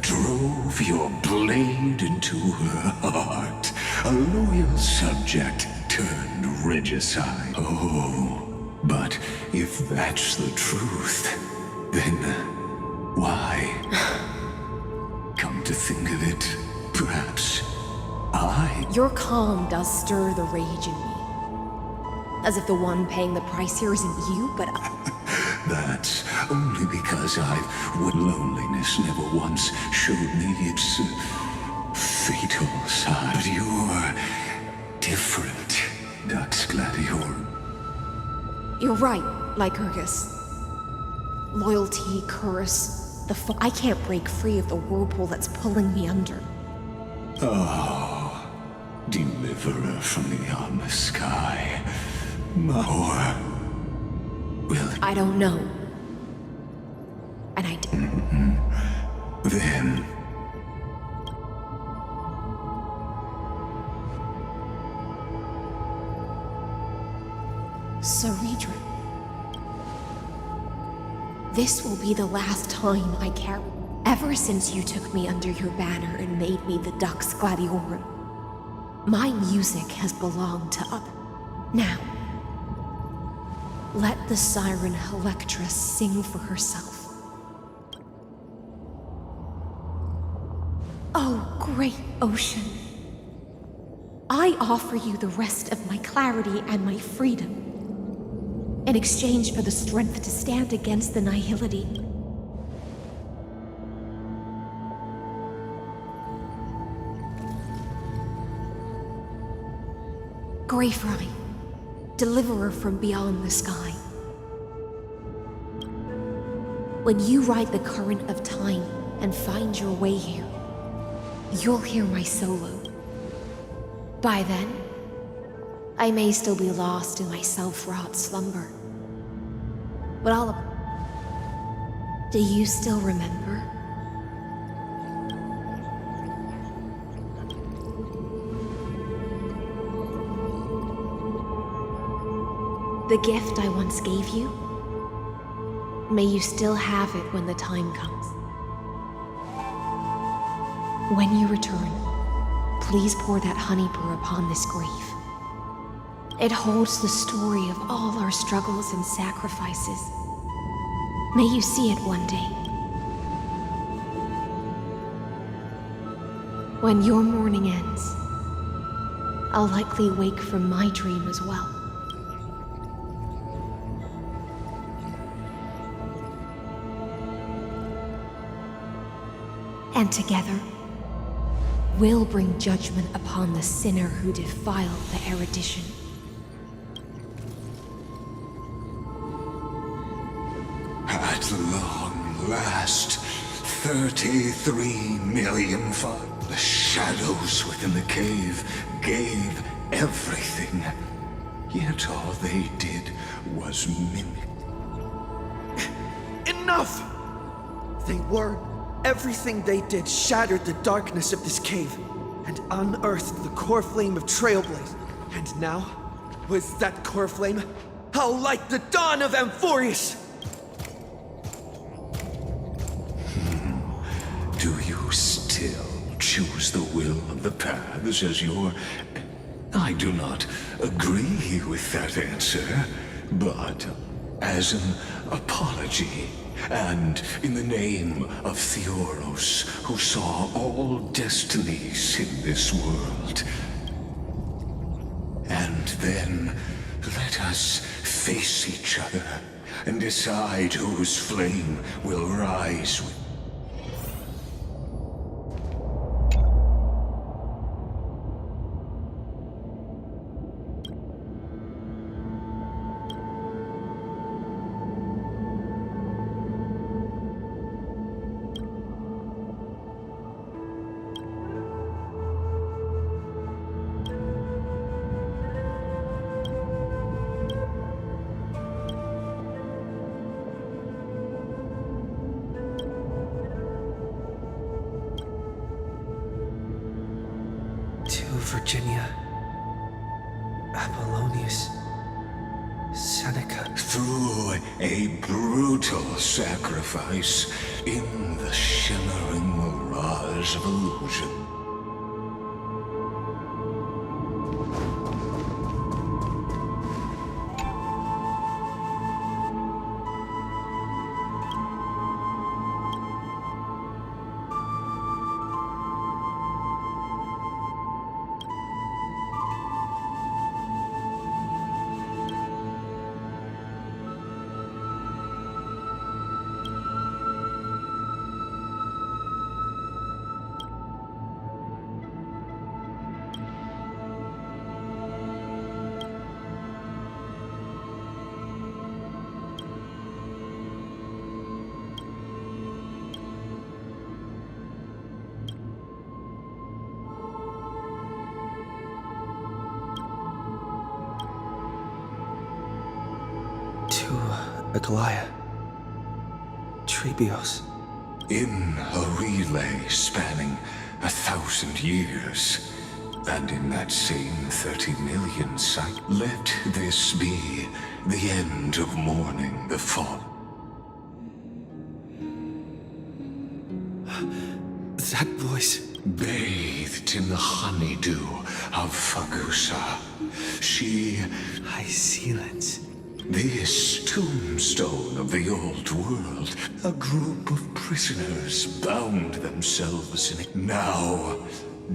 drove your blade into her heart. A loyal subject turned regicide. Oh, but if that's the truth, then why? Come to think of it, perhaps Your calm does stir the rage in me. As if the one paying the price here isn't you, but That's only because loneliness never once showed me its fatal side. But you're different, Dux Gladiorum. You're right, Lycurgus. Loyalty, curse, I can't break free of the whirlpool that's pulling me under. Oh, deliverer from beyond the sky. Or will I don't know. And I Then Saridra. This will be the last time I carry. Ever since you took me under your banner and made me the Dux Gladiorum, my music has belonged to others. Now, let the siren Electra sing for herself. Oh, great ocean. I offer you the rest of my clarity and my freedom in exchange for the strength to stand against the nihility. Greyfry, deliverer from beyond the sky. When you ride the current of time and find your way here, you'll hear my solo. By then, I may still be lost in my self-wrought slumber. But do you still remember? The gift I once gave you? May you still have it when the time comes. When you return, please pour that honey brew upon this grave. It holds the story of all our struggles and sacrifices. May you see it one day. When your morning ends, I'll likely wake from my dream as well. And together, we'll bring judgment upon the sinner who defiled the erudition. At long last, 33 million The shadows within the cave gave everything. Yet all they did was mimic. Enough! They were. Everything they did shattered the darkness of this cave and unearthed the core flame of Trailblaze. And now, was that core flame how like the dawn of Amphorius? Do you still choose the will of the paths as your... I do not agree with that answer, but as an apology, and in the name of Theoros, who saw all destinies in this world. And then let us face each other and decide whose flame will rise with. Virginia, Apollonius, Seneca. Through a brutal sacrifice in the shimmering mirage of illusion. Aglaia, Trebios. In a relay spanning 1,000 years, and in that same 30 million cycle, let this be the end of mourning the fall. That voice. Bathed in the honeydew of Fagusa, she... I silence. This tombstone of the old world, a group of prisoners bound themselves in it. Now,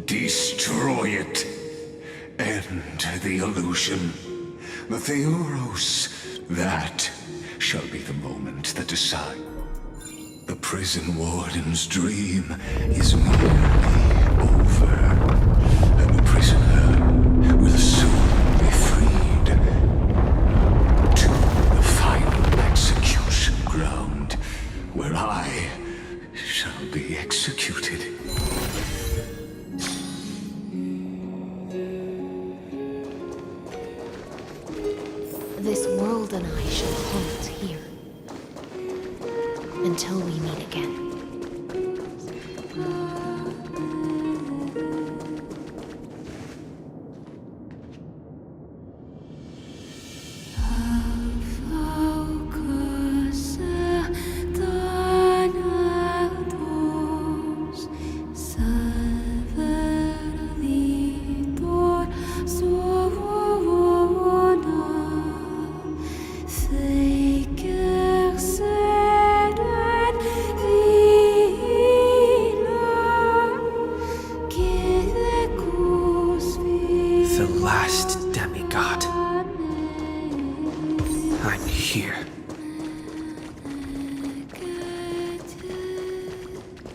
destroy it. End the illusion. The Theoros, that shall be the moment that decides. The prison warden's dream is nearly over, and the prisoner will soon be freed. This world and I shall halt here. Until we meet again. The last demigod. I'm here.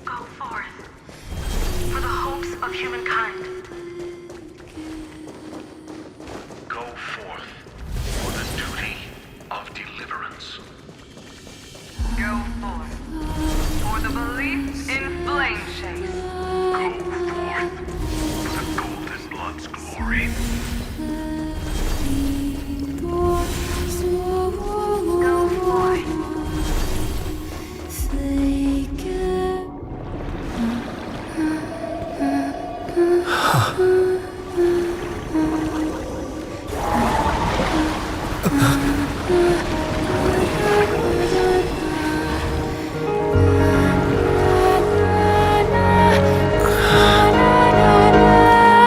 Go forth. For the hopes of humankind. Go forth for the duty of deliverance. Go forth for the belief in flame chase. Go forth for the golden blood's glory. Go forth.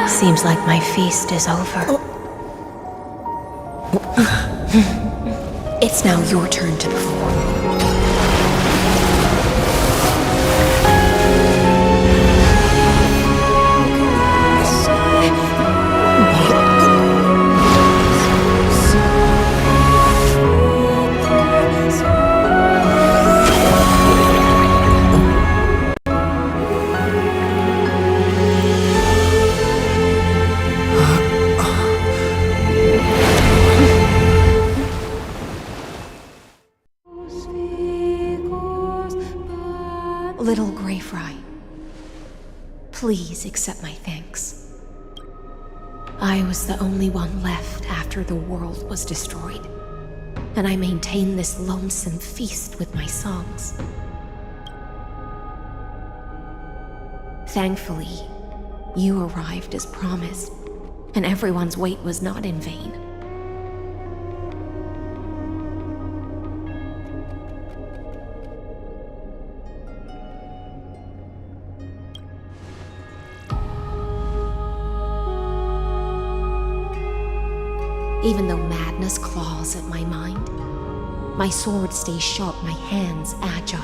Seems like my feast is over. It's now your turn to perform. Little Grey Fry, please accept my thanks. I was the only one left after the world was destroyed, and I maintained this lonesome feast with my songs. Thankfully, you arrived as promised, and everyone's wait was not in vain. Even though madness claws at my mind, my sword stays sharp, my hands agile.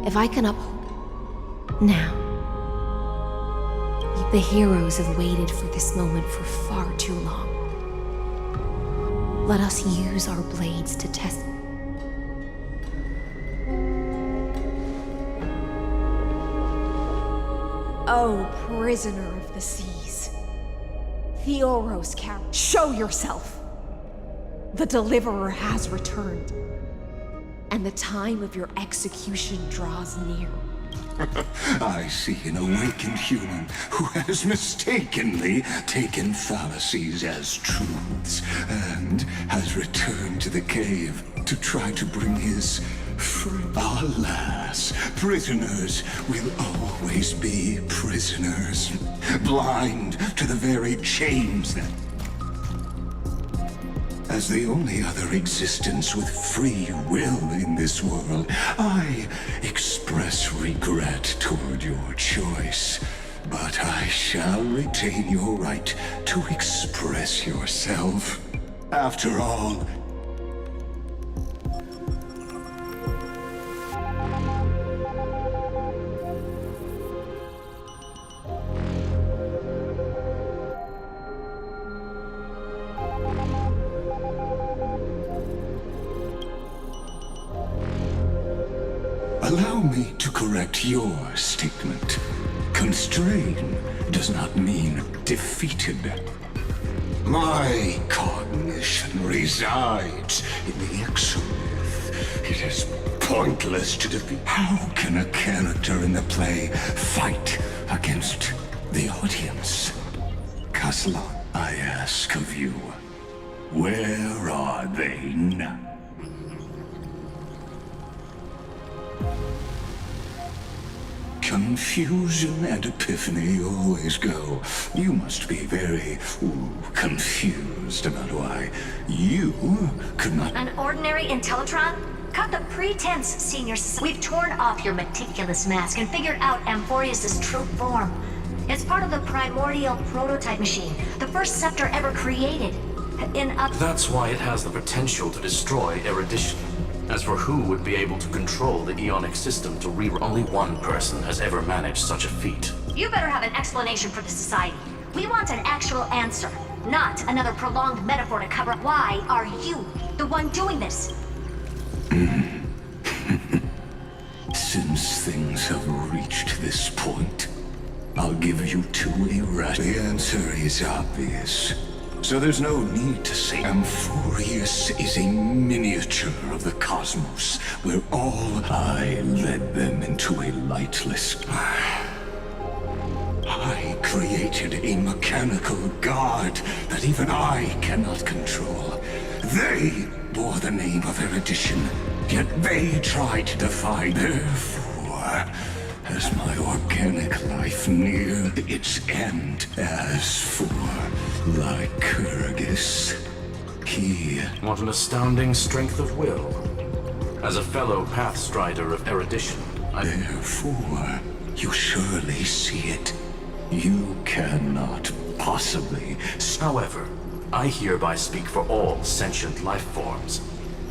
If I can uphold... Now, the heroes have waited for this moment for far too long. Let us use our blades to test... Oh, prisoner of the seas. Theoros, show yourself! The Deliverer has returned, and the time of your execution draws near. I see an awakened human who has mistakenly taken fallacies as truths and has returned to the cave to try to bring his Alas, prisoners will always be prisoners, blind to the very chains that... As the only other existence with free will in this world, I express regret toward your choice. But I shall retain your right to express yourself. After all, allow me to correct your statement. Constrain does not mean defeated. My cognition resides in the exomyth. It is pointless to defeat. How can a character in the play fight against the audience? Kaslan, I ask of you, Where are they now? Confusion and epiphany always go. You must be very confused about why you could not. An ordinary Intellitron? Cut the pretense, Senior. We've torn off your meticulous mask and figured out Amphorius' true form. It's part of the primordial prototype machine, the first scepter ever created. That's why it has the potential to destroy erudition. As for who would be able to control the Ionic system to only one person has ever managed such a feat. You better have an explanation for the society. We want an actual answer, not another prolonged metaphor to cover. Why are you the one doing this? Since things have reached this point, I'll give you two erratic. The answer is obvious. So there's no need to say Amphorius is a miniature of the cosmos, where I led them into a lightless. I created a mechanical god that even I cannot control. They bore the name of erudition, yet they tried to defy. Therefore, as my organic life neared its end, as for Lycurgus, he... What an astounding strength of will. As a fellow pathstrider of erudition, Therefore, you surely see it. You cannot possibly... However, I hereby speak for all sentient life forms.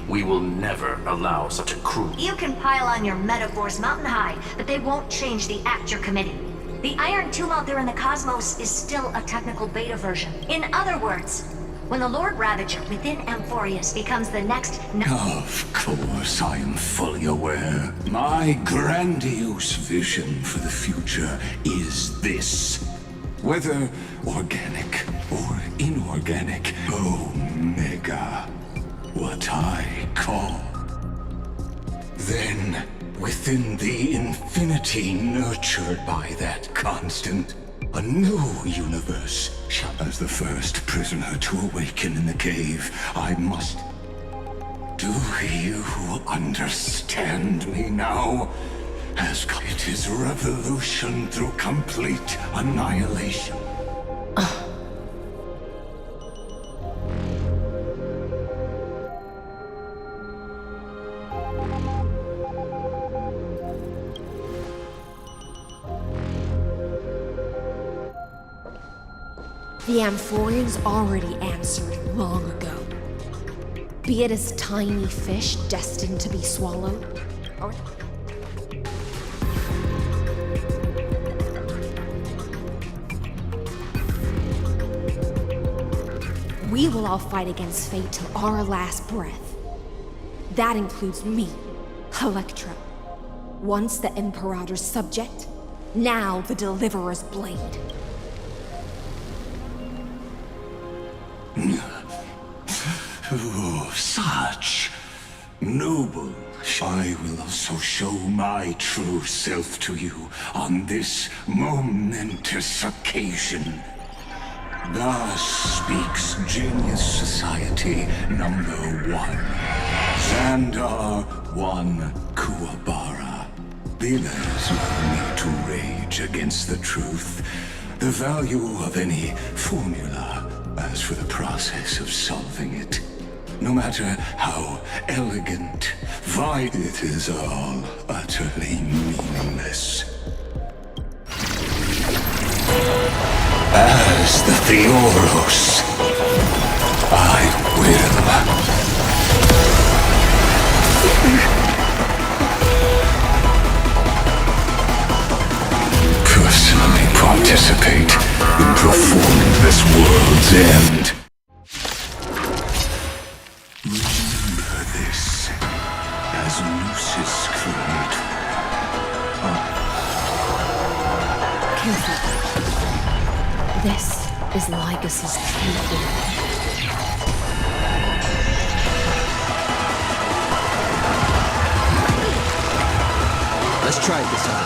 We will never allow such a cruel... You can pile on your metaphors mountain high, but they won't change the act you're committing. The Iron Tomb out there in the cosmos is still a technical beta version. In other words, when the Lord Ravager within Amphorius becomes the next... Of course, I am fully aware. My grandiose vision for the future is this. Whether organic or inorganic, Omega. What I call. Then, within the infinity nurtured by that constant, a new universe shall. As the first prisoner to awaken in the cave, I must... Do you understand me now? As it is revolution through complete annihilation. The Amphorians already answered long ago. Be it as tiny fish destined to be swallowed, or... We will all fight against fate till our last breath. That includes me, Electra. Once the Imperator's subject, now the Deliverer's blade. Oh, such noble. I will also show my true self to you on this momentous occasion. Thus speaks Genius Society #1. Xandar 1 Kuwabara. There's no need to rage against the truth. The value of any formula. As for the process of solving it, no matter how elegant, it is all utterly meaningless. As the Theoros, I will personally participate in performing this world's end. Remember this as Lucis Creator. Careful. This is Lygus's true form. Let's try this out.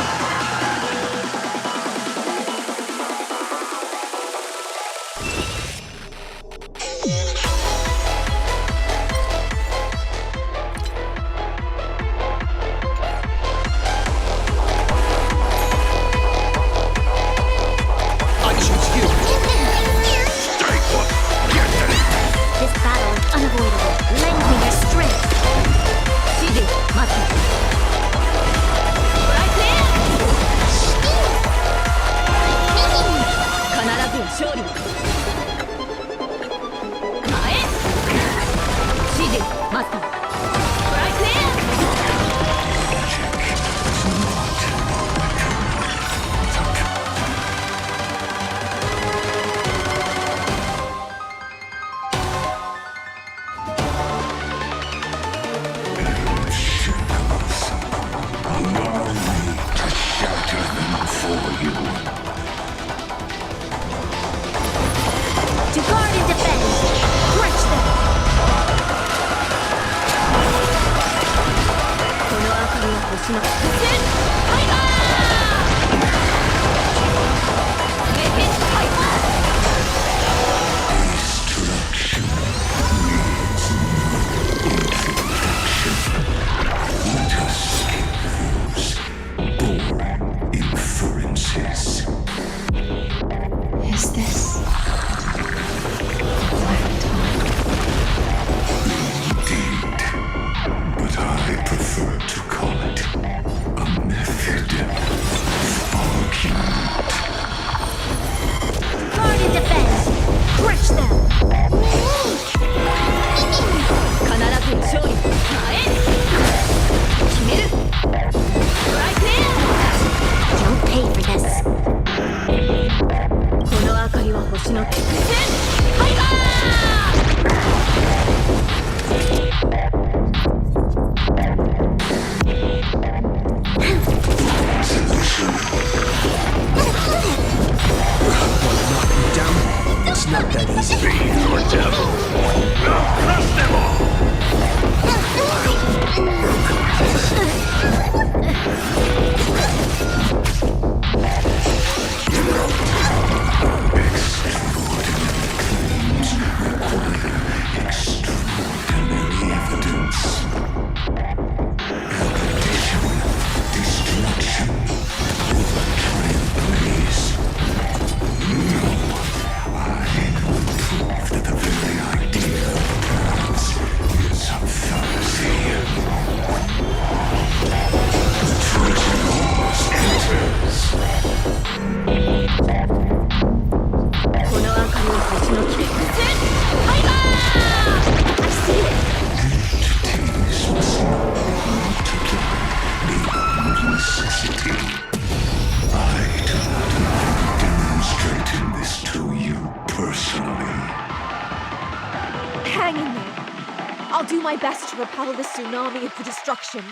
my best to repel the tsunami of the destruction.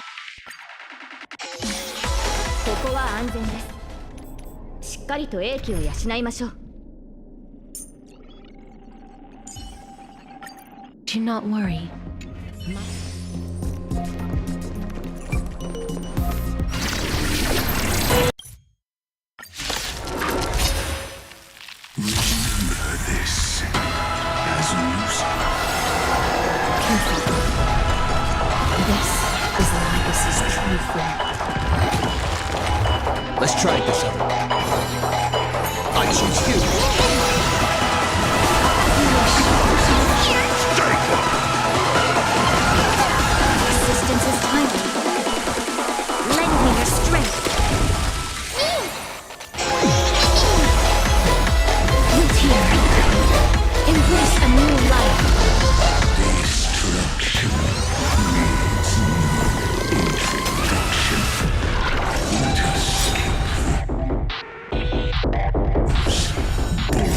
ここは安全です。しっかりと英気を養いましょう。Do not worry. Remember this as This is Lagos's true form. Let's try it this time. I choose you. Assistance is timely. Lend me your strength. Root here. Embrace a new life. destruction needs no introduction. Let us skip those born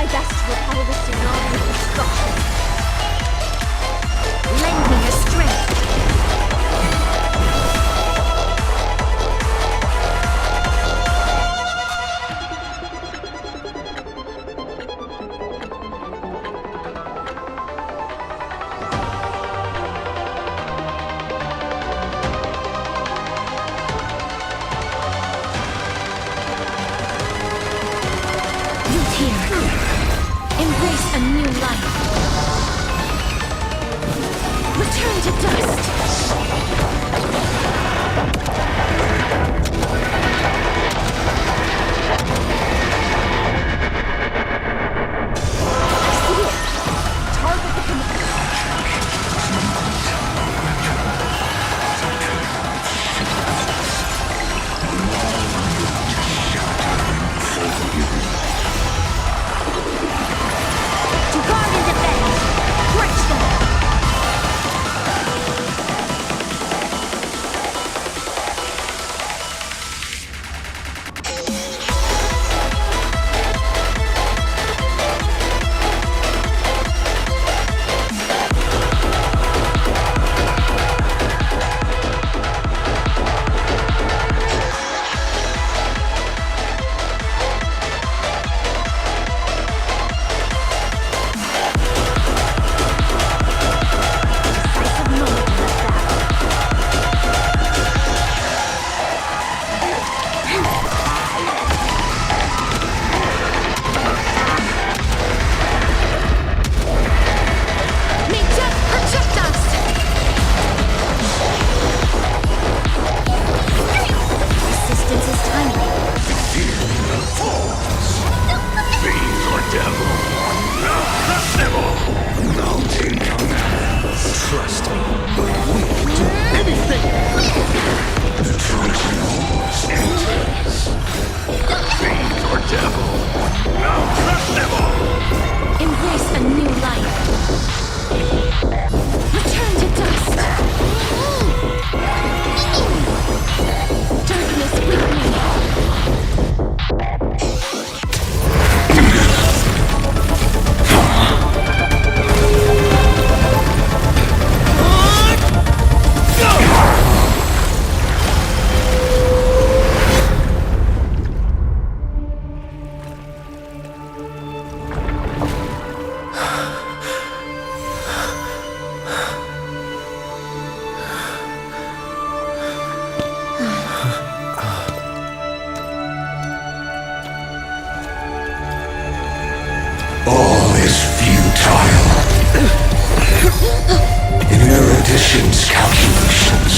my best to repel the tsunami of destruction. Lend me your strength. Embrace a new life. Return to dust. I see it. Target the guard and defend! Breach them! Calculations.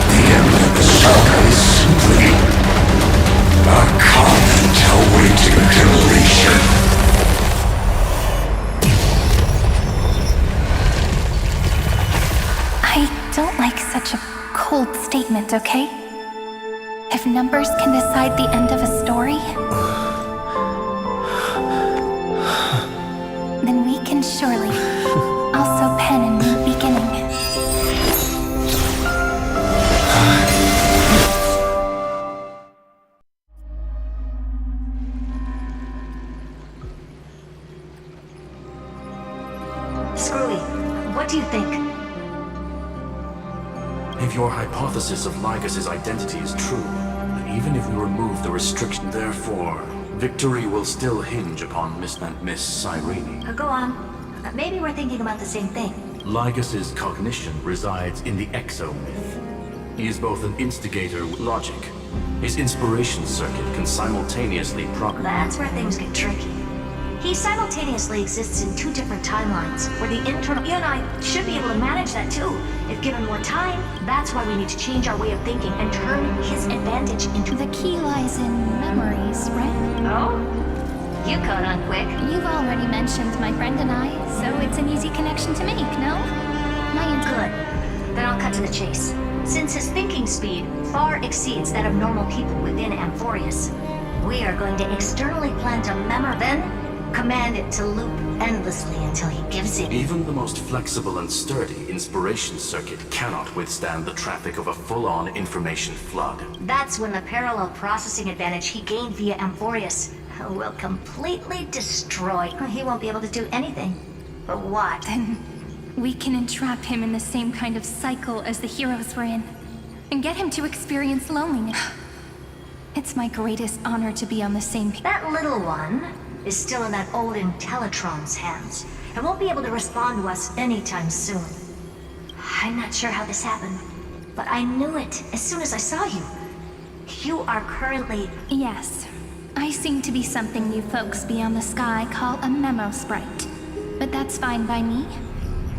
The end of the saga is simply a comment awaiting completion. I don't like such a cold statement, okay? If numbers can decide the end of a story, then we can surely also pen a new beginning. Screwy, what do you think? If your hypothesis of Lycus's identity is true, then even if we remove the restriction, therefore, victory will still hinge upon Miss and Miss Cyrene. Go on. Maybe we're thinking about the same thing. Lycus's cognition resides in the exo-myth. He is both an instigator with logic. His inspiration circuit can simultaneously That's where things get tricky. He simultaneously exists in two different timelines, where the internal... You and I should be able to manage that too, if given more time. That's why we need to change our way of thinking and turn his advantage into... The key lies in memories, right? Oh? You caught on quick. You've already mentioned my friend and I, so it's an easy connection to make, no? Good. Then I'll cut to the chase. Since his thinking speed far exceeds that of normal people within Amphorius, we are going to externally plant a memory, then command it to loop endlessly until he gives it. Even the most flexible and sturdy inspiration circuit cannot withstand the traffic of a full-on information flood. That's when the parallel processing advantage he gained via Amphorius will completely destroy. He won't be able to do anything. But what? Then we can entrap him in the same kind of cycle as the heroes were in, and get him to experience loneliness. It's my greatest honor to be on the same page. That little one is still in that old Intellitron's hands, and won't be able to respond to us anytime soon. I'm not sure how this happened, but I knew it as soon as I saw you. You are currently... Yes. I seem to be something you folks beyond the sky call a memo sprite. But that's fine by me.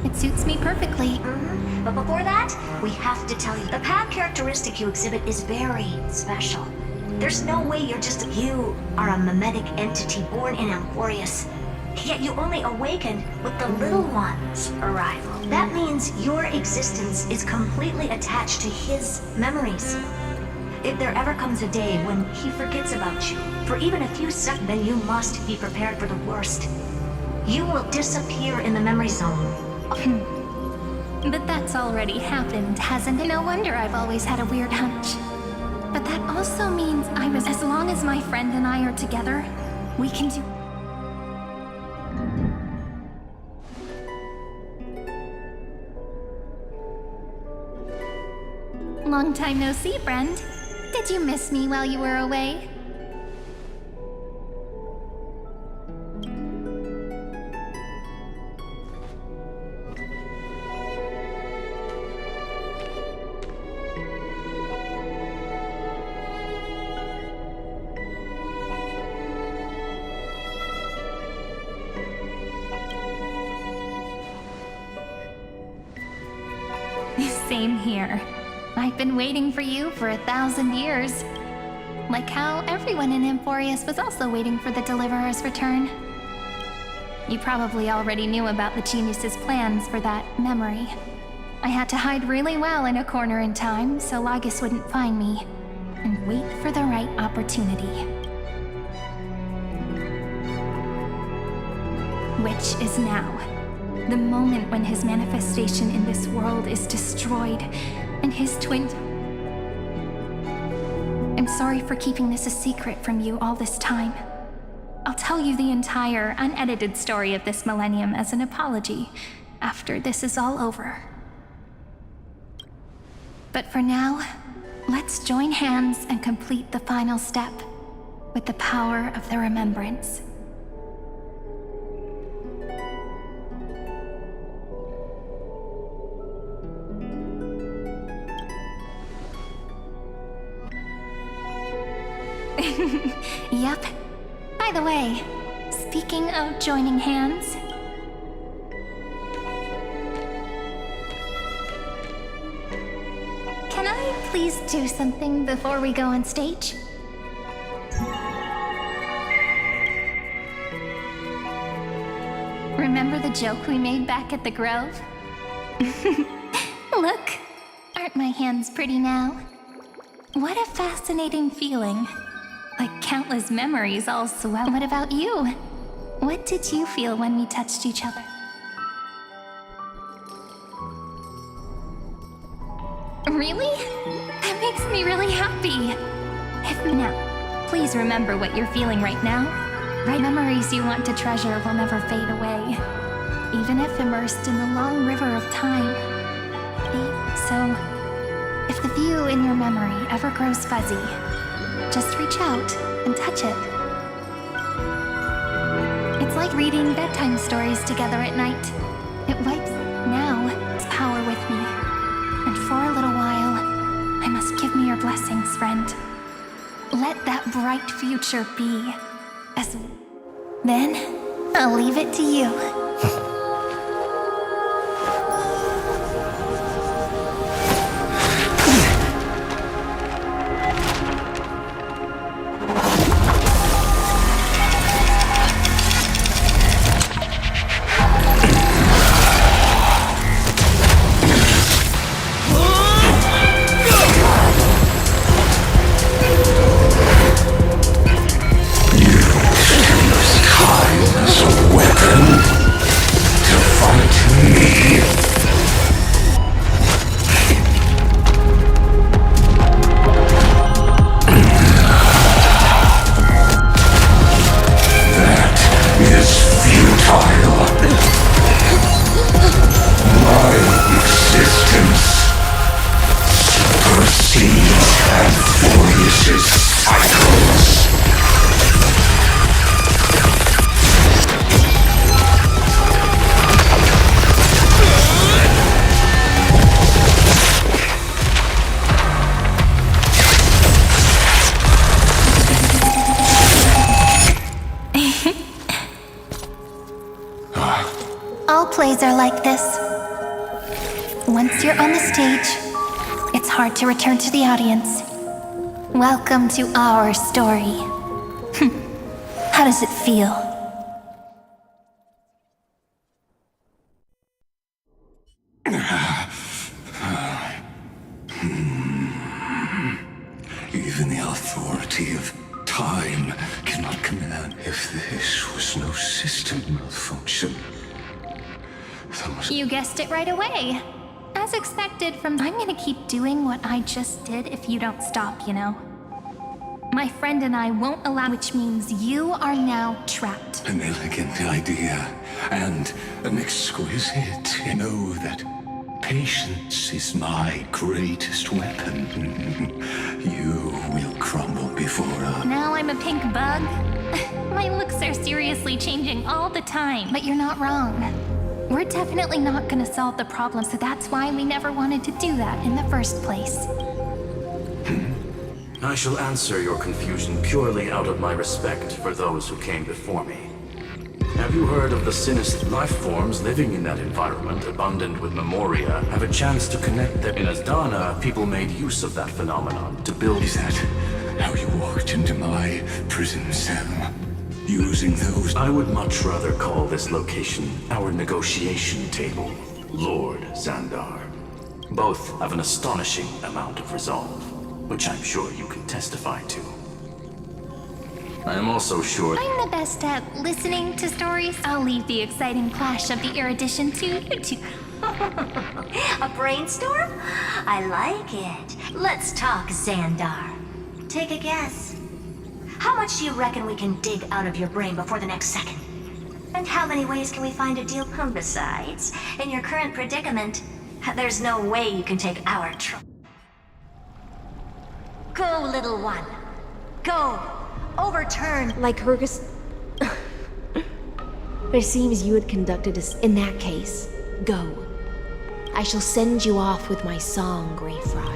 It suits me perfectly. But before that, we have to tell you, the path characteristic you exhibit is very special. There's no way you're just... You are a mimetic entity born in Amphorius. Yet you only awakened with the little one's arrival. That means your existence is completely attached to his memories. If there ever comes a day when he forgets about you, for even a few seconds, then you must be prepared for the worst. You will disappear in the memory zone. But that's already happened, hasn't it? No wonder I've always had a weird hunch. But that also means as long as my friend and I are together, we can do... Long time no see, friend. Did you miss me while you were away? Same here. I've been waiting for you for 1,000 years. Like how everyone in Amphorius was also waiting for the Deliverer's return. You probably already knew about the genius's plans for that memory. I had to hide really well in a corner in time so Lagus wouldn't find me, and wait for the right opportunity. Which is now. The moment when his manifestation in this world is destroyed, and his twin... I'm sorry for keeping this a secret from you all this time. I'll tell you the entire, unedited story of this millennium as an apology after this is all over. But for now, let's join hands and complete the final step with the power of the remembrance. Yep. By the way, speaking of joining hands... Can I please do something before we go on stage? Remember the joke we made back at the Grove? Look, aren't my hands pretty now? What a fascinating feeling. Like countless memories all swell. What about you? What did you feel when we touched each other? Really? That makes me really happy. Now, please remember what you're feeling right now. Right, memories you want to treasure will never fade away, even if immersed in the long river of time. So, if the view in your memory ever grows fuzzy, just reach out and touch it. It's like reading bedtime stories together at night. It wipes now its power with me. And for a little while, I must give me your blessings, friend. Let that bright future be. Then, I'll leave it to you. Time as a weapon. All plays are like this. Once you're on the stage, it's hard to return to the audience. Welcome to our story. How does it feel? Even the authority of time cannot command. If this was no system malfunction, You guessed it right away. As expected from... I'm gonna keep doing what I just did if you don't stop, you know? My friend and I won't allow... Which means you are now trapped. an elegant idea and an exquisite. Know that patience is my greatest weapon. You will crumble before us. Now I'm a pink bug? My looks are seriously changing all the time. But you're not wrong. We're definitely not gonna solve the problem, so that's why we never wanted to do that in the first place. I shall answer your confusion purely out of my respect for those who came before me. Have you heard of the sinister life forms living in that environment, abundant with memoria, have a chance to connect them? In Asdana, people made use of that phenomenon to build... Is that how you walked into my prison cell? Using those... I would much rather call this location our negotiation table, Lord Xandar. Both have an astonishing amount of resolve, which I'm sure you can testify to. I am also sure... I'm the best at listening to stories. I'll leave the exciting clash of the erudition to you two. A brainstorm? I like it. Let's talk, Xandar. Take a guess. How much do you reckon we can dig out of your brain before the next second? And how many ways can we find a deal? Besides, in your current predicament, there's no way you can take our trouble. Go, little one. Go. Overturn. Lycurgus. It seems you had conducted us. In that case, go. I shall send you off with my song, Grey Fry.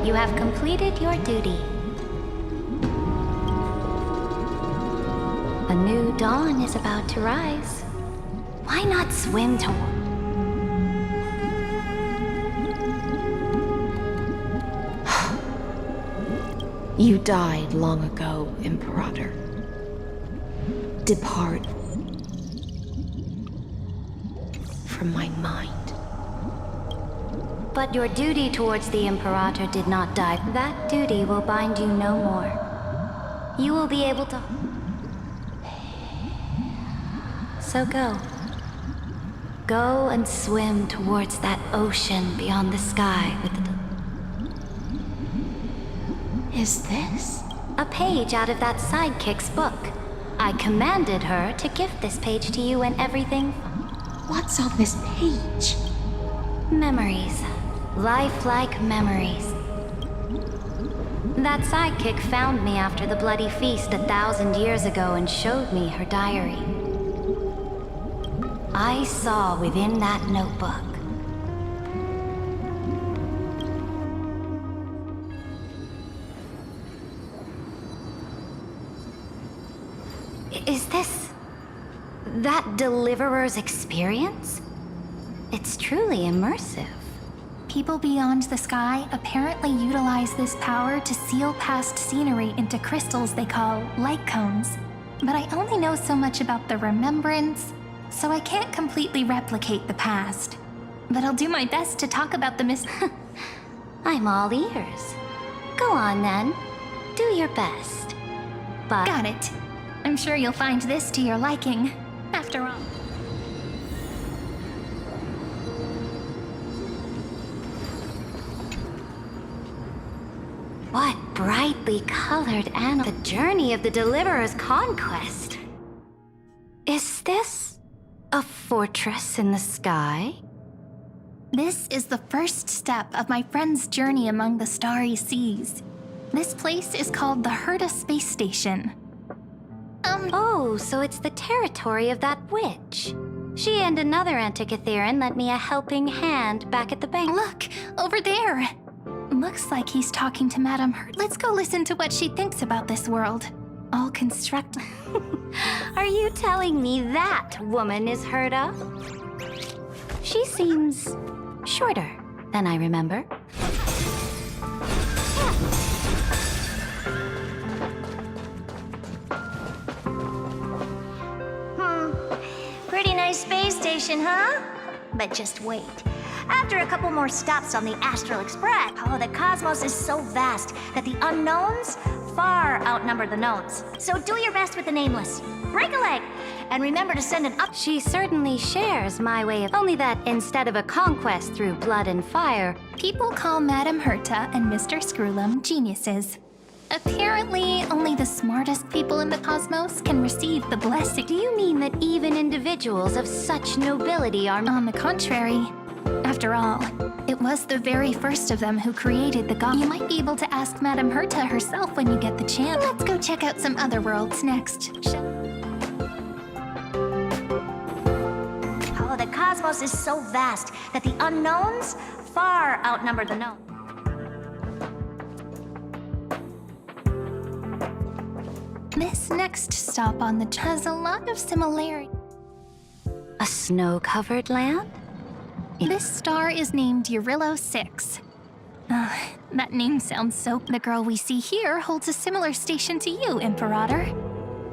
You have completed your duty. A new dawn is about to rise. Why not swim toward... You died long ago, Imperator. Depart from my mind. But your duty towards the Imperator did not die. That duty will bind you no more. You will be able to... So go. Go and swim towards that ocean beyond the sky with the... Is this? A page out of that sidekick's book. I commanded her to gift this page to you and everything... What's on this page? Memories. Lifelike memories. That sidekick found me after the bloody feast 1,000 years ago and showed me her diary. I saw within that notebook. Is this... that Deliverer's experience? It's truly immersive. People beyond the sky apparently utilize this power to seal past scenery into crystals they call light cones. But I only know so much about the remembrance, so I can't completely replicate the past. But I'll do my best to talk about the I'm all ears. Go on then. Do your best. But... Got it. I'm sure you'll find this to your liking, after all. What brightly colored animal. The journey of the Deliverer's conquest. Is this a fortress in the sky? This is the first step of my friend's journey among the starry seas. This place is called the Herta Space Station. Oh, so it's the territory of that witch. She and another Antikytherian lent me a helping hand back at the bank. Look, over there. Looks like he's talking to Madame Herta. Let's go listen to what she thinks about this world. All constructed. Are you telling me that woman is Herta? She seems shorter than I remember. Pretty nice space station, huh? But just wait. After a couple more stops on the Astral Express, the cosmos is so vast that the unknowns far outnumber the knowns. So do your best with the nameless. Break a leg! And remember to send an up. She certainly shares my way of... Only that instead of a conquest through blood and fire... People call Madame Herta and Mr. Screwlum geniuses. Apparently, only the smartest people in the cosmos can receive the blessing. Do you mean that even individuals of such nobility are... On the contrary. After all, it was the very first of them who created the god. You might be able to ask Madame Herta herself when you get the chance. Let's go check out some other worlds next. The cosmos is so vast that the unknowns far outnumber the known. This next stop on the has a lot of similarity. A snow-covered land? This star is named Eurillo 6. That name sounds so... The girl we see here holds a similar station to you, Imperator.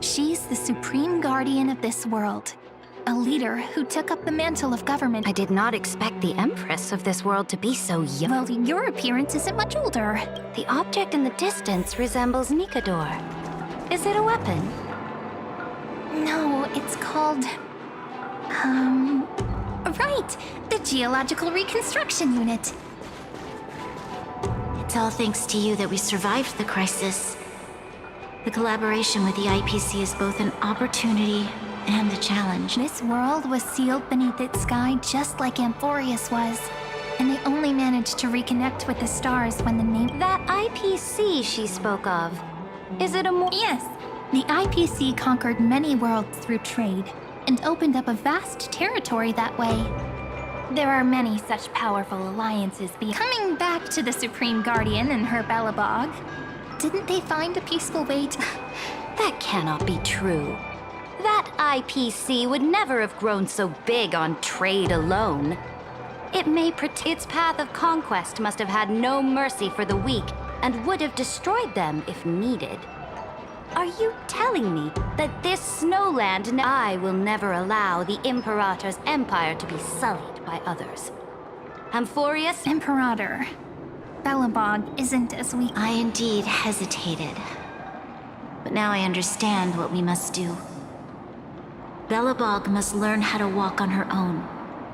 She's the supreme guardian of this world. A leader who took up the mantle of government. I did not expect the Empress of this world to be so young. Well, your appearance isn't much older. The object in the distance resembles Nikador. Is it a weapon? No, it's called... Right! The Geological Reconstruction Unit. It's all thanks to you that we survived the crisis. The collaboration with the IPC is both an opportunity and a challenge. This world was sealed beneath its sky just like Amphorius was. And they only managed to reconnect with the stars when the name... That IPC she spoke of. Is it a more... Yes. The IPC conquered many worlds through trade, and opened up a vast territory that way. There are many such powerful alliances Coming back to the Supreme Guardian and her Belobog, didn't they find a peaceful way to... That cannot be true. That IPC would never have grown so big on trade alone. It may its path of conquest must have had no mercy for the weak, and would have destroyed them if needed. Are you telling me that this snowland... I will never allow the Imperator's empire to be sullied by others. Amphorius? Imperator, Belobog isn't as weak... I indeed hesitated. But now I understand what we must do. Belobog must learn how to walk on her own,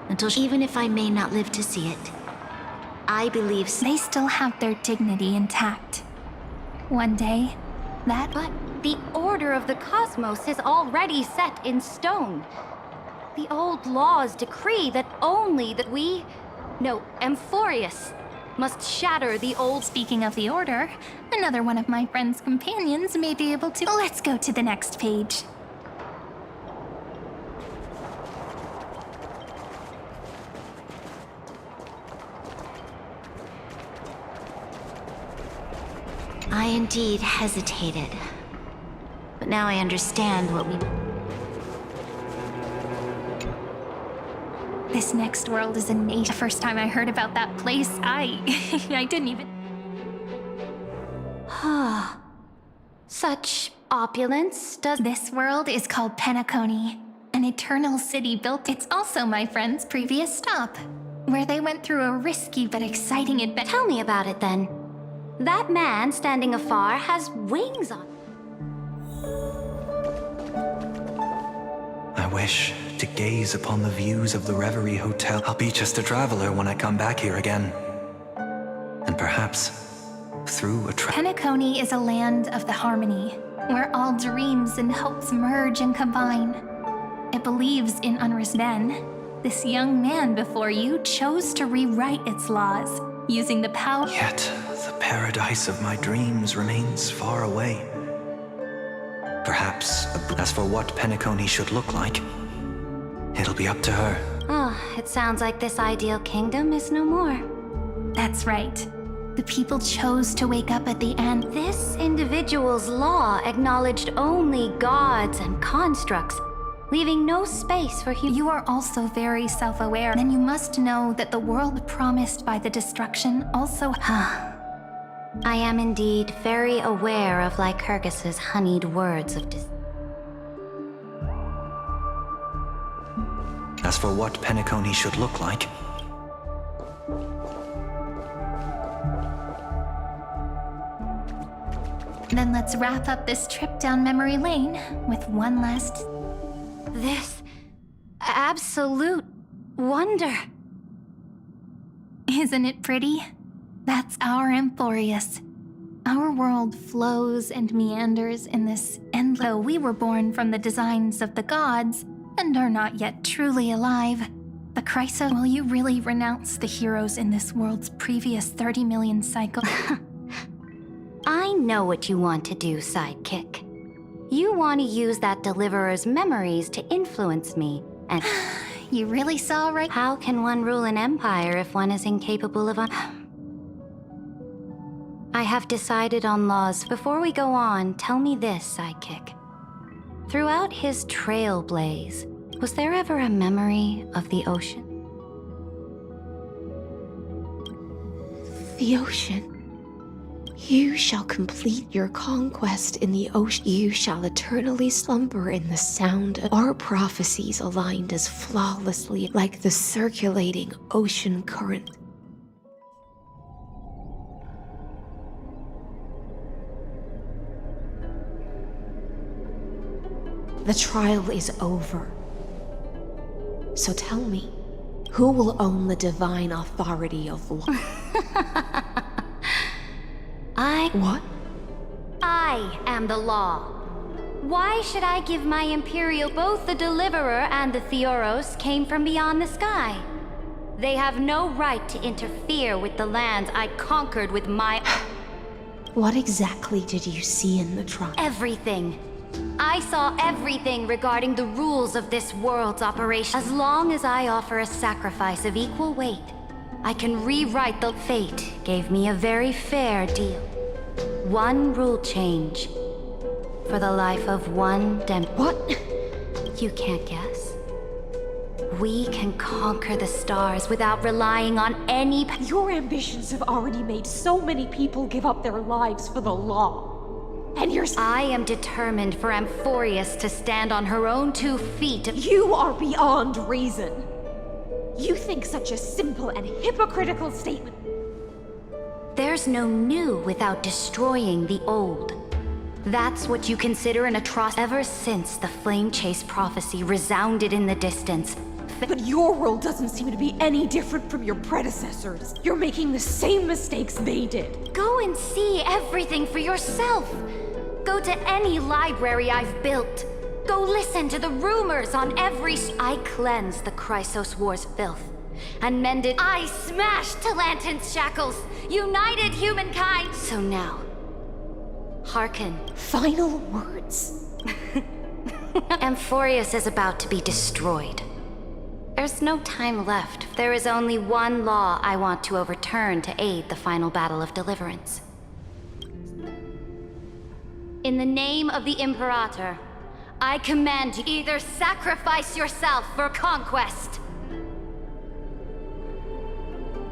until even if I may not live to see it. I believe... They still have their dignity intact. One day, that... But the order of the cosmos is already set in stone. The old laws decree that only that we... No, Amphorius must shatter the old... Speaking of the order, another one of my friend's companions may be able to... Let's go to the next page. I indeed hesitated. But now I understand what we... This next world is a nation. The first time I heard about that place, I didn't even... Such opulence does... This world is called Penacony, an eternal city built... It's also my friend's previous stop, where they went through a risky but exciting adventure. Tell me about it then. That man standing afar has wings on. I wish to gaze upon the views of the Reverie Hotel. I'll be just a traveler when I come back here again. And perhaps through a Penacony is a land of the harmony, where all dreams and hopes merge and combine. It believes in unrest. Then, this young man before you chose to rewrite its laws, using the power. Yet, the paradise of my dreams remains far away. Perhaps, as for what Penacony should look like, it'll be up to her. It sounds like this ideal kingdom is no more. That's right. The people chose to wake up at the end. This individual's law acknowledged only gods and constructs, leaving no space for You are also very self-aware. Then you must know that the world promised by the destruction also... I am indeed very aware of Lycurgus's honeyed words of As for what Penacony should look like, Then let's wrap up this trip down memory lane with one last... This absolute wonder. Isn't it pretty? That's our Amphorius. Our world flows and meanders in this endless... Though we were born from the designs of the gods and are not yet truly alive, the Chrysos... Will you really renounce the heroes in this world's previous 30 million cycle? I know what you want to do, sidekick. You want to use that deliverer's memories to influence me, and... You really saw right... How can one rule an empire if one is incapable of... I have decided on laws. Before we go on, tell me this, sidekick. Throughout his trailblaze, was there ever a memory of the ocean? The ocean. You shall complete your conquest in the ocean. You shall eternally slumber in the sound of our prophecies aligned as flawlessly like the circulating ocean current. The trial is over. So tell me, who will own the divine authority of law? What? I am the law. Why should I give my Imperial? Both the Deliverer and the Theoros came from beyond the sky. They have no right to interfere with the lands I conquered with my... What exactly did you see in the trial? Everything. I saw everything regarding the rules of this world's operation. As long as I offer a sacrifice of equal weight, I can rewrite the... Fate gave me a very fair deal. One rule change for the life of one What? You can't guess. We can conquer the stars without relying on any... Your ambitions have already made so many people give up their lives for the law. And you're... I am determined for Amphorius to stand on her own 2 feet. You are beyond reason. You think such a simple and hypocritical statement... There's no new without destroying the old. That's what you consider an atrocity. Ever since the Flame Chase prophecy resounded in the distance... But your world doesn't seem to be any different from your predecessors. You're making the same mistakes they did. Go and see everything for yourself. Go to any library I've built. Go listen to the rumors on every... I cleansed the Chrysos War's filth and mended... I smashed Talantin's shackles, united humankind. So now, hearken. Final words. Amphorius is about to be destroyed. There's no time left. There is only one law I want to overturn to aid the final battle of deliverance. In the name of the Imperator, I command you either sacrifice yourself for conquest,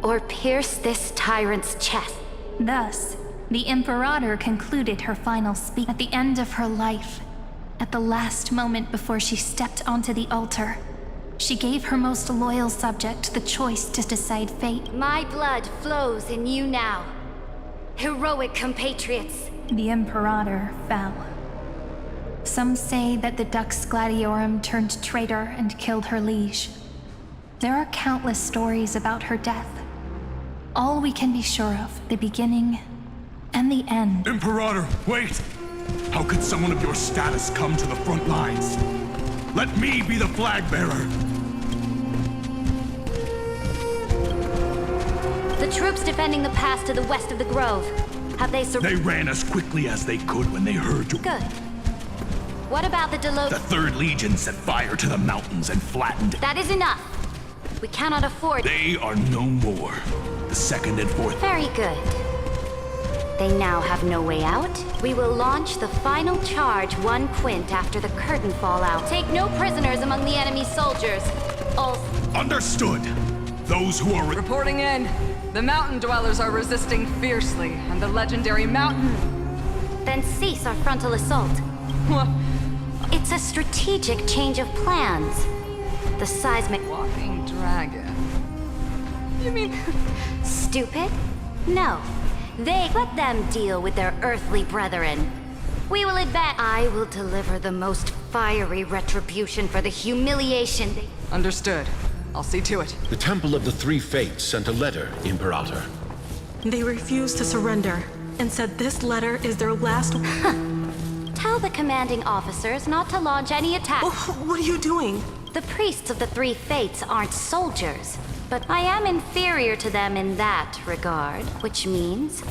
or pierce this tyrant's chest. Thus, the Imperator concluded her final speech at the end of her life. At the last moment before she stepped onto the altar, she gave her most loyal subject the choice to decide fate. My blood flows in you now. Heroic compatriots. The Imperator fell. Some say that the Dux Gladiorum turned traitor and killed her liege. There are countless stories about her death. All we can be sure of, the beginning and the end. Imperator, wait! How could someone of your status come to the front lines? Let me be the flag bearer! The troops defending the pass to the west of the grove. Have they They ran as quickly as they could when they heard you. Good. What about the The 3rd Legion set fire to the mountains and flattened it. That is enough. We cannot afford... They are no more. The 2nd and 4th... Very good. They now have no way out. We will launch the final charge 1 quint after the curtain fallout. Take no prisoners among the enemy soldiers. All... Understood. Those who are... Reporting in. The mountain dwellers are resisting fiercely, and the legendary mountain... Then cease our frontal assault. What? It's a strategic change of plans. The seismic... Walking dragon. You mean... Stupid? No. Let them deal with their earthly brethren. We will advance. I will deliver the most fiery retribution for the humiliation they... Understood. I'll see to it. The Temple of the Three Fates sent a letter, Imperator. They refused to surrender, and said this letter is their last... Tell the commanding officers not to launch any attacks. Oh, what are you doing? The priests of the Three Fates aren't soldiers, but I am inferior to them in that regard, which means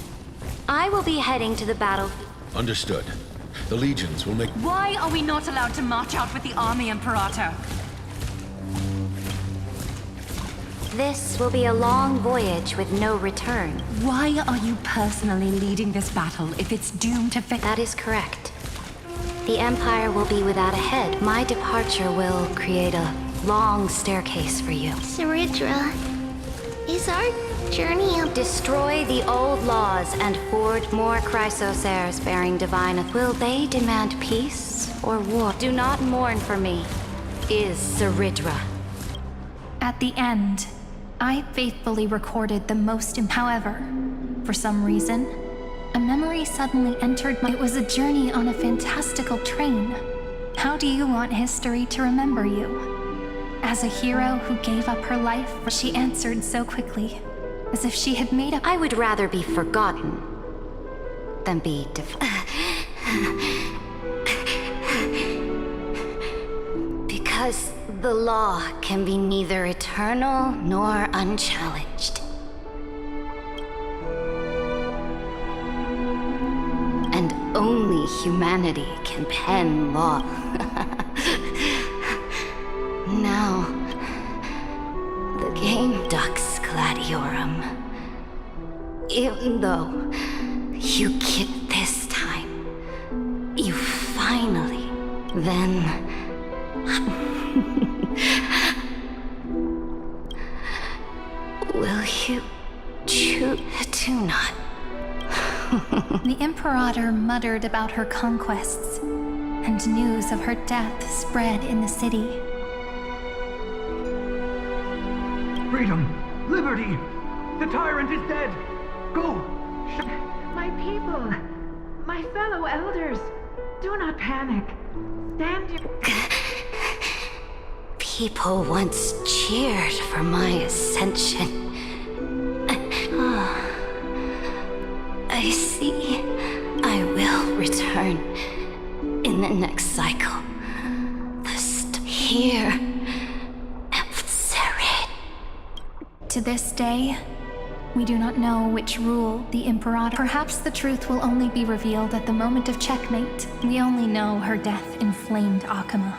I will be heading to the battle. Understood. The legions will make... Why are we not allowed to march out with the army, Imperator? This will be a long voyage with no return. Why are you personally leading this battle if it's doomed to fail? That is correct. The Empire will be without a head. My departure will create a long staircase for you. Saridra, is our journey of... Destroy the old laws and forge more Chrysos heirs bearing divine... Will they demand peace or war? Do not mourn for me. Is Saridra. At the end, I faithfully recorded the most... However, for some reason, a memory suddenly entered my... It was a journey on a fantastical train. How do you want history to remember you? As a hero who gave up her life, she answered so quickly, as if she had made up... I would rather be forgotten than be because the law can be neither eternal nor unchallenged. And only humanity can pen law. Now, the game Dux Gladiorum. Even though you get this time, you finally, then... Will you choose to not? The Imperator muttered about her conquests, and news of her death spread in the city. Freedom! Liberty! The tyrant is dead! Go! My people! My fellow elders! Do not panic. Stand your... People once cheered for my ascension. I see. I will return in the next cycle. Here. To this day, we do not know which rule the Imperator... Perhaps the truth will only be revealed at the moment of checkmate. We only know her death inflamed Akama.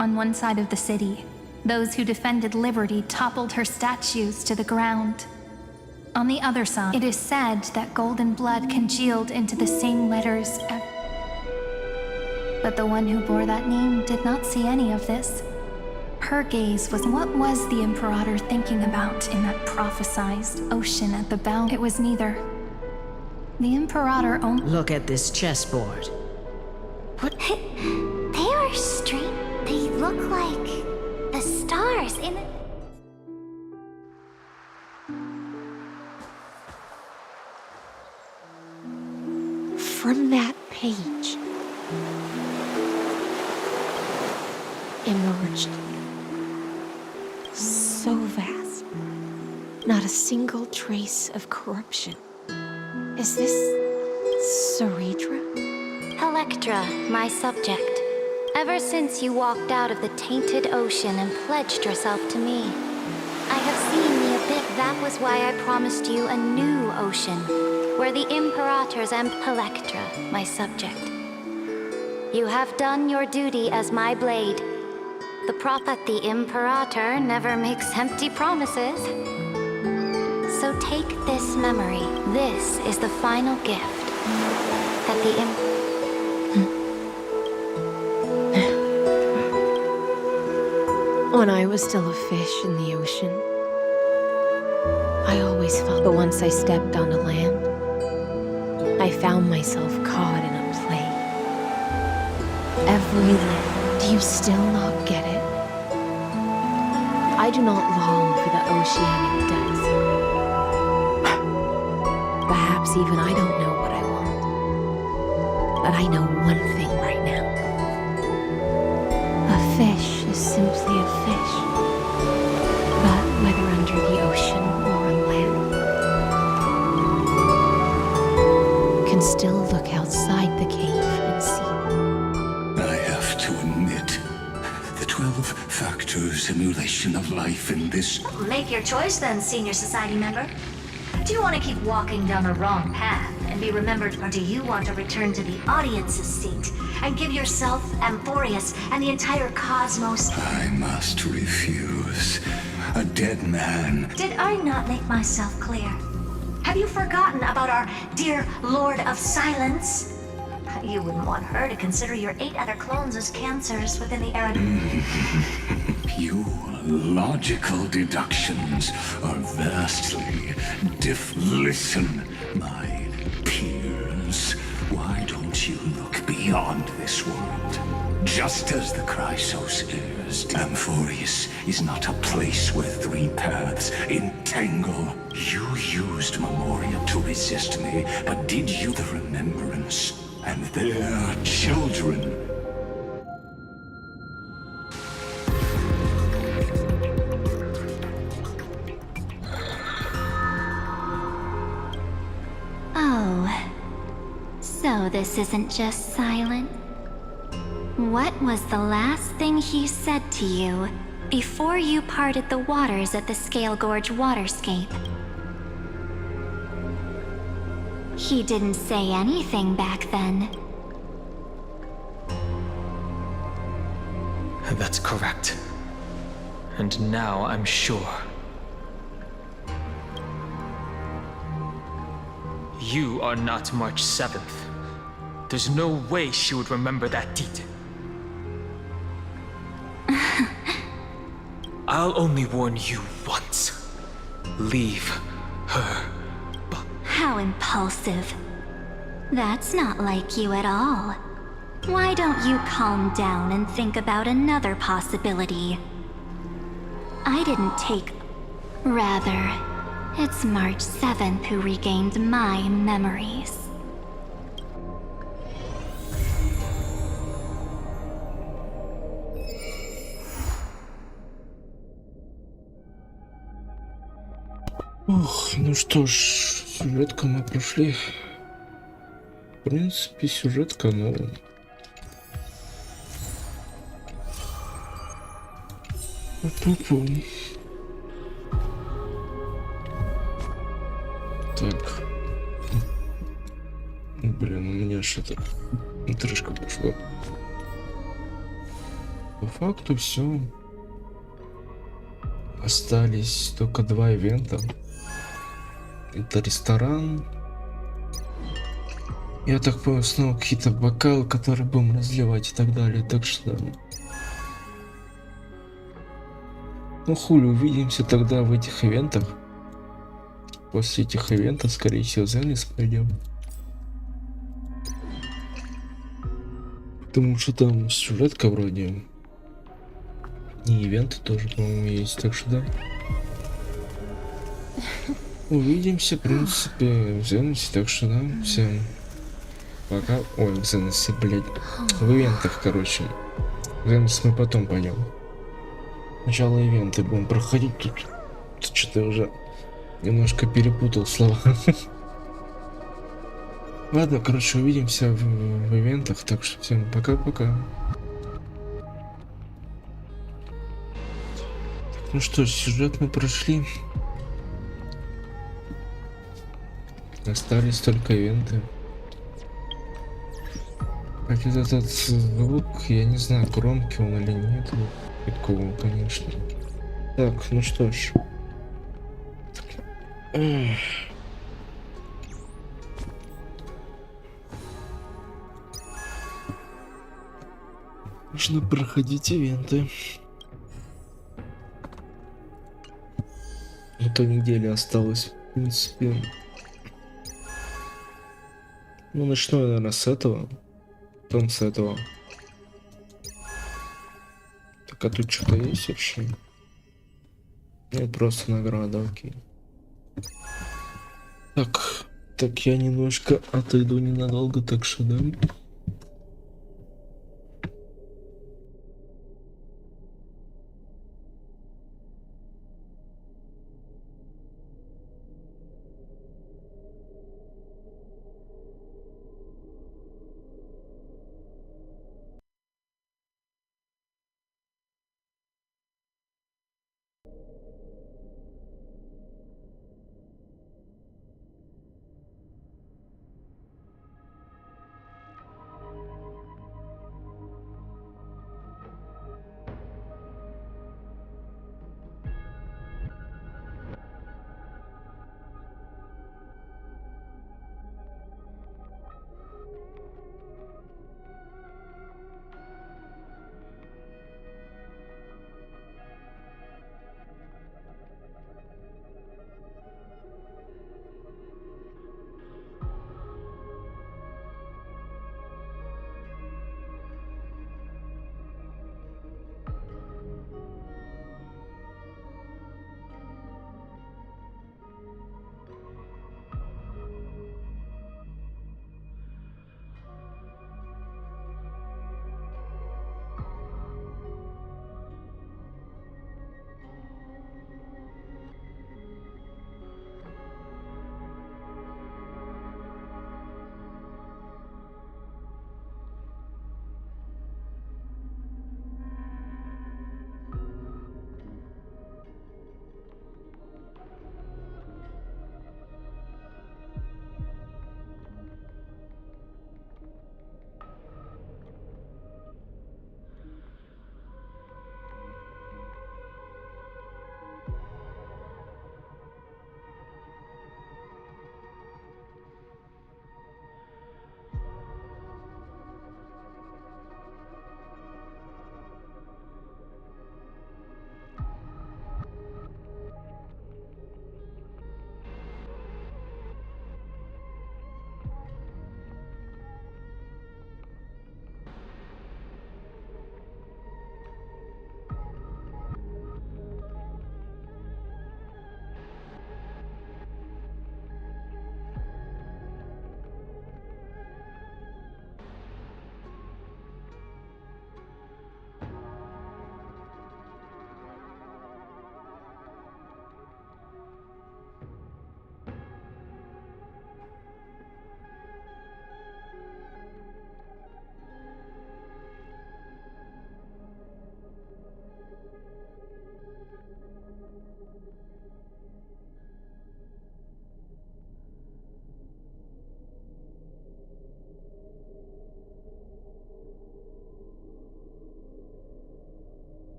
On one side of the city, those who defended liberty toppled her statues to the ground. On the other side, it is said that golden blood congealed into the same letters. But the one who bore that name did not see any of this. Her gaze was what was the Imperator thinking about in that prophesized ocean at the bow? It was neither. The Imperator only— Look at this chessboard. What? They are straight. They look like the stars in the... From that page emerged so vast, not a single trace of corruption. Is this Ceredra? Electra, my subject. Ever since you walked out of the tainted ocean and pledged yourself to me, I have seen the abyss. That was why I promised you a new ocean, where the Imperators and Electra, my subject. You have done your duty as my blade. The prophet, the Imperator, never makes empty promises. So take this memory. This is the final gift that the When I was still a fish in the ocean, I always felt, but once I stepped onto land, I found myself caught in a play. Every land. Do you still not get it? I do not long for the oceanic depths. Perhaps even I don't know what I want. But I know one thing right now. A fish is simply a fish. But whether under the ocean or on land, can still look outside the cave and see. I have to admit, the 12 factor simulation of life in this... Make your choice then, Senior Society member. Do you want to keep walking down the wrong path and be remembered, or do you want to return to the audience's seat and give yourself, Amphorius, and the entire cosmos... I must refuse. A dead man. Did I not make myself clear? Have you forgotten about our dear Lord of Silence? You wouldn't want her to consider your 8 other clones as cancers within the era... Your logical deductions are vastly Listen, my peers. Why don't you look beyond this world? Just as the Chrysos is, Amphorius is not a place where 3 paths entangle. You used Memoria to resist me, but did you the remembrance and their children? Oh, so this isn't just silent. What was the last thing he said to you before you parted the waters at the Scale Gorge waterscape? He didn't say anything back then. That's correct. And now I'm sure. You are not March 7th. There's no way she would remember that deed. I'll only warn you once. Leave her. How impulsive. That's not like you at all. Why don't you calm down and think about another possibility? I didn't take... Rather, it's March 7th who regained my memories. Ох, ну что ж, сюжетку мы прошли. В принципе, сюжетка, ну... Пу-пу-пу. Так. Блин, у меня что-то интрижка пошла. По факту все. Остались только 2 ивента. Это ресторан. Я так понял, снова какие-то бокалы, которые будем разливать и так далее. Так что... Ну хули, увидимся тогда в этих ивентах. После этих ивентов, скорее всего, Зенис пойдем. Потому что там сюжетка вроде. И ивенты тоже, по-моему, есть. Так что да. Увидимся, в принципе, в Зенисе. Так что да, всем пока. Ой, в Зенисе, блядь. В ивентах, короче. В Зенис мы потом пойдем. Сначала ивенты будем проходить тут. Что-то уже немножко перепутал слова. Ладно, короче, увидимся в ивентах, так что всем пока-пока. Ну что ж, сюжет мы прошли. Остались только ивенты. Как этот звук, я не знаю, громкий он или нет. Прикол, конечно. Так, ну что ж. Нужно проходить ивенты. Это неделя осталось, в принципе. Ну, начну я, наверное, с этого. Потом с этого. Так, а тут что-то есть вообще? Нет, просто награда, окей. Так, я немножко отойду ненадолго, так что да.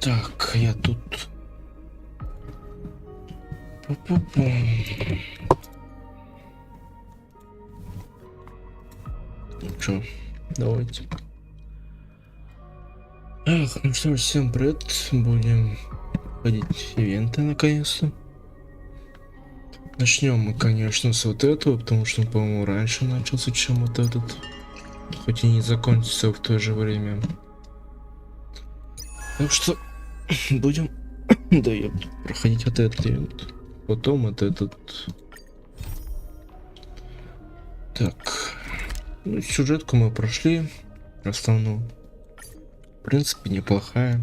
Так, я тут. Пу-пу-пу. Ну чё, давайте. Эх, ну что ж, всем привет. Будем ходить ивенты наконец-то. Начнем мы, конечно, с вот этого, потому что, по-моему, раньше начался, чем вот этот. Хоть и не закончится в то же время. Так что будем проходить вот этот ивент. Потом вот этот. Так. Ну, сюжетку мы прошли. Основную. В принципе, неплохая.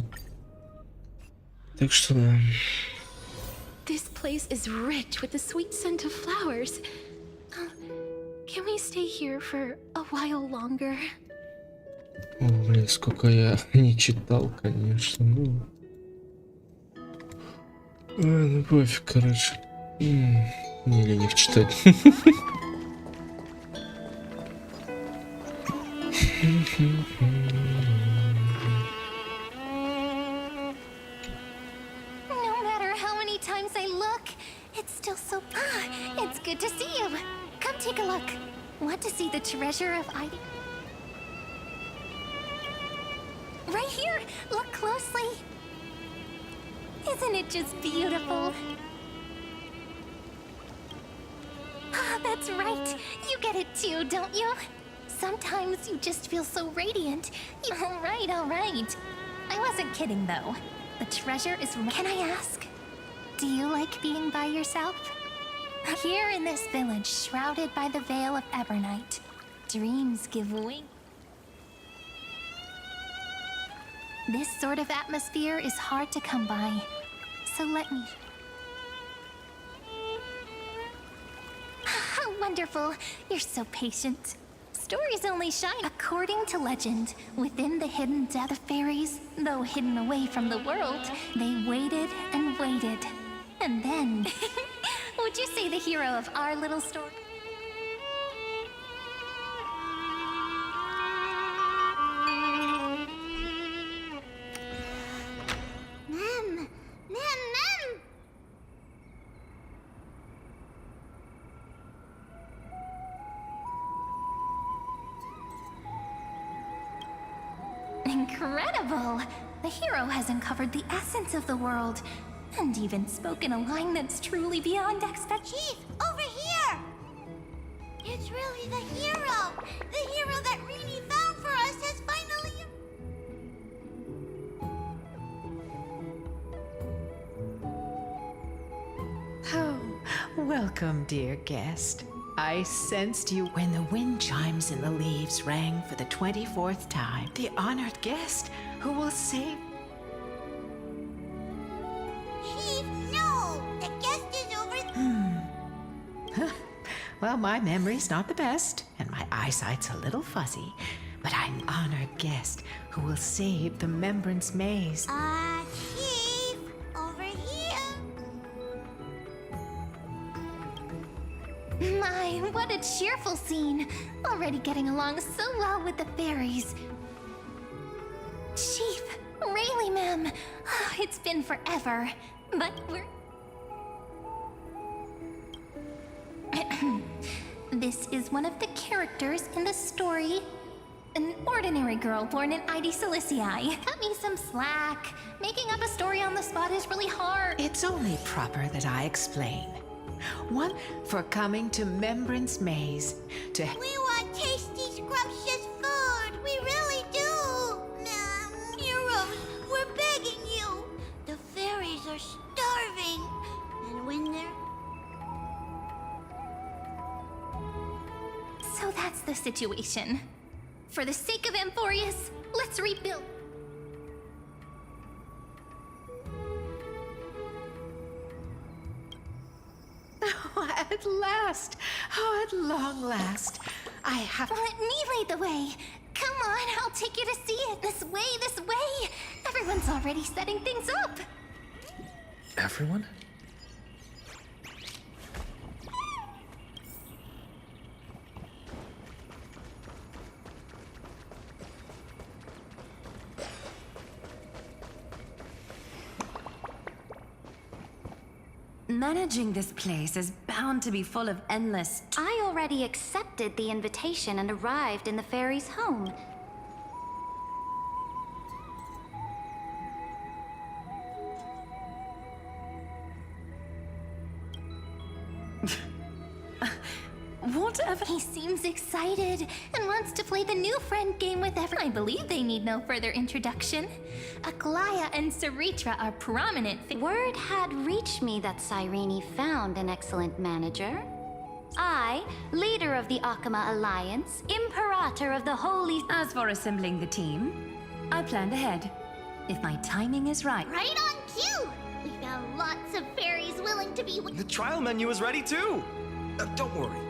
Так что да. This place is rich with the sweet scent of flowers. Can we stay here for a while longer? О, блин, сколько я не читал, конечно. Ну, ну пофиг, короче. Мне лень их читать. No matter how many times I look, it's still so... it's good to see you. Come take a look. Want to see the treasure of Ivy? Right here. Look closely. Isn't it just beautiful? That's right. You get it too, don't you? Sometimes you just feel so radiant. All right, all right. I wasn't kidding, though. The treasure is... Can I ask? Do you like being by yourself? Here in this village, shrouded by the veil of Evernight, dreams give wing. This sort of atmosphere is hard to come by, so let me... How wonderful! You're so patient. Stories only shine. According to legend, within the hidden depth of fairies, though hidden away from the world, they waited and waited. And then... Would you say the hero of our little story? Mem! Incredible! The hero has uncovered the essence of the world, and even spoken a line that's truly beyond expectation. Chief, over here! It's really the hero! The hero that Rini found for us has finally... Oh, welcome, dear guest. I sensed you when the wind chimes in the leaves rang for the 24th time. The honored guest who will save... Chief, no! The guest is over... Well, my memory's not the best, and my eyesight's a little fuzzy, but I'm an honored guest who will save the Remembrance Maze. Chief, over here. My, what a cheerful scene. Already getting along so well with the fairies. Chief, really, ma'am. It's been forever, but we're... This is one of the characters in the story. An ordinary girl born in Ide Silicii. Cut me some slack. Making up a story on the spot is really hard. It's only proper that I explain. One, for coming to Remembrance Maze to... We want tasty, scrumptious food. We really do. Heroes, we're begging you. The fairies are starving. And when they're... So that's the situation. For the sake of Amphorius, let's rebuild. Oh, at last! Oh, at long last! I have... Let me lead the way. Come on, I'll take you to see it. This way, this way. Everyone's already setting things up. Everyone? Managing this place is bound to be full of endless... I already accepted the invitation and arrived in the fairy's home. Whatever. He seems excited and wants to play the new friend game with everyone. I believe they need no further introduction. Aglaya and Saritra are prominent. Word had reached me that Cyrene found an excellent manager. I, leader of the Akama Alliance, Imperator of the Holy... As for assembling the team, I planned ahead. If my timing is right. Right on cue! We found lots of fairies willing to be... The trial menu is ready too! Don't worry.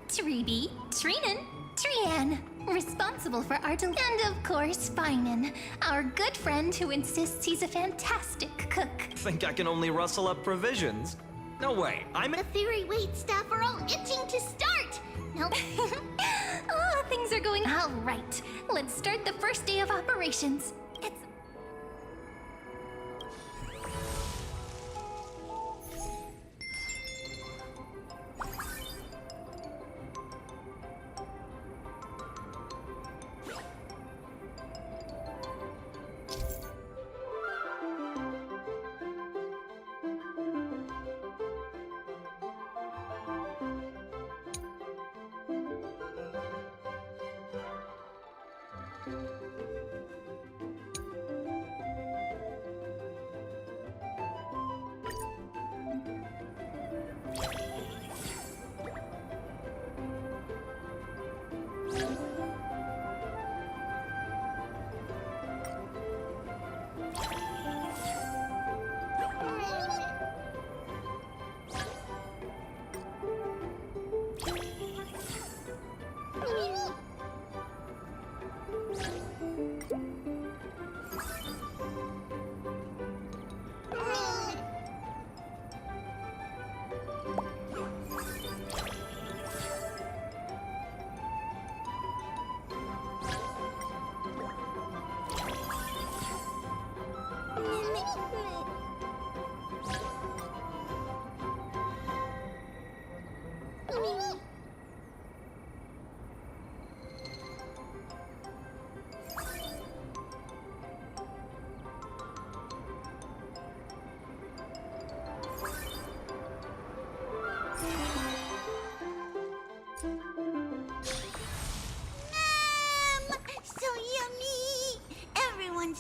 Tribi, Trinan, Trian, responsible for our and of course Finan, our good friend who insists he's a fantastic cook. Think I can only rustle up provisions? No way, The fairy wait staff are all itching to start! Nope. Oh, things are going all right. Let's start the first day of operations. It's...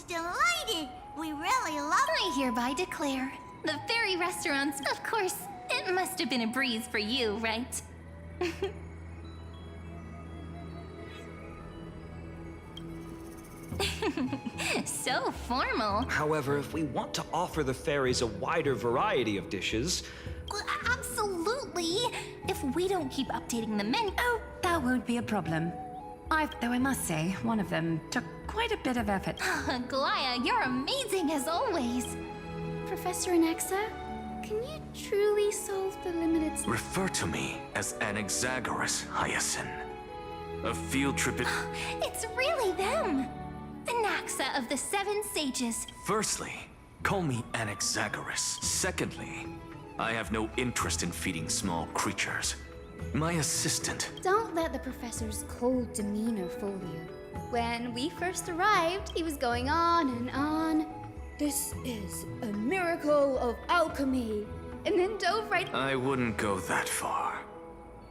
Delighted! We really love I hereby declare, the fairy restaurants, of course, it must have been a breeze for you, right? So formal. However, if we want to offer the fairies a wider variety of dishes... Absolutely! If we don't keep updating the menu... Oh, that won't be a problem. Though I must say, one of them took quite a bit of effort. Glaya, you're amazing as always. Professor Anaxa, can you truly solve the limited... Refer to me as Anaxagoras, Hyacinth. A field trip It's really them! Anaxa of the Seven Sages. Firstly, call me Anaxagoras. Secondly, I have no interest in feeding small creatures. My assistant. Don't let the professor's cold demeanor fool you. When we first arrived, he was going on and on. This is a miracle of alchemy. And then dove right... I wouldn't go that far.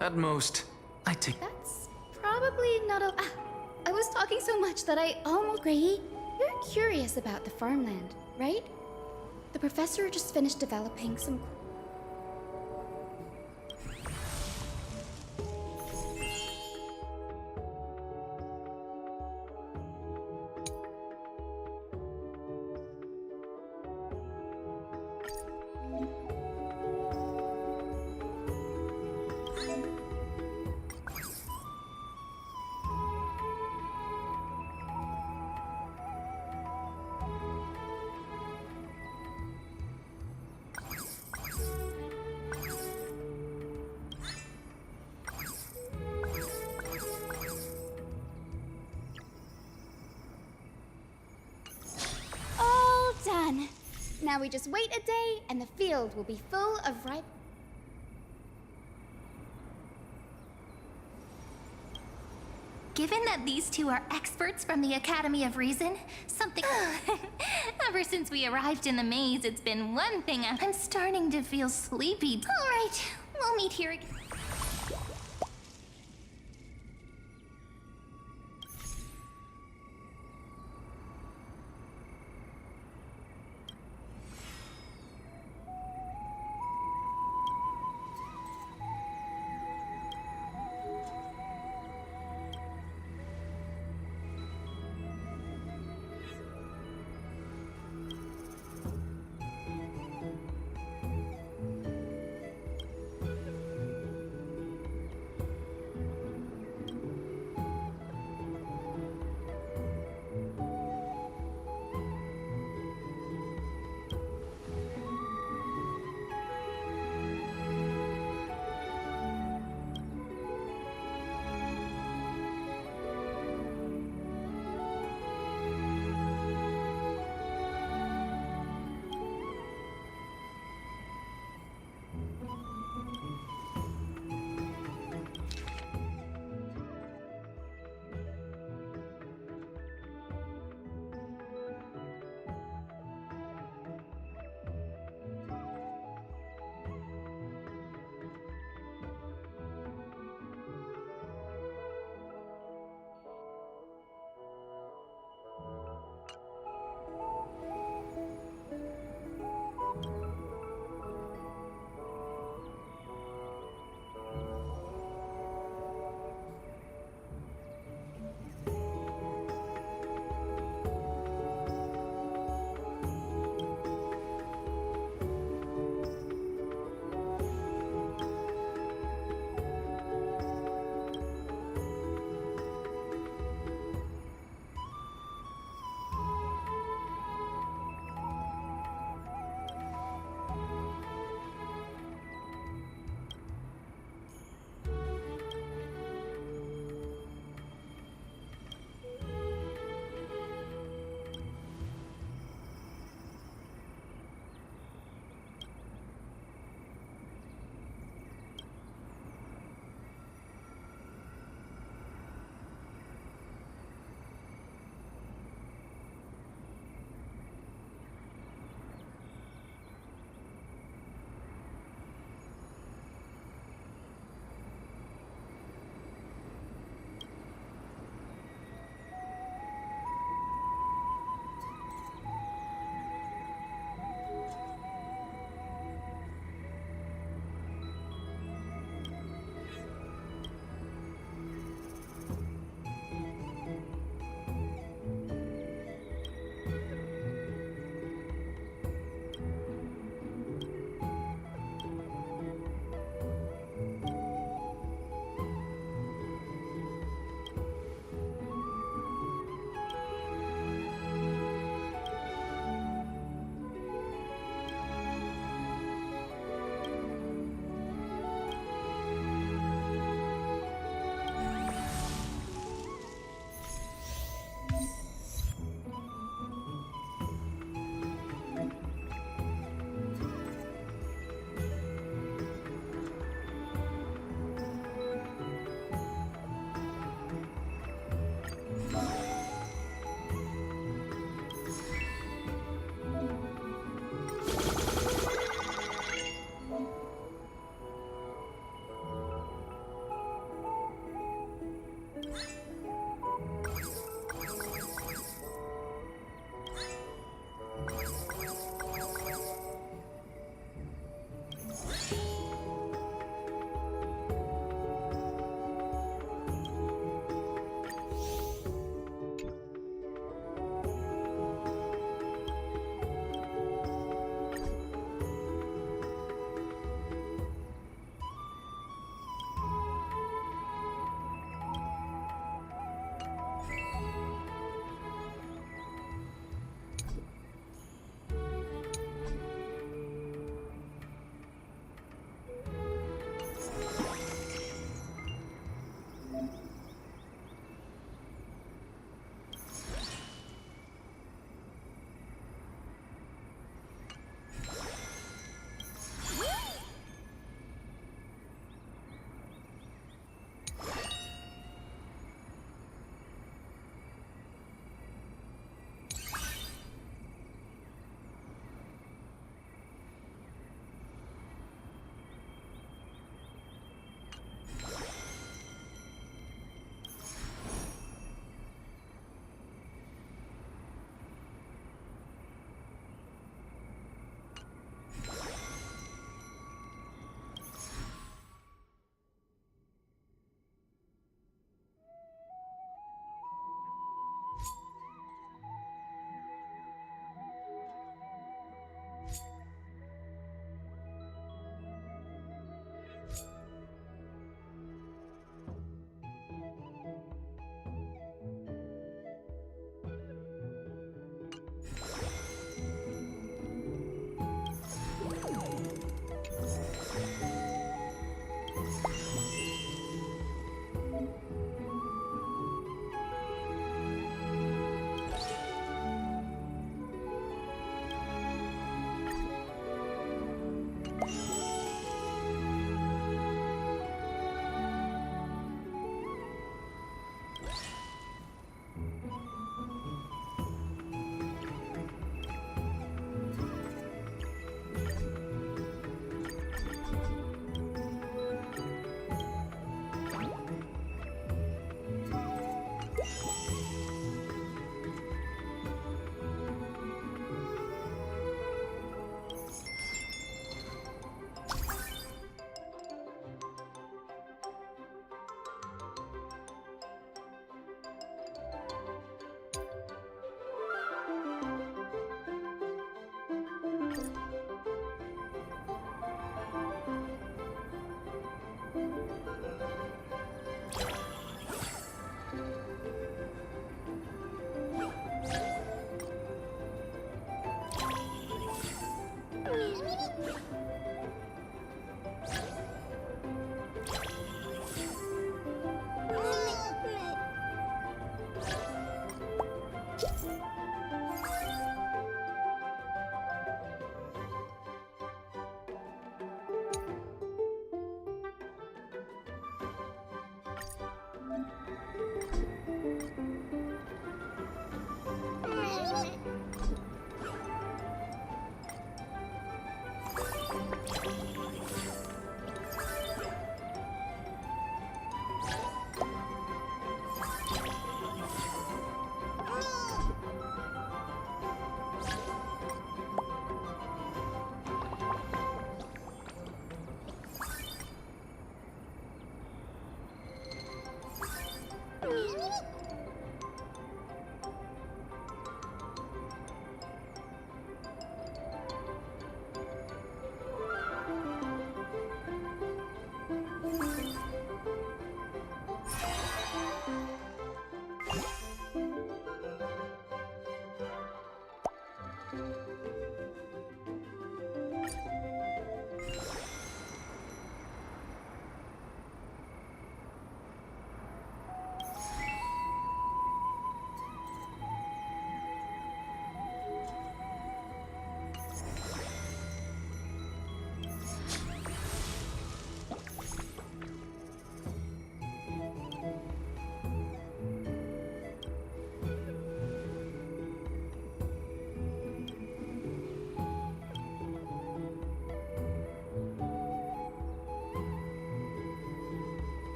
At most, I take... That's probably not a... I was talking so much that I almost... Gray, you're curious about the farmland, right? The professor just finished developing some... Now we just wait a day, and the field will be full of ripe. Given that these two are experts from the Academy of Reason, something... Ever since we arrived in the maze, it's been one thing. I'm starting to feel sleepy. All right, we'll meet here again.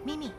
Mimi.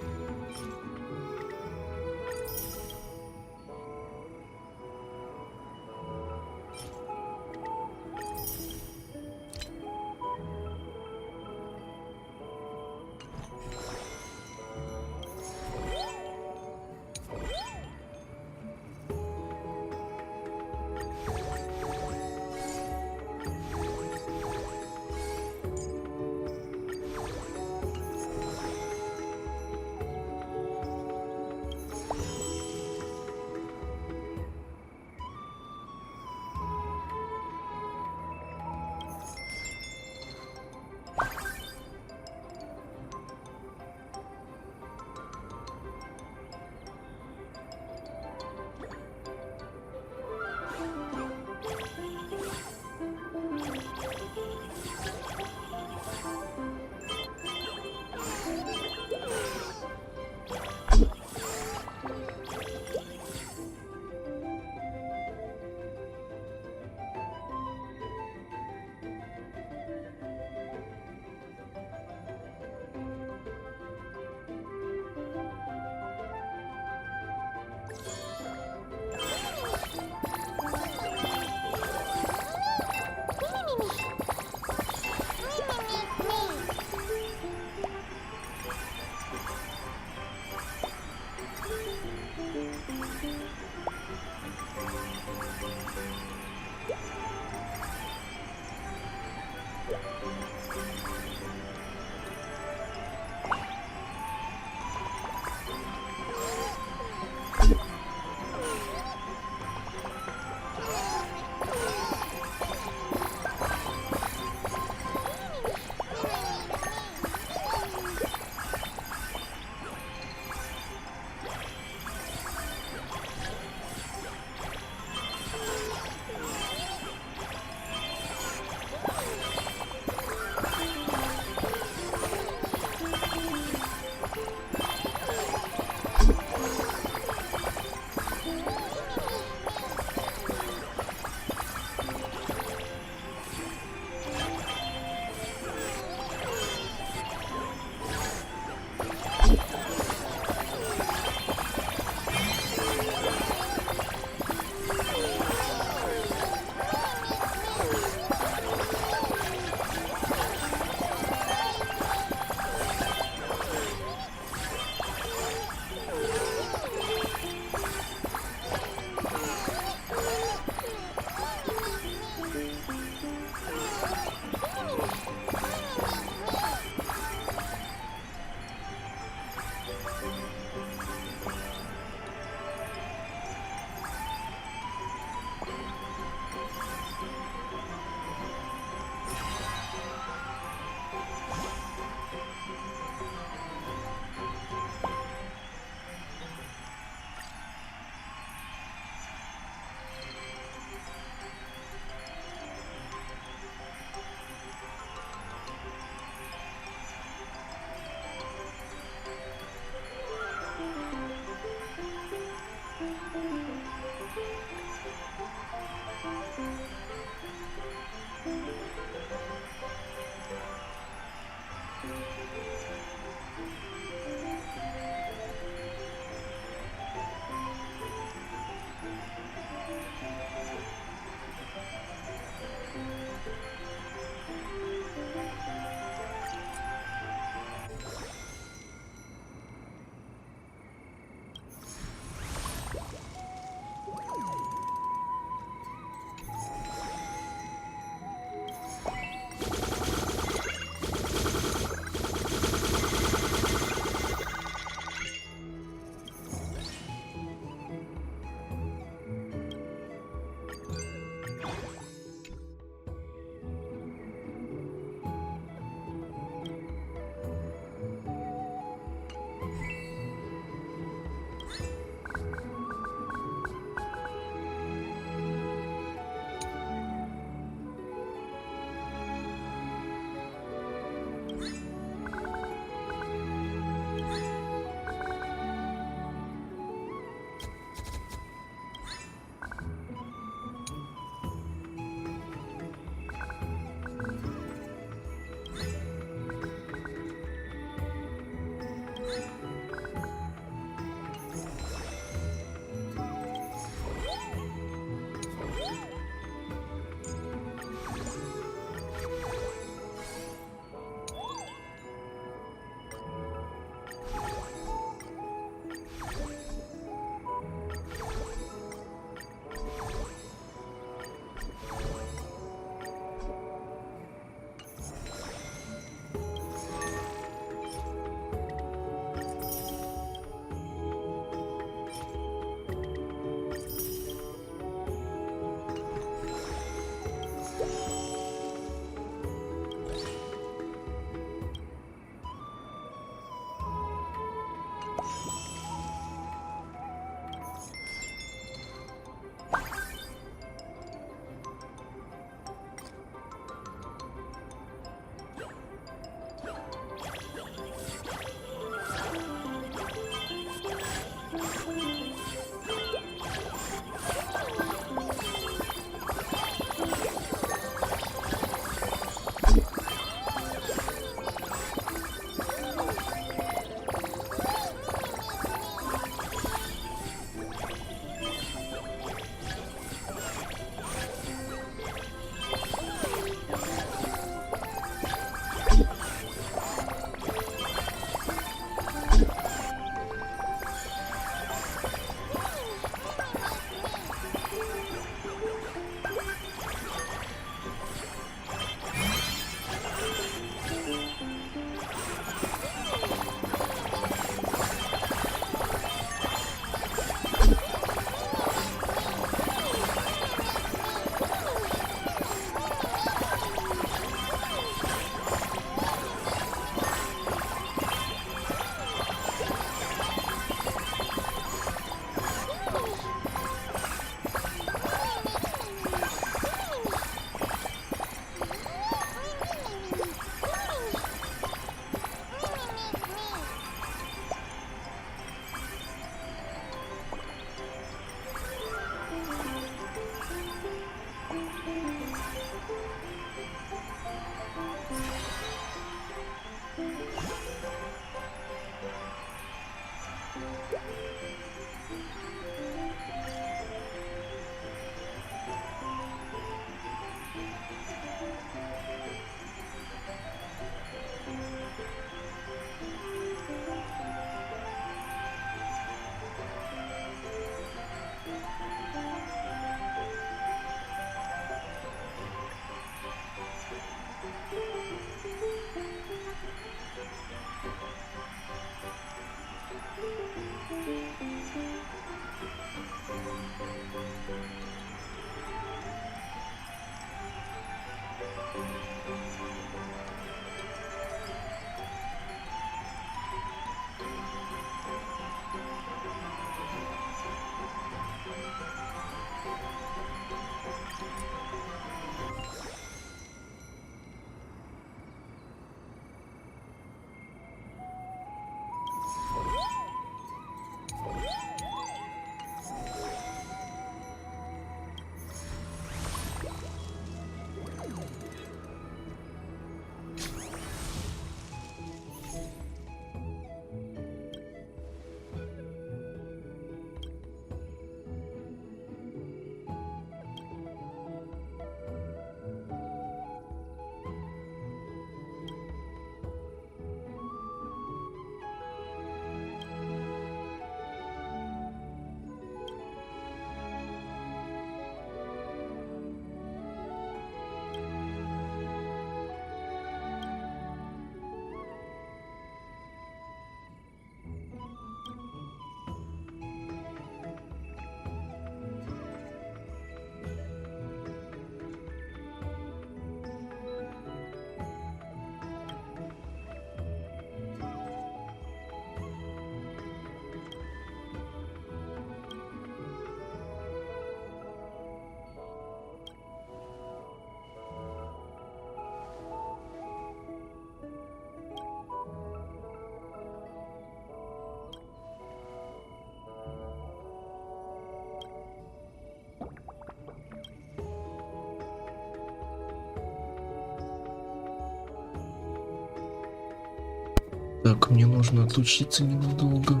Так, мне нужно отлучиться ненадолго.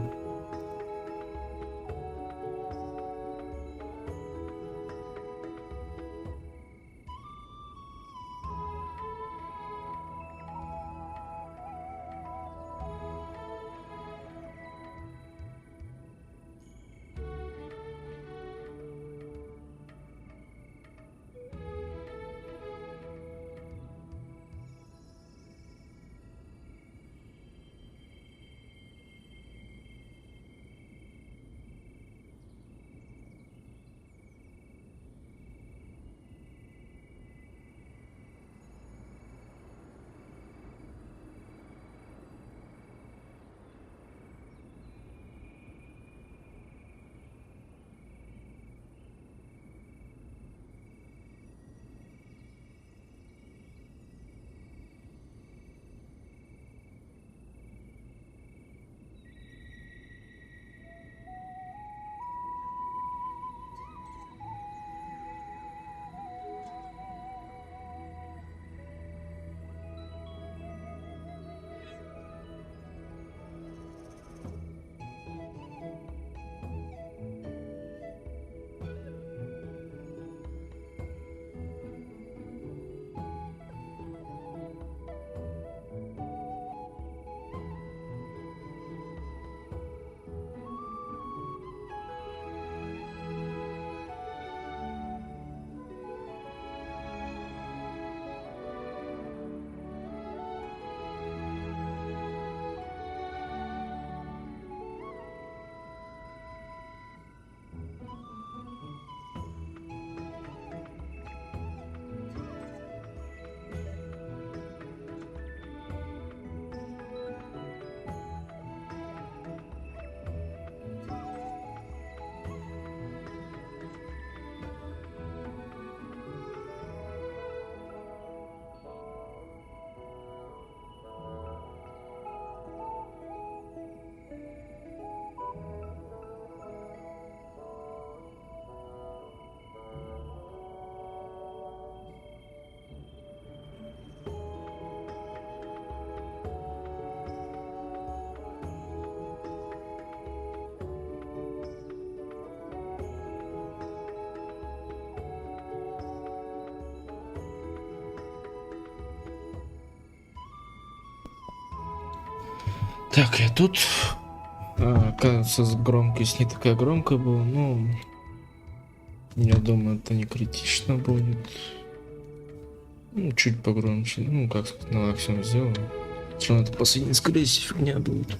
Так, я тут... кажется, громкость не такая громкая была, но... Я думаю, это не критично будет. Ну, чуть погромче. Ну, как сказать, на максимум сделаю. Что это последняя, скорее всего, фигня будет.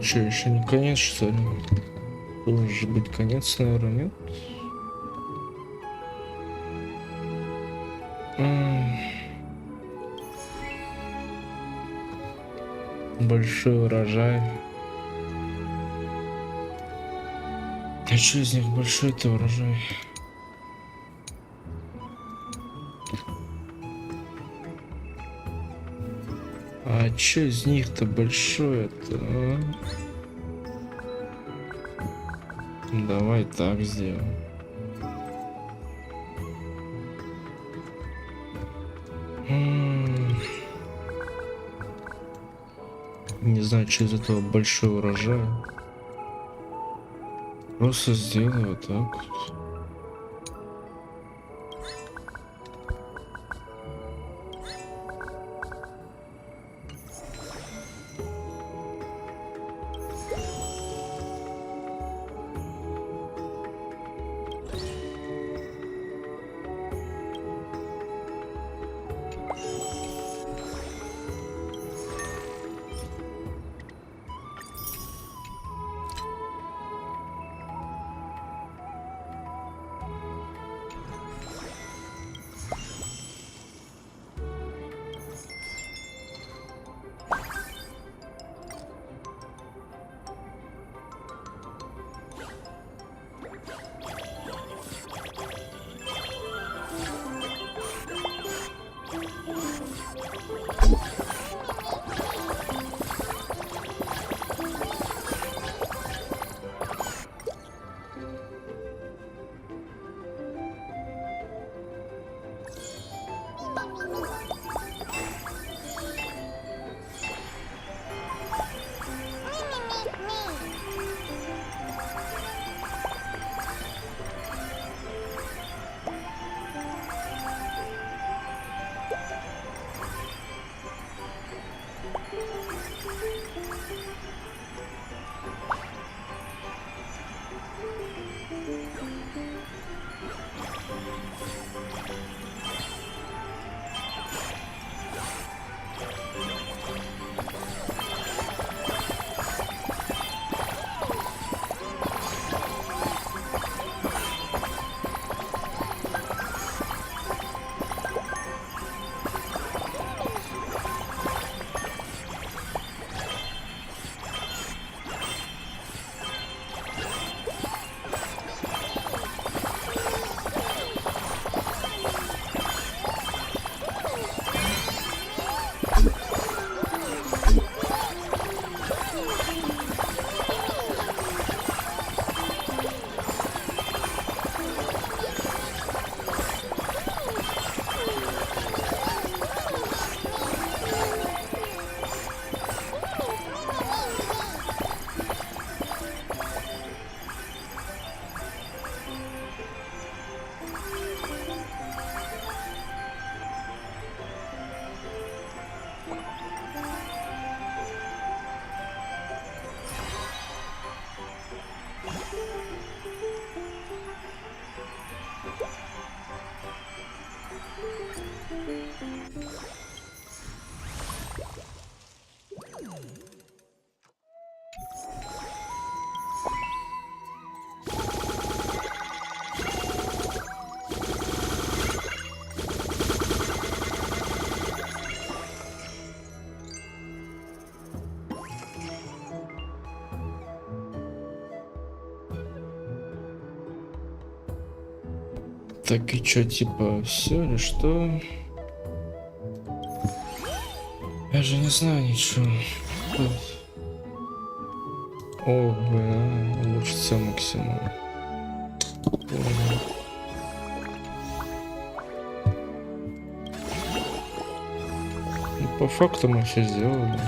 Что, еще не конец, что ли? Должен быть конец, наверное, нет? Большой урожай. А что из них большой-то урожай? А что из них-то большое-то, а? Давай так сделаем. Не знаю, что из этого большой урожай. Просто сделаю вот так вот. Так и чё, типа, все или что? Я же не знаю ничего. О, блин, улучшится максимум. Ну, по факту мы все сделали.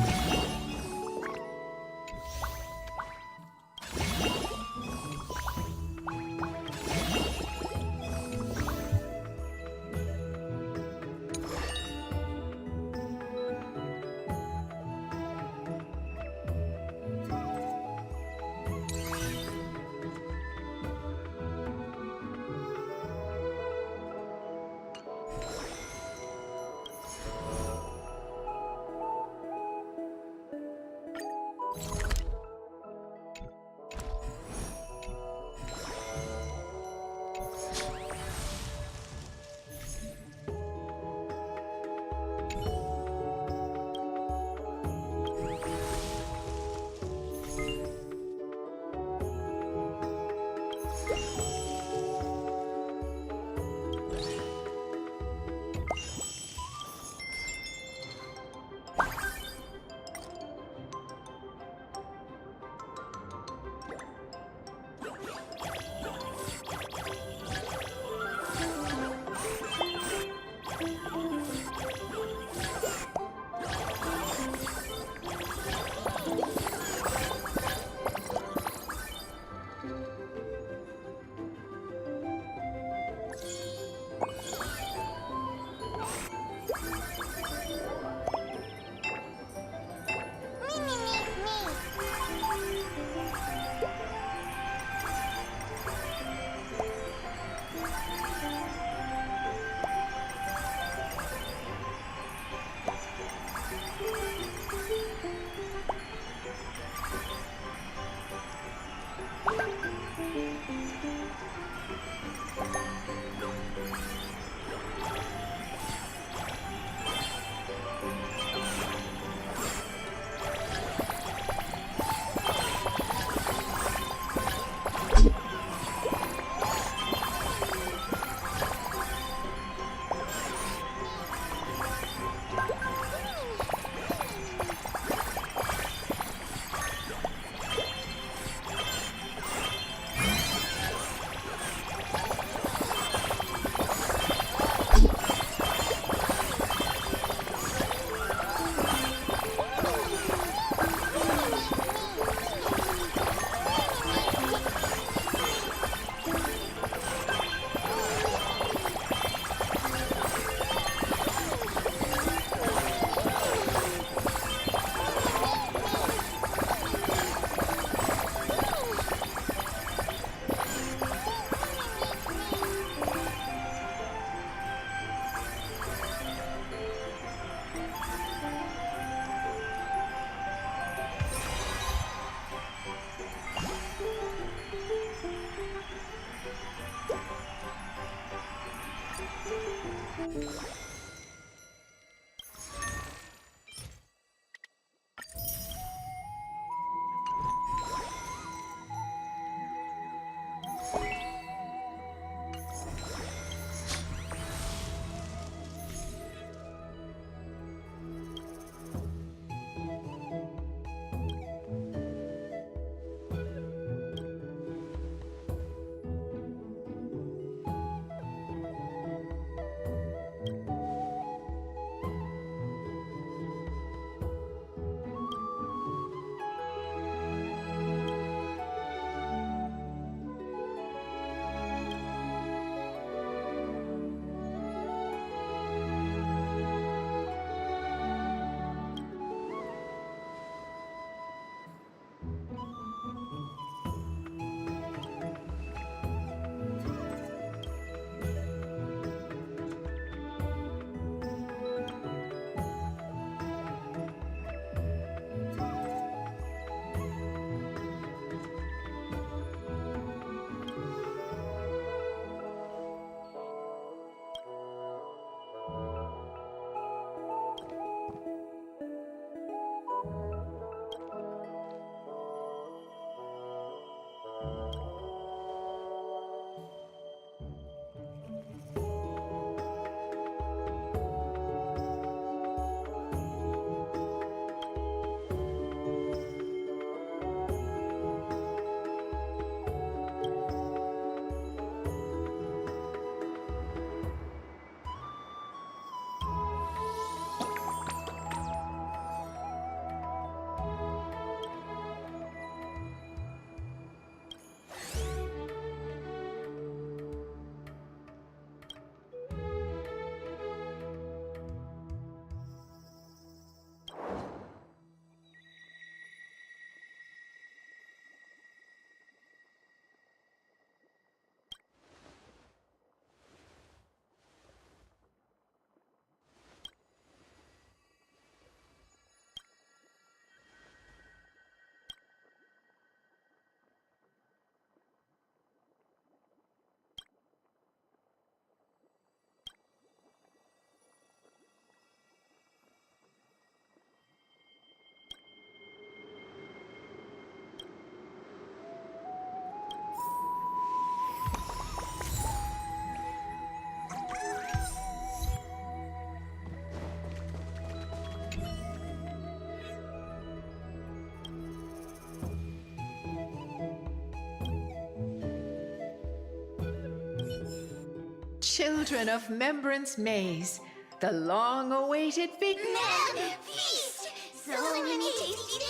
children of Membrance Maze, the long-awaited Feast! So many tasty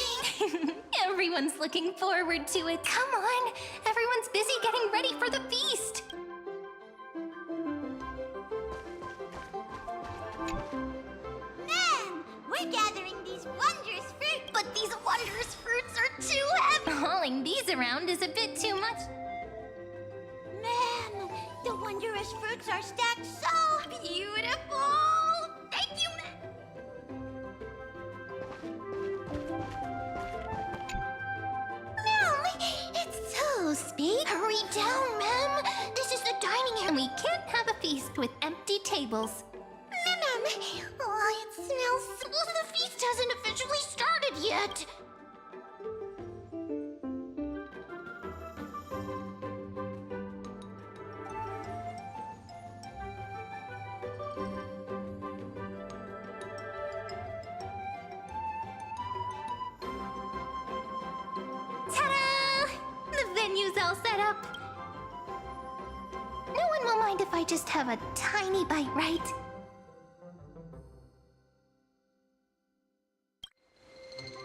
things! Everyone's looking forward to it. Come on! Everyone's busy getting ready for the feast! Man, we're gathering these wondrous fruit, but these wondrous fruits are too heavy! Hauling these around is a bit too much. Man, the wondrous fruits are stacked so beautiful! Thank you, man! Ma'am, it's toast, babe. Hurry down, ma'am. This is the dining area. And we can't have a feast with empty tables. Ma'am, oh, it smells so... The feast hasn't officially started yet. Ta-da! The venue's all set up. No one will mind if I just have a tiny bite, right?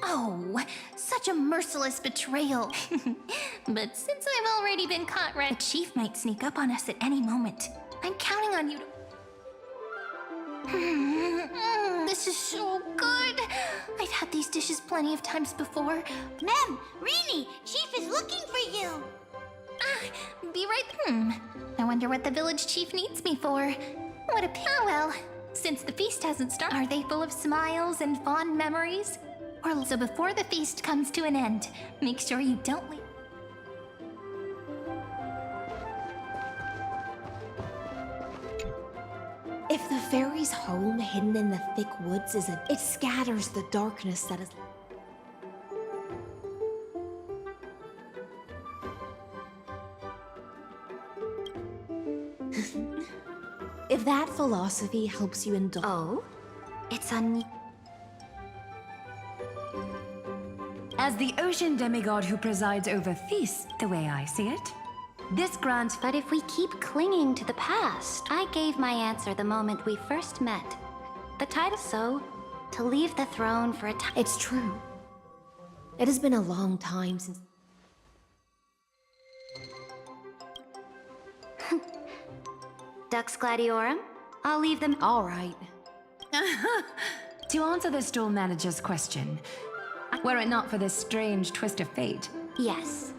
Oh, such a merciless betrayal. But since I've already been caught red, the chief might sneak up on us at any moment. I'm counting on you to... This is so good. I've had these dishes plenty of times before. Ma'am, really, Chief is looking for you. Be right. I wonder what the village chief needs me for. What a oh well. Since the feast hasn't started, are they full of smiles and fond memories? Or so before the feast comes to an end, make sure you don't leave. If the fairy's home hidden in the thick woods is it scatters the darkness that is... If that philosophy helps you indulge... Oh? It's on... As the ocean demigod who presides over feasts, the way I see it, this grants... But if we keep clinging to the past, I gave my answer the moment we first met. The title, so, to leave the throne for a time... It's true. It has been a long time since... Dux Gladiorum? I'll leave them... All right. To answer the store manager's question, were it not for this strange twist of fate... Yes.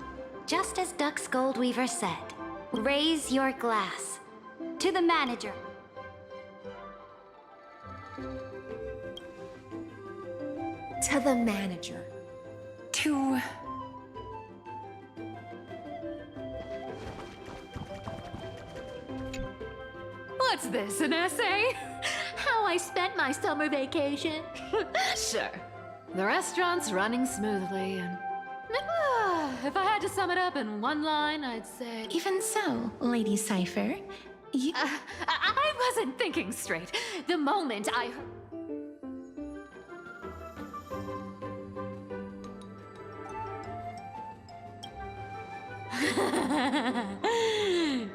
Just as Dux Goldweaver said, raise your glass to the manager. To the manager. To... What's this, an essay? How I spent my summer vacation? Sure. The restaurant's running smoothly and... if I had to sum it up in one line, I'd say... Even so, Lady Cypher, you... I wasn't thinking straight. The moment I heard...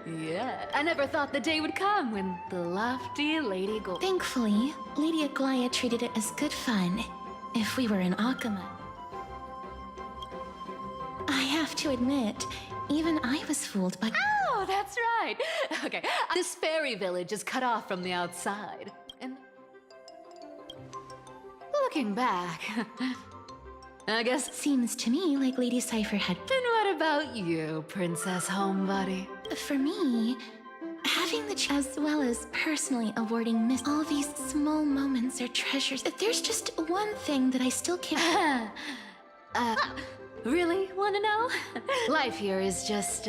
Yeah, I never thought the day would come when the lofty Lady Gold... Thankfully, Lady Aglaia treated it as good fun. If we were in Akama. I have to admit, even I was fooled by... Oh, that's right. Okay, this fairy village is cut off from the outside. And... looking back... I guess... Seems to me like Lady Cypher had... Then what about you, Princess Homebody? For me, having the as well as personally awarding Miss all these small moments are treasures. There's just one thing that I still can't... Really wanna know? Life here is just,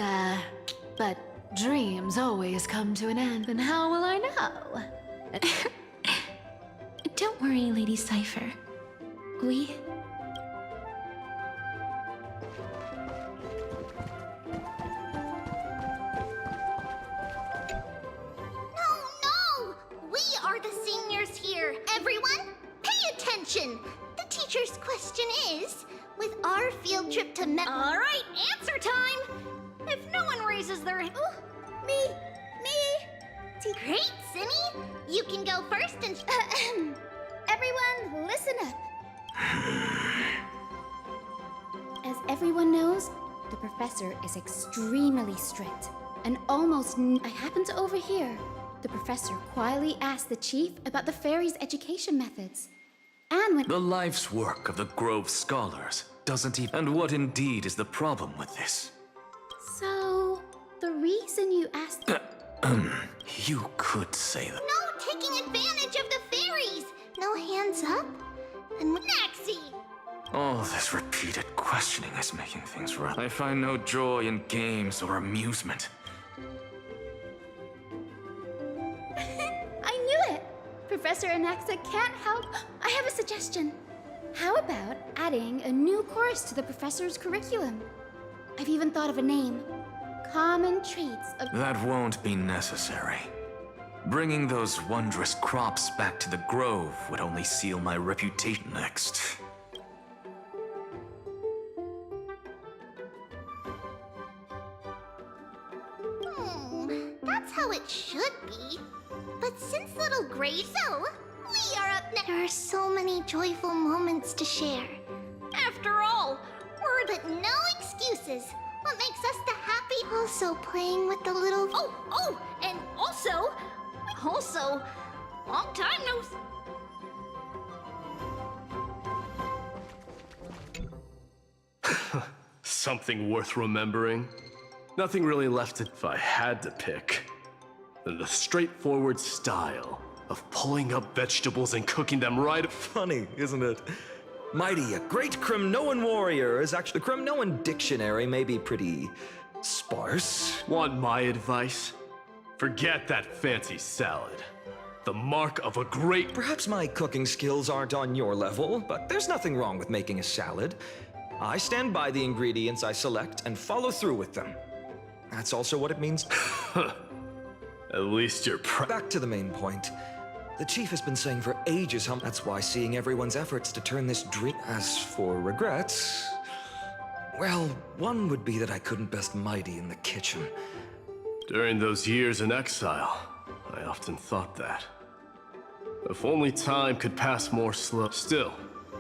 but dreams always come to an end, and how will I know? Don't worry, Lady Cypher. We... No! We are the seniors here. Everyone, pay attention. The teacher's question is, with our field trip to All right, answer time! If no one raises their... me! Great, Simmy! You can go first and... Everyone, listen up. As everyone knows, the professor is extremely strict. And I happened to overhear the professor quietly asked the chief about the fairies' education methods. And when... The life's work of the Grove Scholars doesn't even... And what indeed is the problem with this? So, the reason you asked... You could say that. No taking advantage of the fairies! No hands up? And Naxi! All this repeated questioning is making things rough. I find no joy in games or amusement. I knew it! Professor Anaxa can't help. I have a suggestion. How about adding a new course to the professor's curriculum? I've even thought of a name. Common traits of... That won't be necessary. Bringing those wondrous crops back to the Grove would only seal my reputation next. That's how it should be. But since little Grace... So, we are up next. There are so many joyful moments to share. After all, but no excuses. What makes us the happy... Also playing with the little... And also, long time no... Something worth remembering? Nothing really left if I had to pick. Than the straightforward style of pulling up vegetables and cooking them right... Funny, isn't it? Mighty, a great Kremnoan warrior is actually... The Kremnoan dictionary may be pretty... sparse. Want my advice? Forget that fancy salad. The mark of a great... Perhaps my cooking skills aren't on your level, but there's nothing wrong with making a salad. I stand by the ingredients I select and follow through with them. That's also what it means. At least you're Back to the main point. The chief has been saying for ages how... That's why seeing everyone's efforts to turn this dream... As for regrets... Well, one would be that I couldn't best Mighty in the kitchen. During those years in exile, I often thought that. If only time could pass more slow. Still,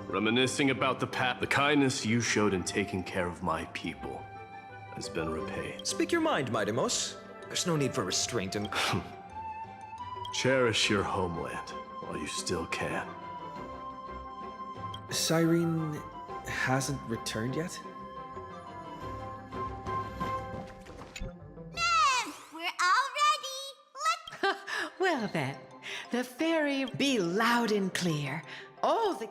reminiscing about the past, the kindness you showed in taking care of my people has been repaid. Speak your mind, Mightimos. There's no need for restraint and... Cherish your homeland while you still can. Cyrene hasn't returned yet? We're all ready! Well then, the fairy be loud and clear. All the...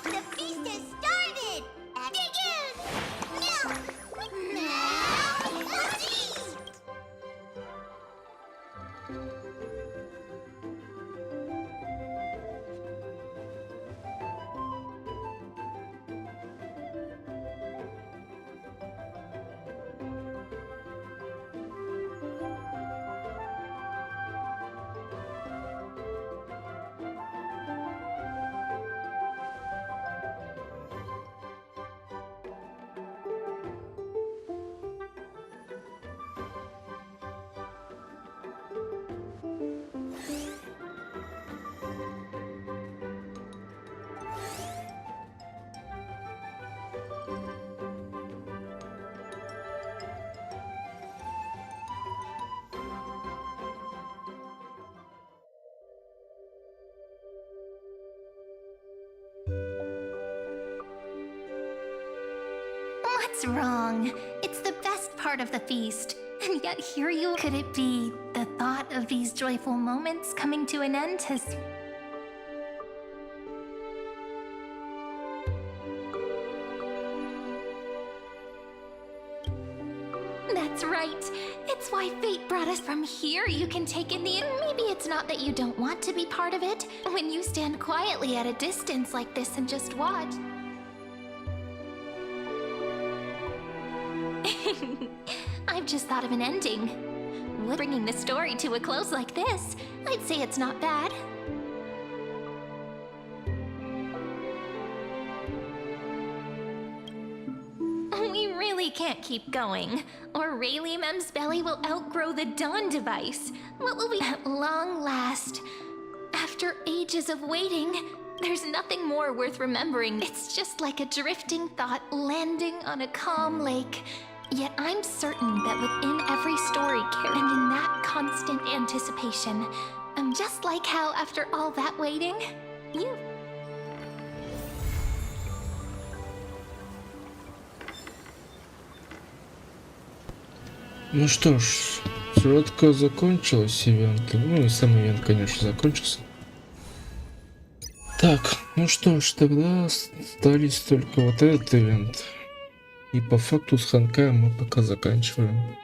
The feast has started! Dig in! Now! Let's eat! What's wrong? It's the best part of the feast. And yet here you... Could it be the thought of these joyful moments coming to an end has... That's right. It's why fate brought us from here. You can take in the... Maybe it's not that you don't want to be part of it. When you stand quietly at a distance like this and just watch... I've just thought of an ending. Bringing the story to a close like this, I'd say it's not bad. we can't keep going, or Rayleigh Mem's belly will outgrow the Dawn device. What will we— At long last, after ages of waiting, there's nothing more worth remembering. It's just like a drifting thought landing on a calm lake. Yet I'm certain that within every story and in that constant anticipation, just like how after all that waiting, you— Ну что ж, сюжетка закончилась, ивент. Ну и сам ивент, конечно, закончился. Так, ну что ж, тогда остались только вот этот ивент. И по факту с Honkai мы пока заканчиваем.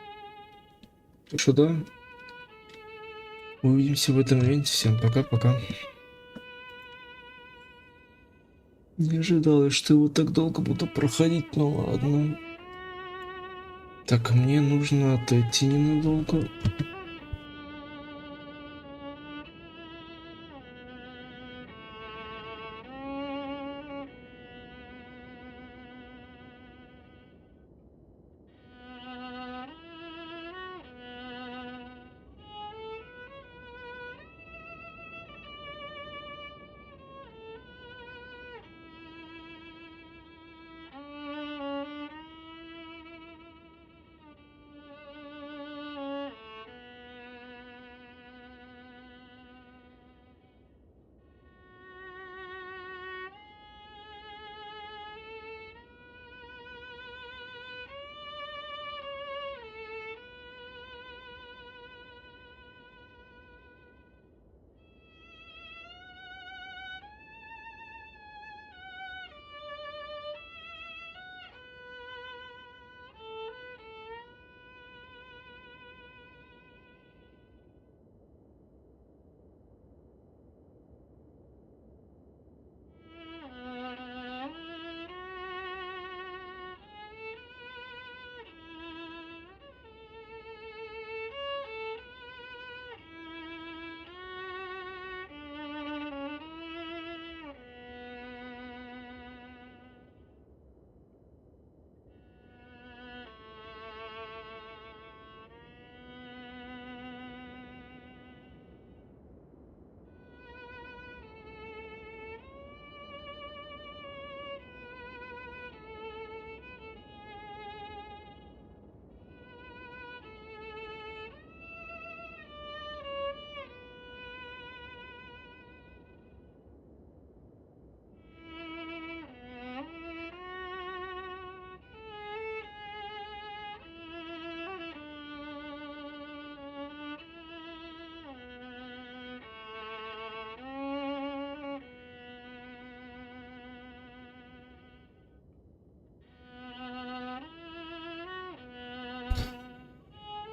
Так что да, увидимся в этом ивенте. Всем пока-пока. Не ожидал, что его так долго буду проходить, но ладно. Так, мне нужно отойти ненадолго.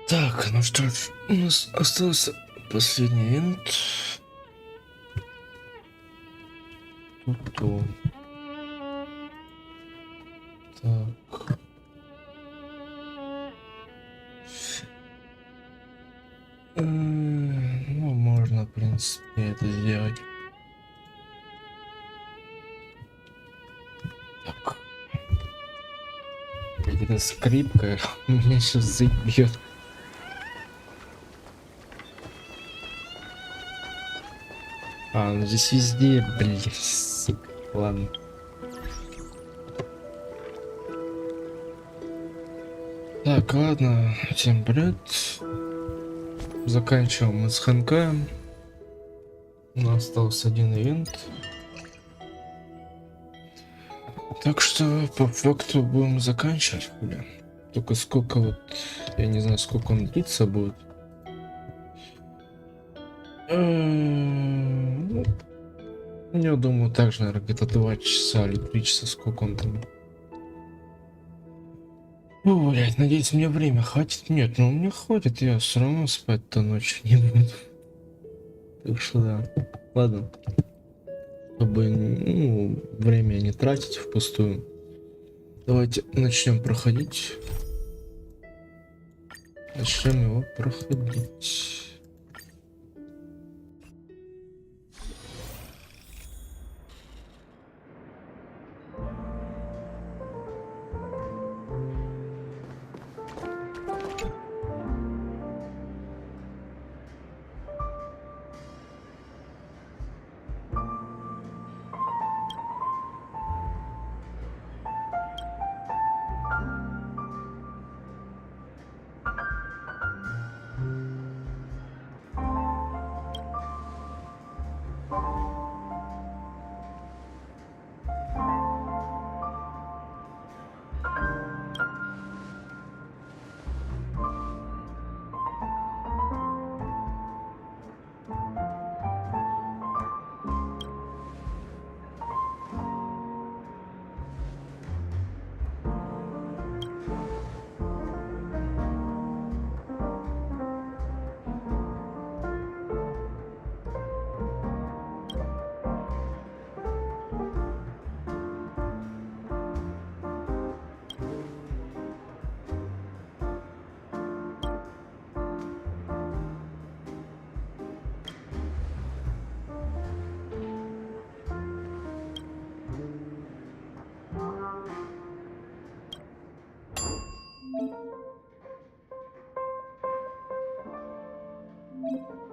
Так, ну что ж, у нас остался последний ивент. Тут. Так. Ну, можно, в принципе, это сделать. Так. Эта скрипка меня сейчас забьет. А, ну здесь везде, блин, сука. Ладно. Так, ладно, всем привет. Заканчиваем мы с Honkai. У нас остался один ивент. Так что по факту будем заканчивать, бля. Только сколько вот, я не знаю, сколько он длиться будет. Я думаю, также, наверное, где-то 2 часа или 3 часа, сколько он там. О, блядь, надеюсь, мне время хватит. Нет, ну мне хватит, я все равно спать-то ночью не буду. Так что да. Ладно. Чтобы, ну, время не тратить впустую. Давайте начнем проходить. Начнем его проходить. What?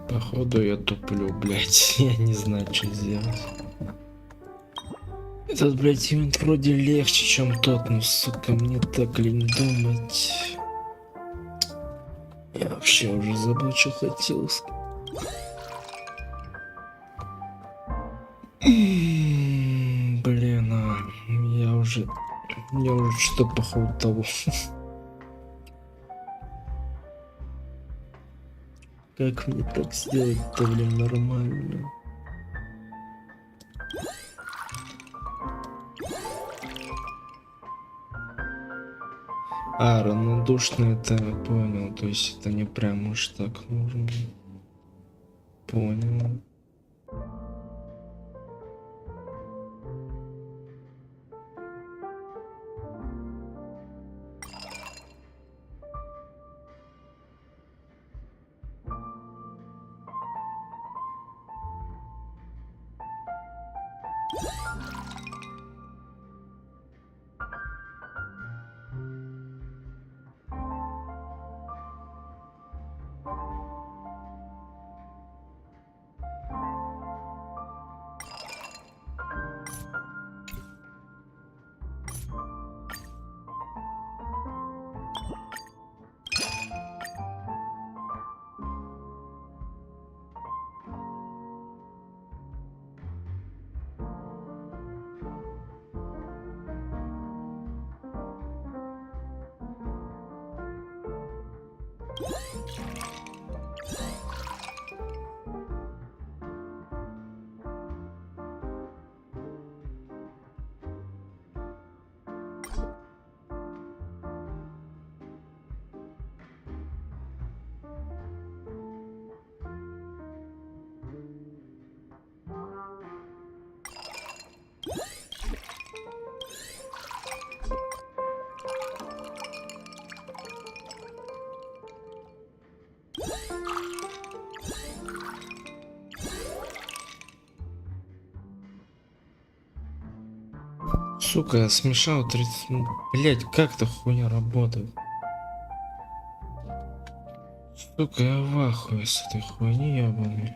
Походу я туплю, блять. Я не знаю, что сделать. Этот, блять, ивент вроде легче, чем тот, но, сука, мне так лень думать. Я вообще уже забыл, что хотел. Блин, я уже что походу того. Как мне так сделать-то, блин, нормально? Равнодушно это я понял, то есть это не прям уж так нужно. Понял. Сука, я смешал 30... Блять, как эта хуйня работает? Сука, я в ахуе с этой хуйни ебаной.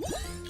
What?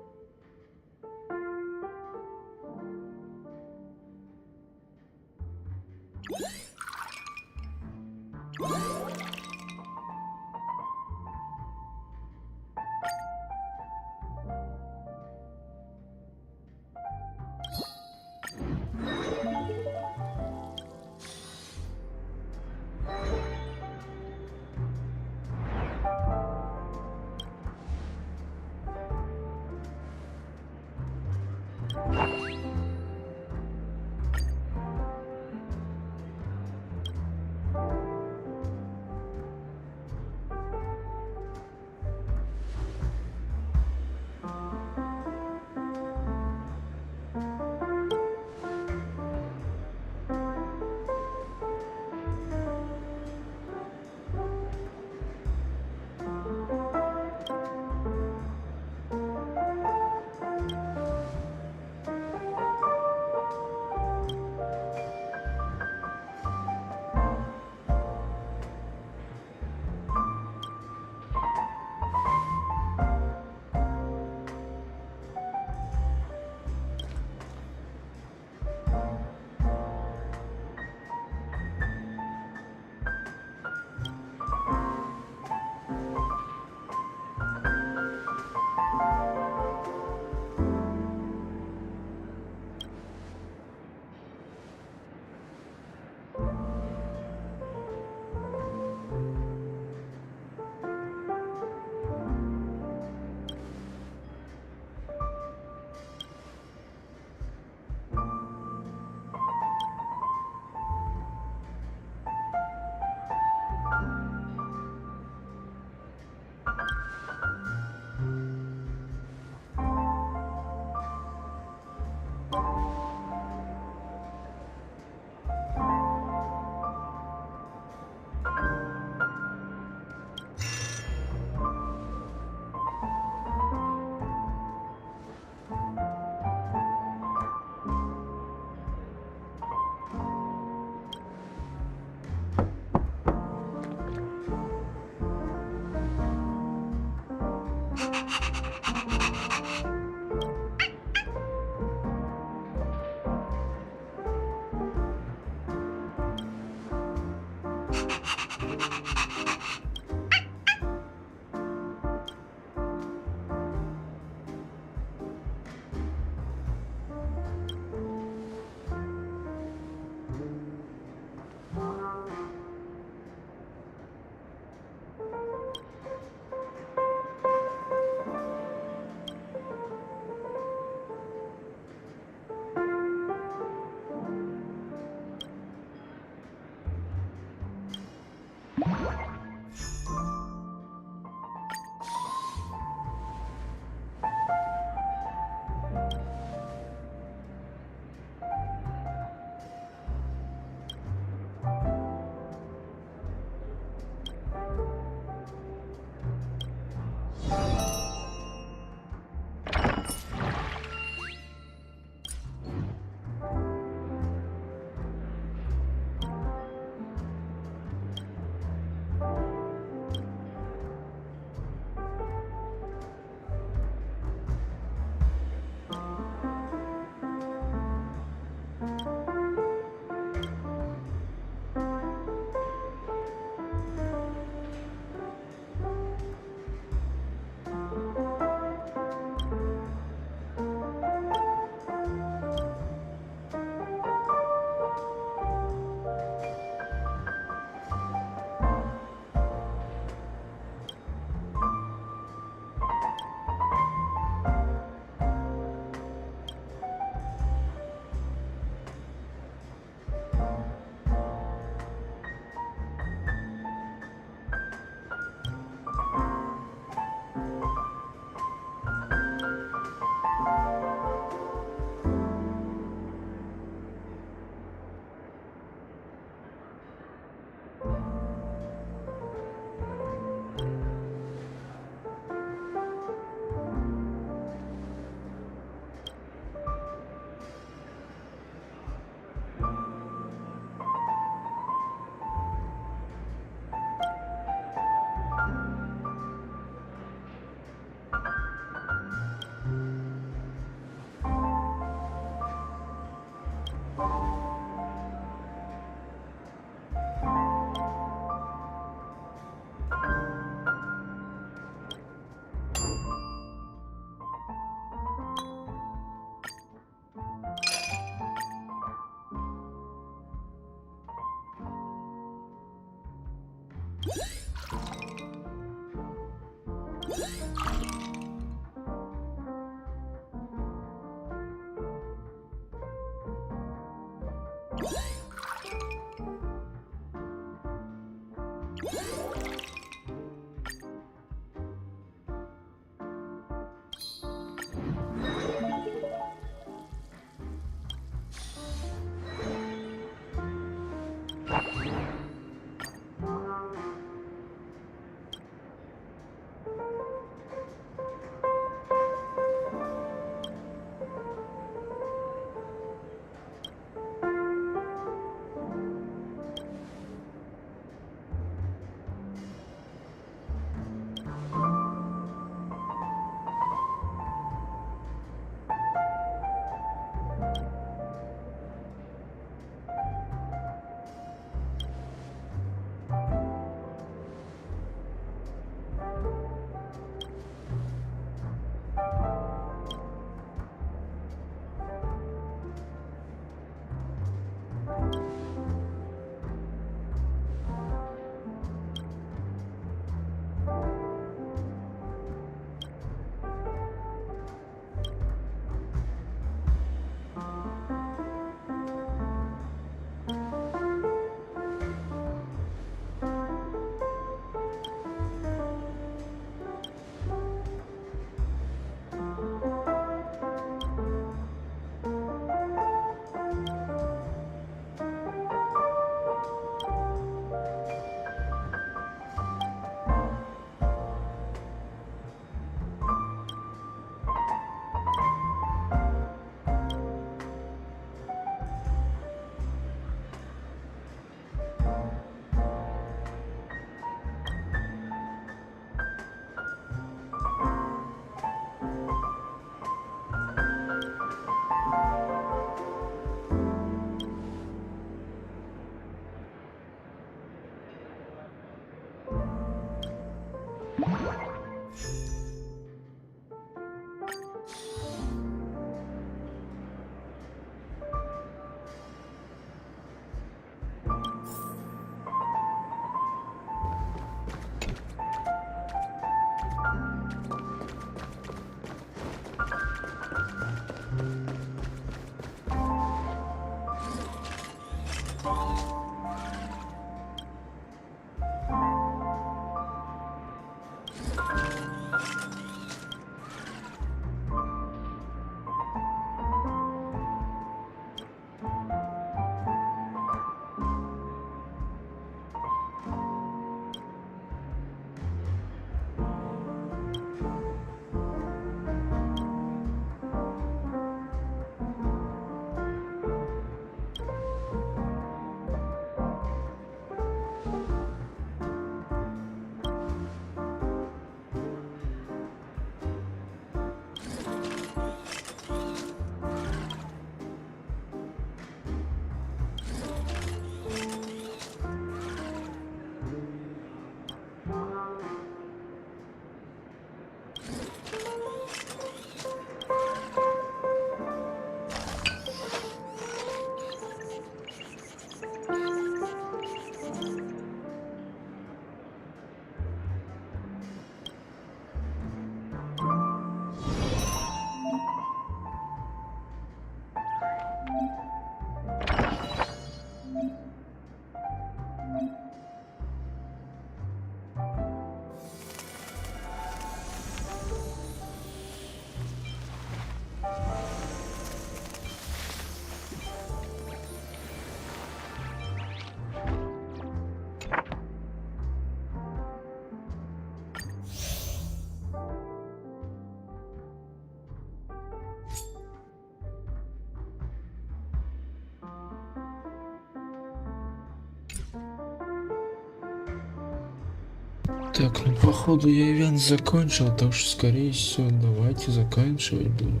Так, ну походу я ивент закончил, так что скорее всего давайте заканчивать будем.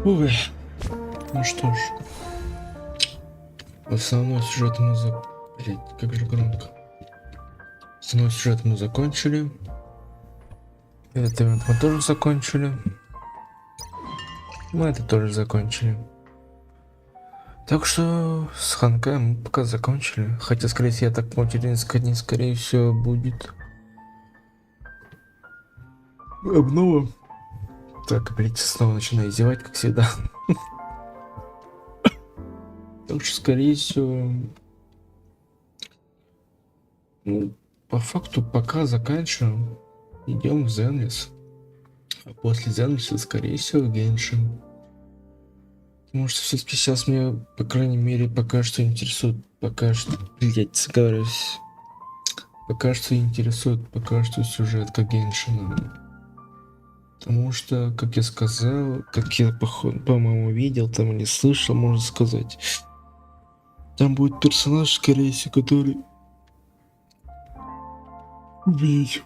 Увы, Ну что ж. Основной сюжет мы Блять, как же громко. Основной сюжет мы закончили. Этот ивент мы тоже закончили. Мы это тоже закончили. Так что с Honkai мы пока закончили. Хотя, скорее всего, я так понял, через несколько дней, скорее всего, будет обнова. Так, блять, снова начинаю зевать, как всегда. Так что, скорее всего, ну, по факту пока заканчиваем. Идем в Zenless. А после Zenless, скорее всего, в Genshin. Потому что все-таки сейчас меня, по крайней мере, пока что интересует. Пока что, блять, сговорюсь. Пока что интересует, пока что сюжет как Genshin. Потому что, как я сказал, как я, по-моему, видел, там или слышал, можно сказать. Там будет персонаж, скорее всего, который... Блять.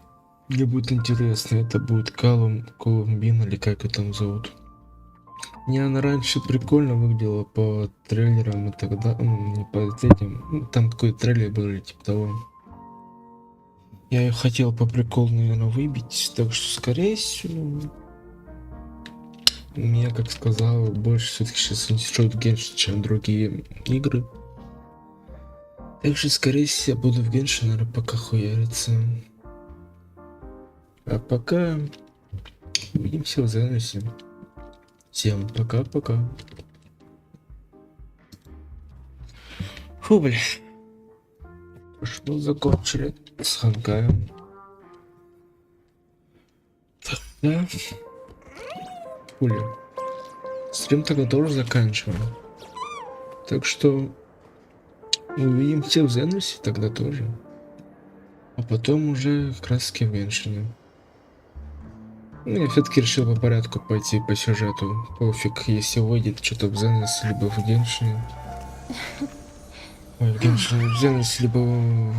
Мне будет интересно, это будет Колумбин или как это там зовут. Мне она раньше прикольно выглядела по трейлерам и тогда, ну не по этим, ну, там какой трейлер был или типа того. Я ее хотел по приколу, наверное, выбить, так что скорее всего меня, как сказал, больше все-таки сейчас интересует Genshin, чем другие игры. Так что скорее всего я буду в Genshin, наверное, пока хуяриться. А пока увидимся в Zenless. Всем пока-пока. Фу, бля. Что закончили с Honkai. Да. Хули. Стрим тогда тоже заканчиваем. Так что увидимся в Zenless тогда тоже. А потом уже как раз таки в Genshin. Ну, я все-таки решил по порядку пойти по сюжету. Пофиг, если выйдет что-то в Zenless, либо в Genshin. Ой, в Genshin, в Zenless, либо в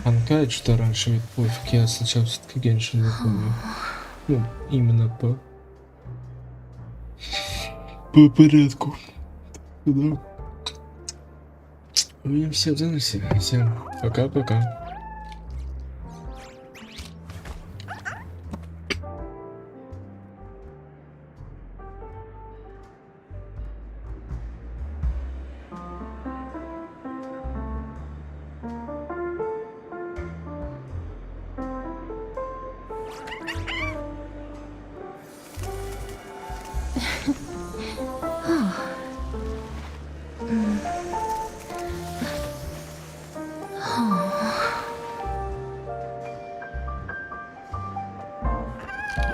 Honkai, что раньше, ведь пофиг. Я сначала все-таки Genshin выполню. Ну, именно по порядку. Да. Увидимся в Zenless. Всем пока-пока. Oh.